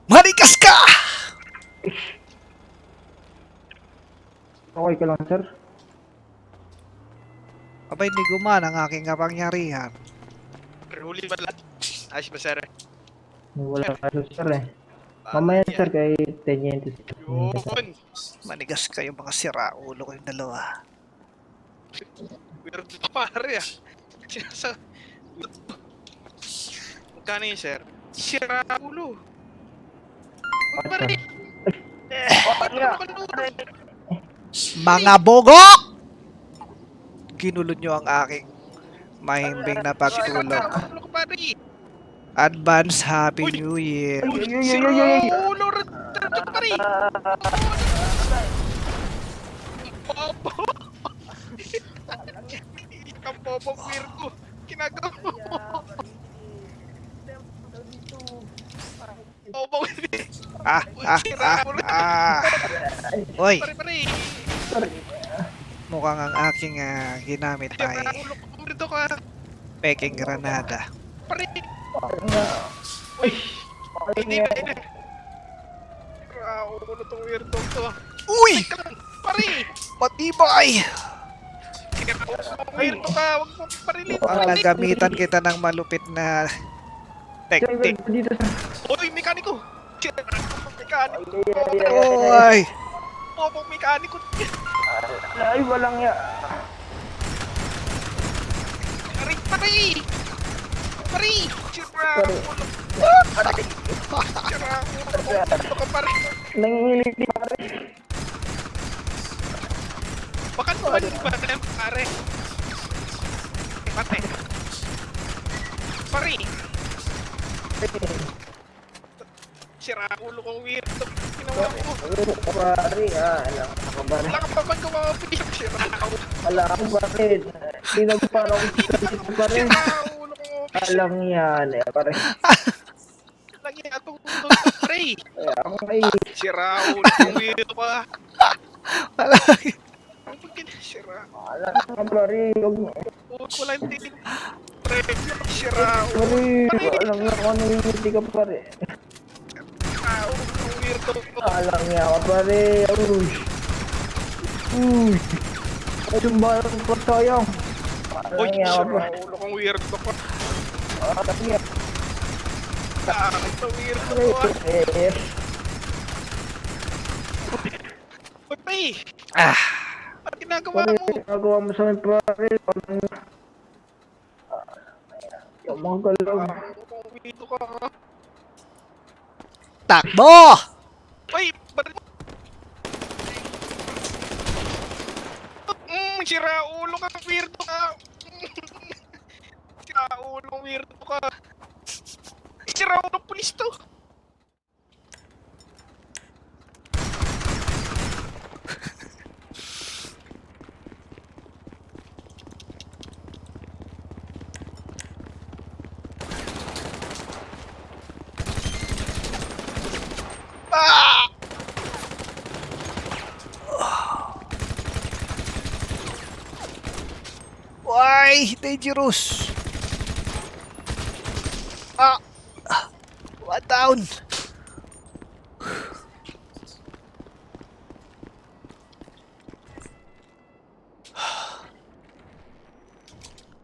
Manikas ka! Okay ka lang, sir? Abay, hindi gumana ang aking kapangyarihan. Huli ba lahat? Ayos ba, sir? Wala kaso, sir eh. Mamaya, sir, kay Teniente. Yun! Manigas kayo mga siraulo kayong dalawa. Weird na pare ah. Magkano yun, sir? Sira ulo. Pare! Mga bogo! Ginulod nyo ang aking mahimbing na pagtulog. Advance Happy New Year. Sira ulo! Pare! Bobo! Ang bobong weird ko. Kinagawa mo. Bobong weird. Oy, Pare! mukhang ang aking ginamit ay Ulo ko weirdo ka. peking granada. Pare! Hindi na. Ulo tong weirdo to. Uy! Pare! Matibay! Weirdo ka. Huwag mo parilin. Mukhang nagamitan kita ng malupit na teknik. Dito, sir. Uy, mekaniko! Mekaniko! Oy! Bobong mekaniko! Ay, walang ya. Pare! Pare! Pare! Sira ulo! Sira ulo ka, pare! Nanginginig di, pare. Baka naman ba na yan, pare? Pare! Pare! Sira ulo kong weirdo. Ginawa mo. Pare, alam ko, pare. Wala ka pa bang kumapapilip? Sira ulo. Alam ko, pare. Pinagparang ko, pare. Sira ulo kong Alam yan, eh, pare. lagi atong ulo, pare. Ako ay... Sira ulo kong weirdo pa. Sira. Alam ko, pare. Wala yung tinig. Pre, sira ulo. Pare, alam nga kung ano yung hindi ka, pare. Ulo kong weirdo. Alam nga ka, pare. Uy. Ay, sumbalang ko sayang. Uy, Alam nga ka, sira pare. ulo kong weirdo pa. Alam nga. Ito weirdo ko. Eh, Uy, pre. Ano ginagawa pare, mo? ginagawa mo sa amin, pare. Parang... Yung mga galaw. Ulo kong weirdo ka. Takbo! Uy, ba't mo? Sira ulo ka, weirdo ka. Sira ulo, weirdo ka. Sira ulo, pulis to. Why? Dangerous! One down!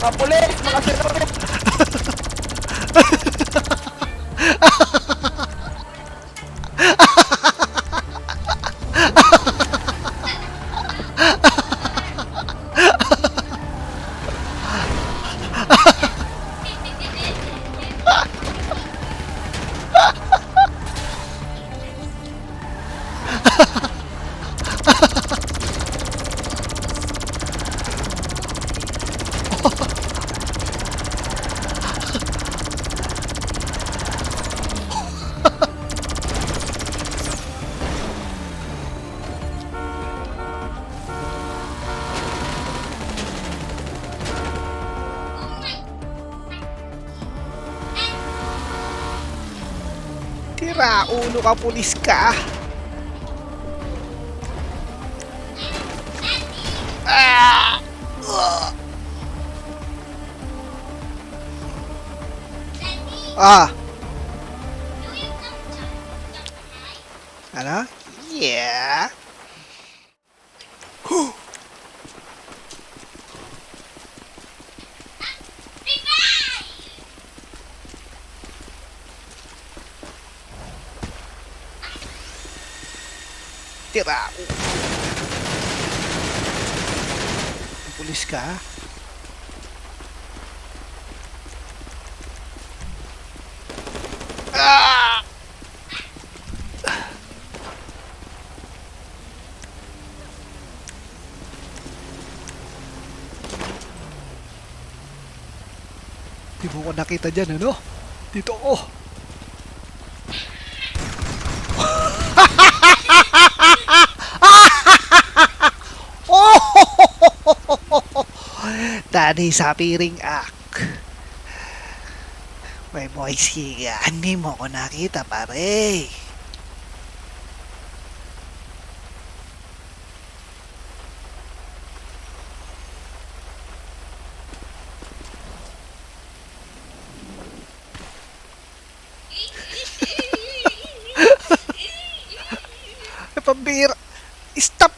Mga pulis! Mga senador! Tira, ulo ka, pulis ka. Ah! Ugh. Ah! Ano? Yeah! Huh. Tira! Pulis ka? Ah! Di mo ko nakita dyan, ano? Dito ako. Tadi sa piring ak. May voice ka. Hindi mo ko nakita, pare. Pambira. Stop.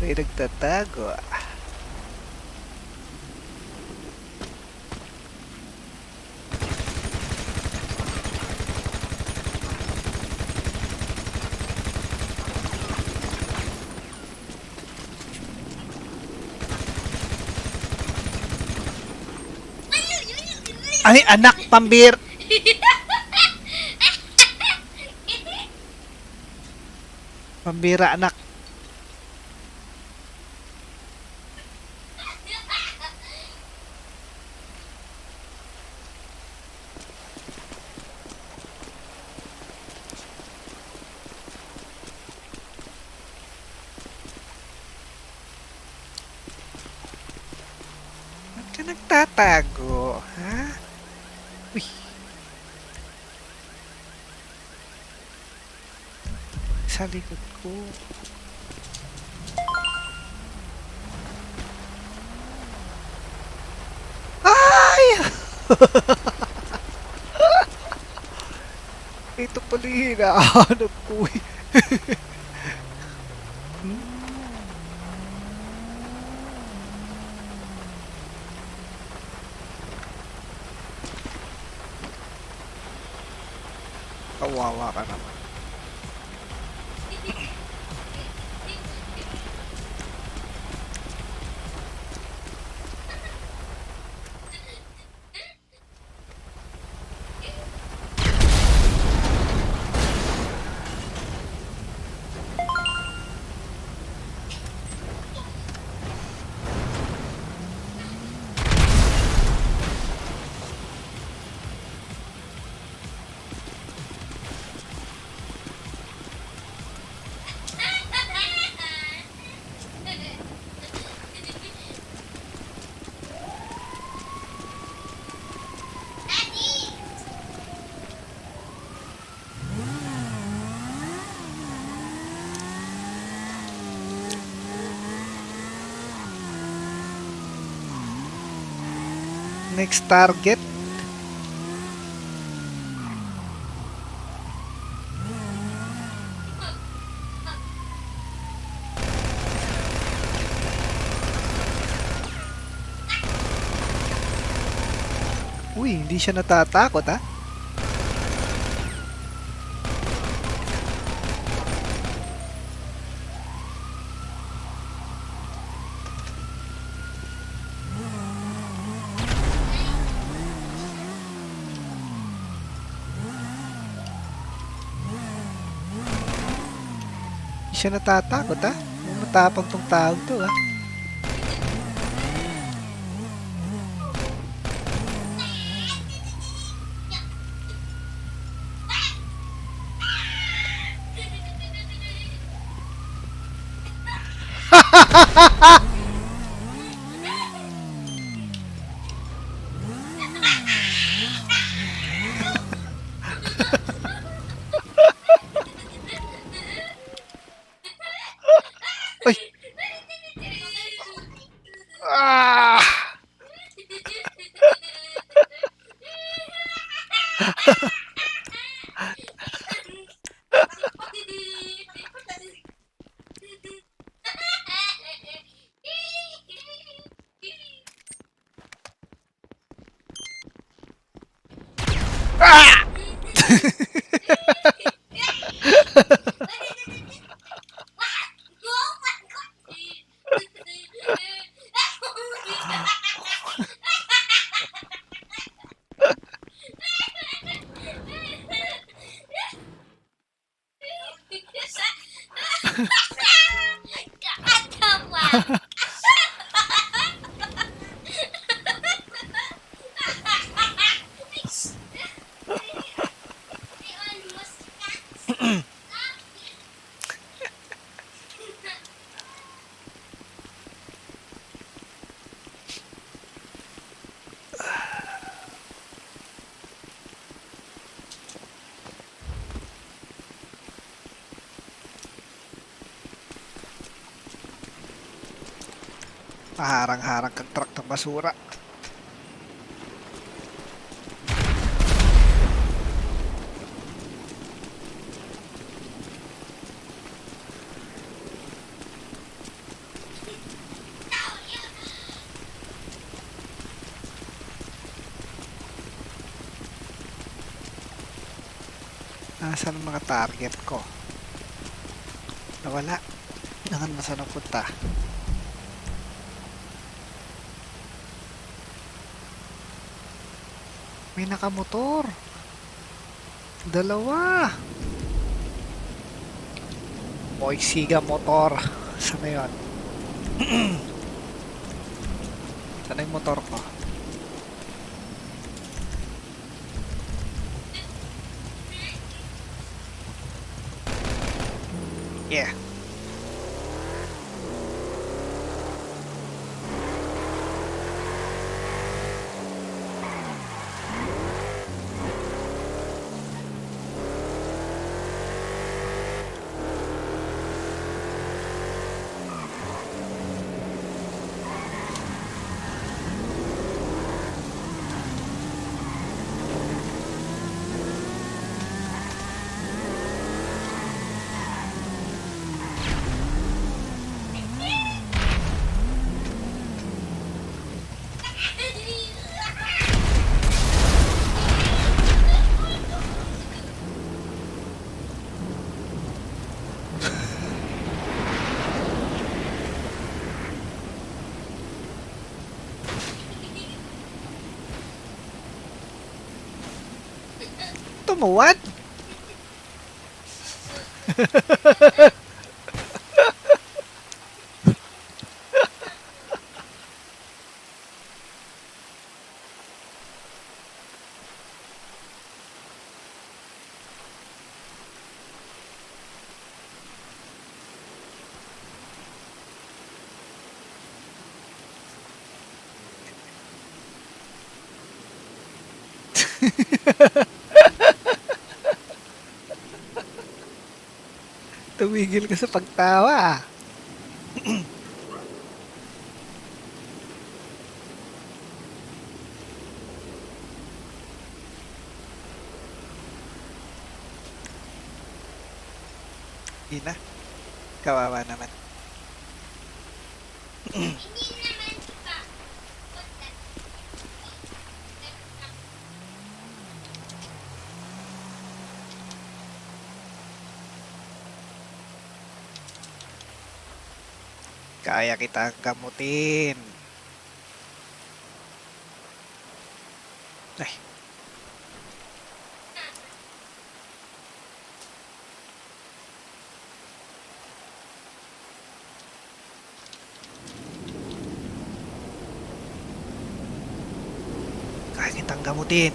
May nagtatago. Ay, anak, pambir. Pambira, anak. Ba't ka nagtatago, ha? Uy. Sa likod ko. Ay! Ito pala yung hinahanap ko eh. Kawawa ka naman. Next target. Uy, hindi siya natatakot ha. Hindi siya natatakot ha. Matapang tong tao to ha. Uy! Ah! Ah! Katawa. Paharang-harang kang truck ng basura. Nasaan ang mga target ko? Nawala. Nangan nasa napunta. May nakamotor. Dalawa. Boysiga motor. Saan na yun? Saan na yung motor ko? Yeah. Tumuwad? Tumigil ka sa pagtawa. Hindi na. Kawawa naman. Kaya kitang gamutin. Ay. Kaya kitang gamutin.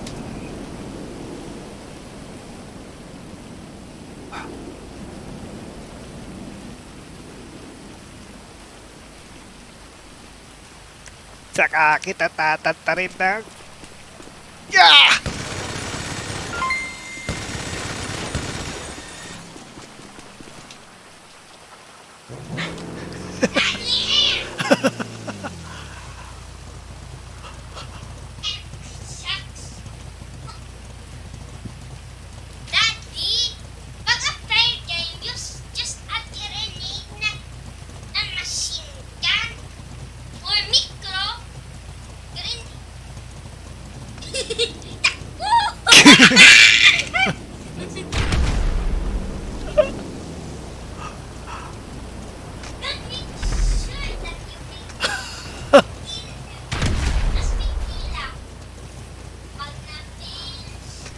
Saka kita tatantarin ng... Yeah! Daddy, pag after game, just add a grenade na machine gun or micro grenade. Don't make sure that you will Mas may pila. Pag na-finish,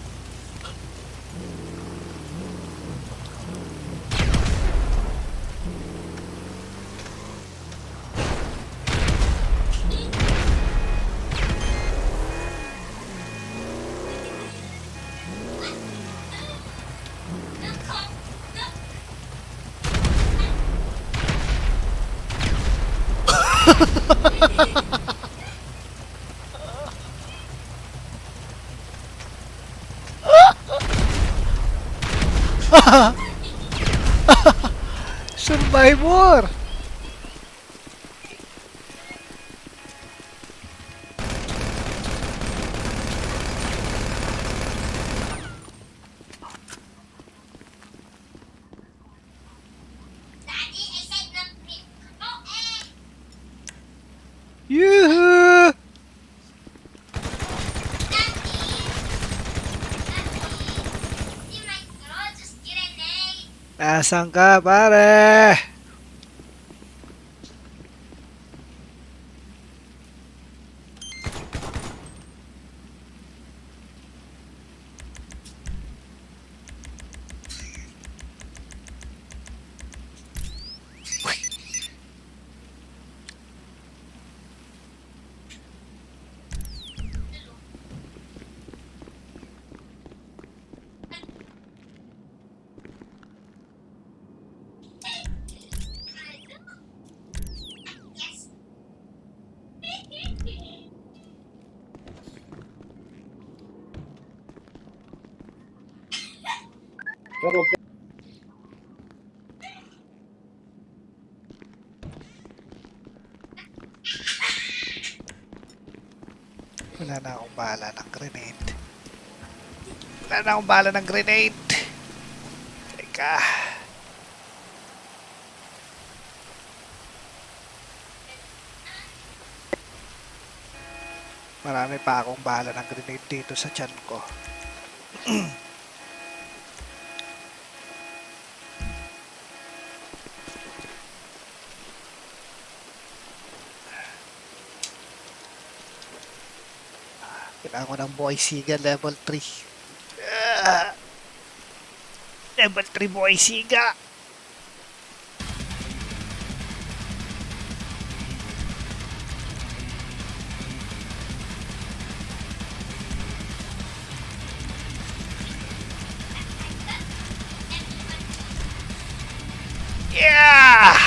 Survivor! Daddy, I said not micro eh. Yoo-hoo! Di micro, just grenade. Nasaan ka, pare? Yes. Wala na akong bala ng grenade. Wala na akong bala ng grenade. Teka. Marami pa akong bala ng grenade dito sa tiyan ko. Kailangan ko ng Boy Siga level 3. Level 3 Boy Siga. Yeah!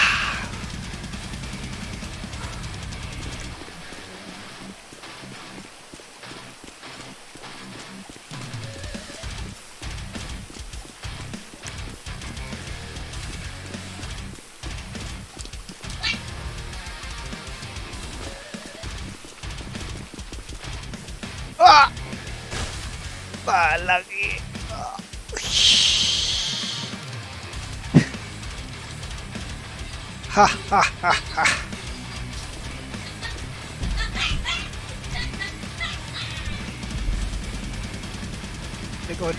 Ah! Balagi. Ha ha ha ha. Likod.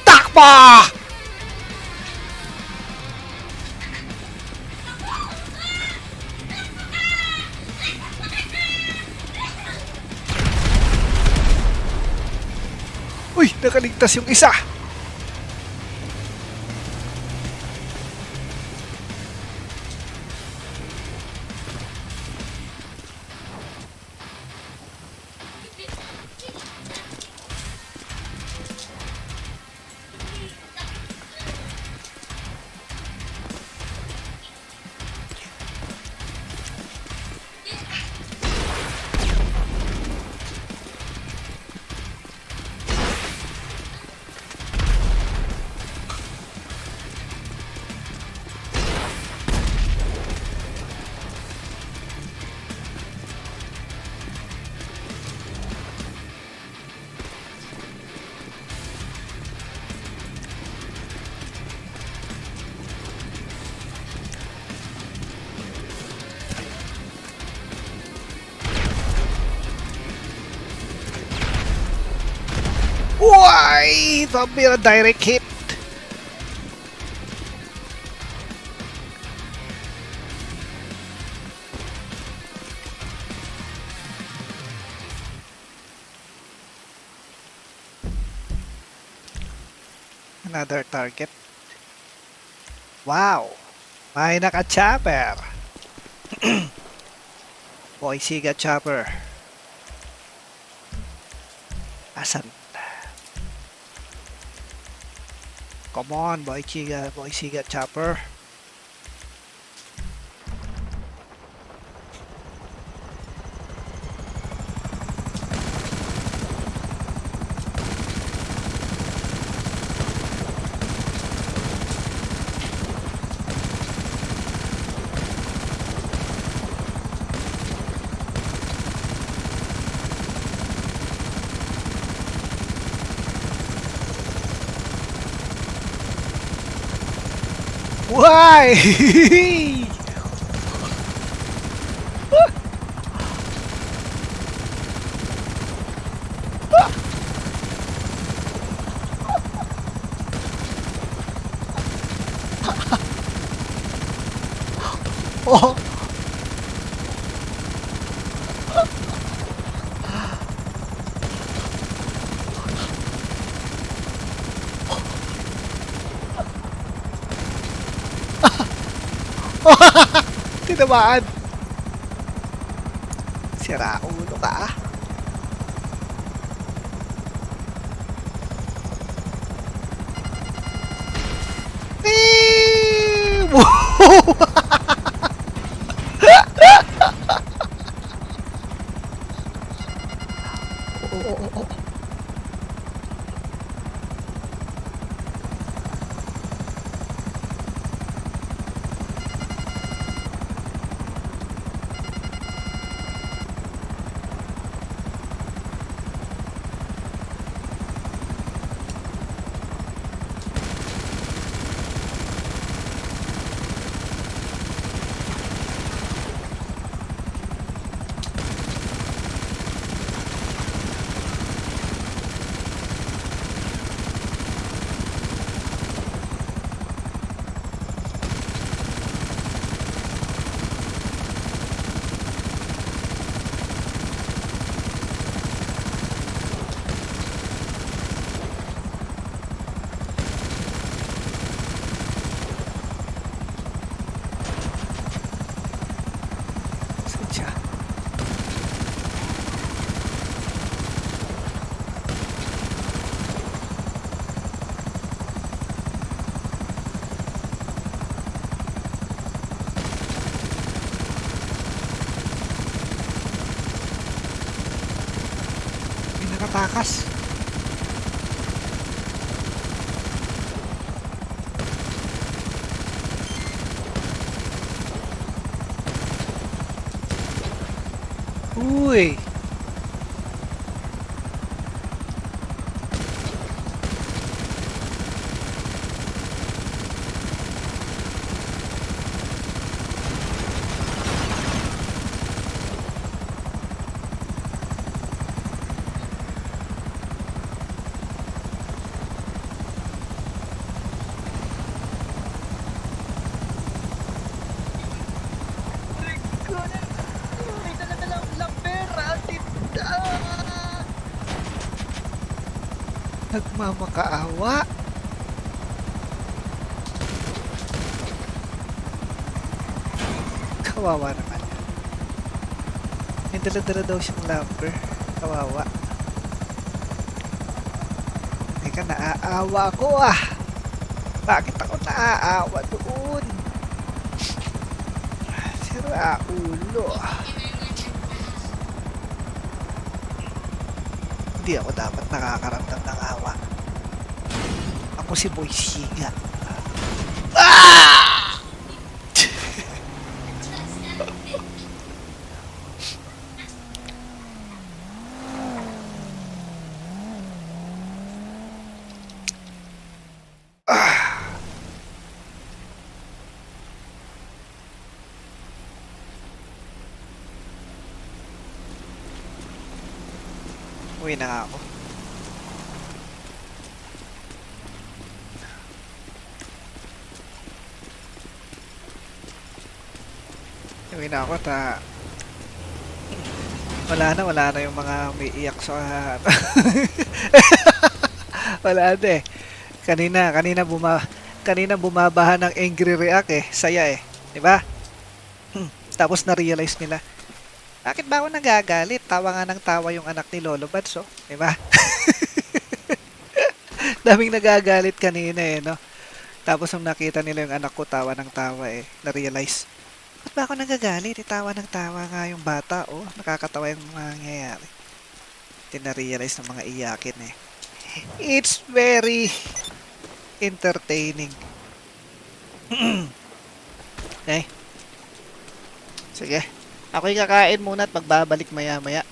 Takbo! Uy, nakaligtas yung isa. Why? Vampire direct hit. Another target. Wow. May naka-chopper. Boisiga chopper. Asan? Come on, Boisiga chopper. Why? Oh. Tinamaan. Sira ulo ka ah. takas. Uy! Nagmamakaawa. Kawawa naman. May dala-dala daw siyang lumber. Kawawa. Teka, naaawa ako ah. Bakit ako naaawa doon? Sira ulo. Hindi ako dapat nakakaramdam ng awa. Ako si Boy Siga. Ah! Uwi na nga ako. Uwi na ako at wala na yung mga may iyak sa wala na eh. Kanina bumabaha ng angry react eh. Saya eh. Diba? Tapos na-realize nila. Bakit ba ako nagagalit? Tawa nga ng tawa yung anak ni Lolo Bads, oh. Diba? Daming nagagalit kanina eh, no? Tapos nung nakita nila yung anak ko tawa ng tawa eh, na-realize. Ba't ba ako nagagalit? Tawa ng tawa nga yung bata, oh. Nakakatawa yung mangyayari. Na-realize ng mga iyakin eh. It's very entertaining. Okay. Sige. Ako'y kakain muna at magbabalik maya-maya.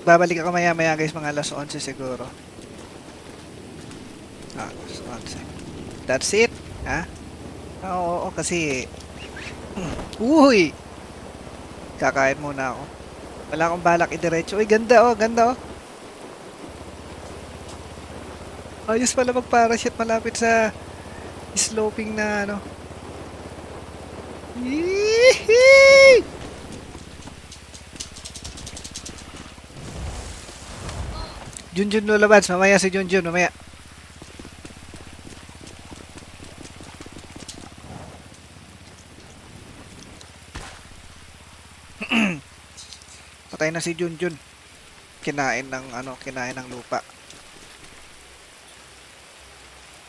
Babalik ako maya-maya guys, mga alas 11 siguro. Alas 11. That's it? Ha? Oo, kasi... Uy! Kakain muna ako. Wala akong balak idiretso. Uy, ganda oh, ganda oh. Ayos pala mag-parachute malapit sa sloping na ano. Yee! Junjun lulabas, mamaya si Junjun, mamaya. Patay na si Junjun. Kinain ng lupa.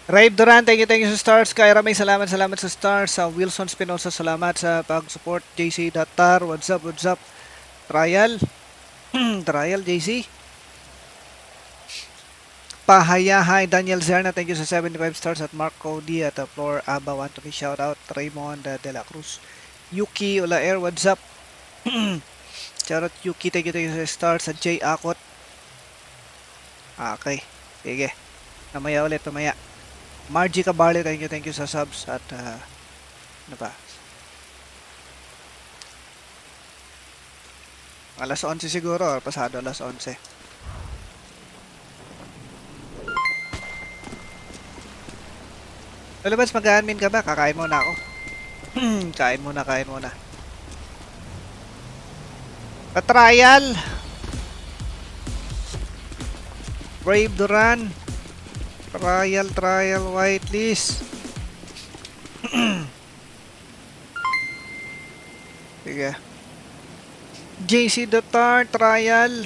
Raib Duran, thank you sa stars. Kyra May, salamat sa stars. Wilson Spinosa, salamat sa pag-support. JC Datar, what's up? Trial. Trial, JC. Pahayahay, Daniel Zerna, thank you sa 75 stars. At Mark Cody at Floor Aba, want to be shout out. Raymond De La Cruz. Yuki Olaer, what's up? Shout out Yuki, thank you sa stars. At Jay Akot. Okay, sige. Mamaya ulit. Margie Cabarle, thank you sa subs at ano ba? Alas 11 siguro, or pasado alas 11. Lalabas, mag-admin ka ba? Kakain muna ako. Kain muna. Pa-trial! Brave Duran. Trial whitelist. Sige. JC Datar, trial.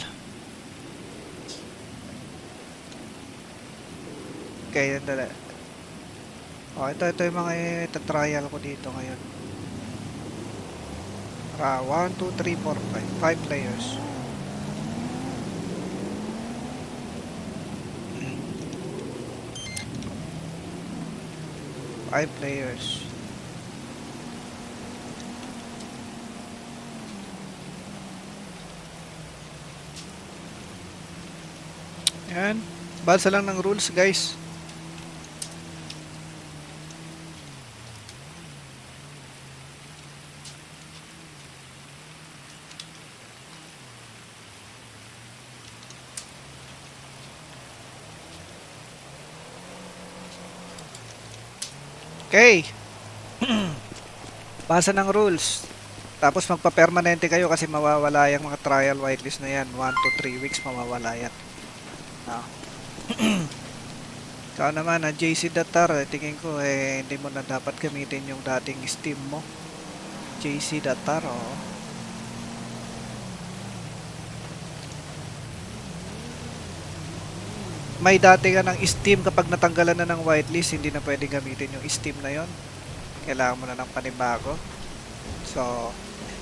Okay, dala. Ito yung mga itatrial ko dito ngayon. 1, 2, 3, 4, 5. 5 players. Five players. Yan. Basa lang ng rules, guys. Okay. Basa ng rules. Tapos magpa-permanente kayo kasi mawawala yung mga trial whitelist na yan. 1 to 3 weeks mawawala yan. Ikaw naman, JC Datar, tingin ko hindi mo na dapat gamitin yung dating Steam mo. JC Datar, oh. May dati ka ng Steam, kapag natanggalan na ng whitelist, hindi na pwede gamitin yung Steam na yon. Kailangan mo na ng panibago. So,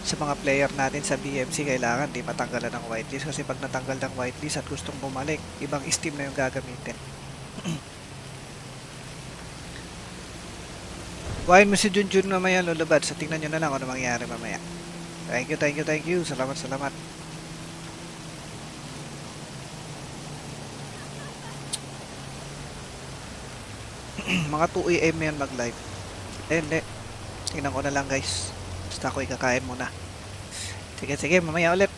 sa mga player natin sa BMC, kailangan di matanggalan ng whitelist kasi pag natanggal ng whitelist at gustong bumalik, ibang Steam na yung gagamitin. Kuhain mo si Junjun mamaya, lulubad. So, tingnan nyo na lang ano mangyari mamaya. Thank you. Salamat. Mga 2 AM yan mag-live. Hindi. Tingnan ko na lang, guys. Basta ako ikakain muna. Sige, mamaya ulit.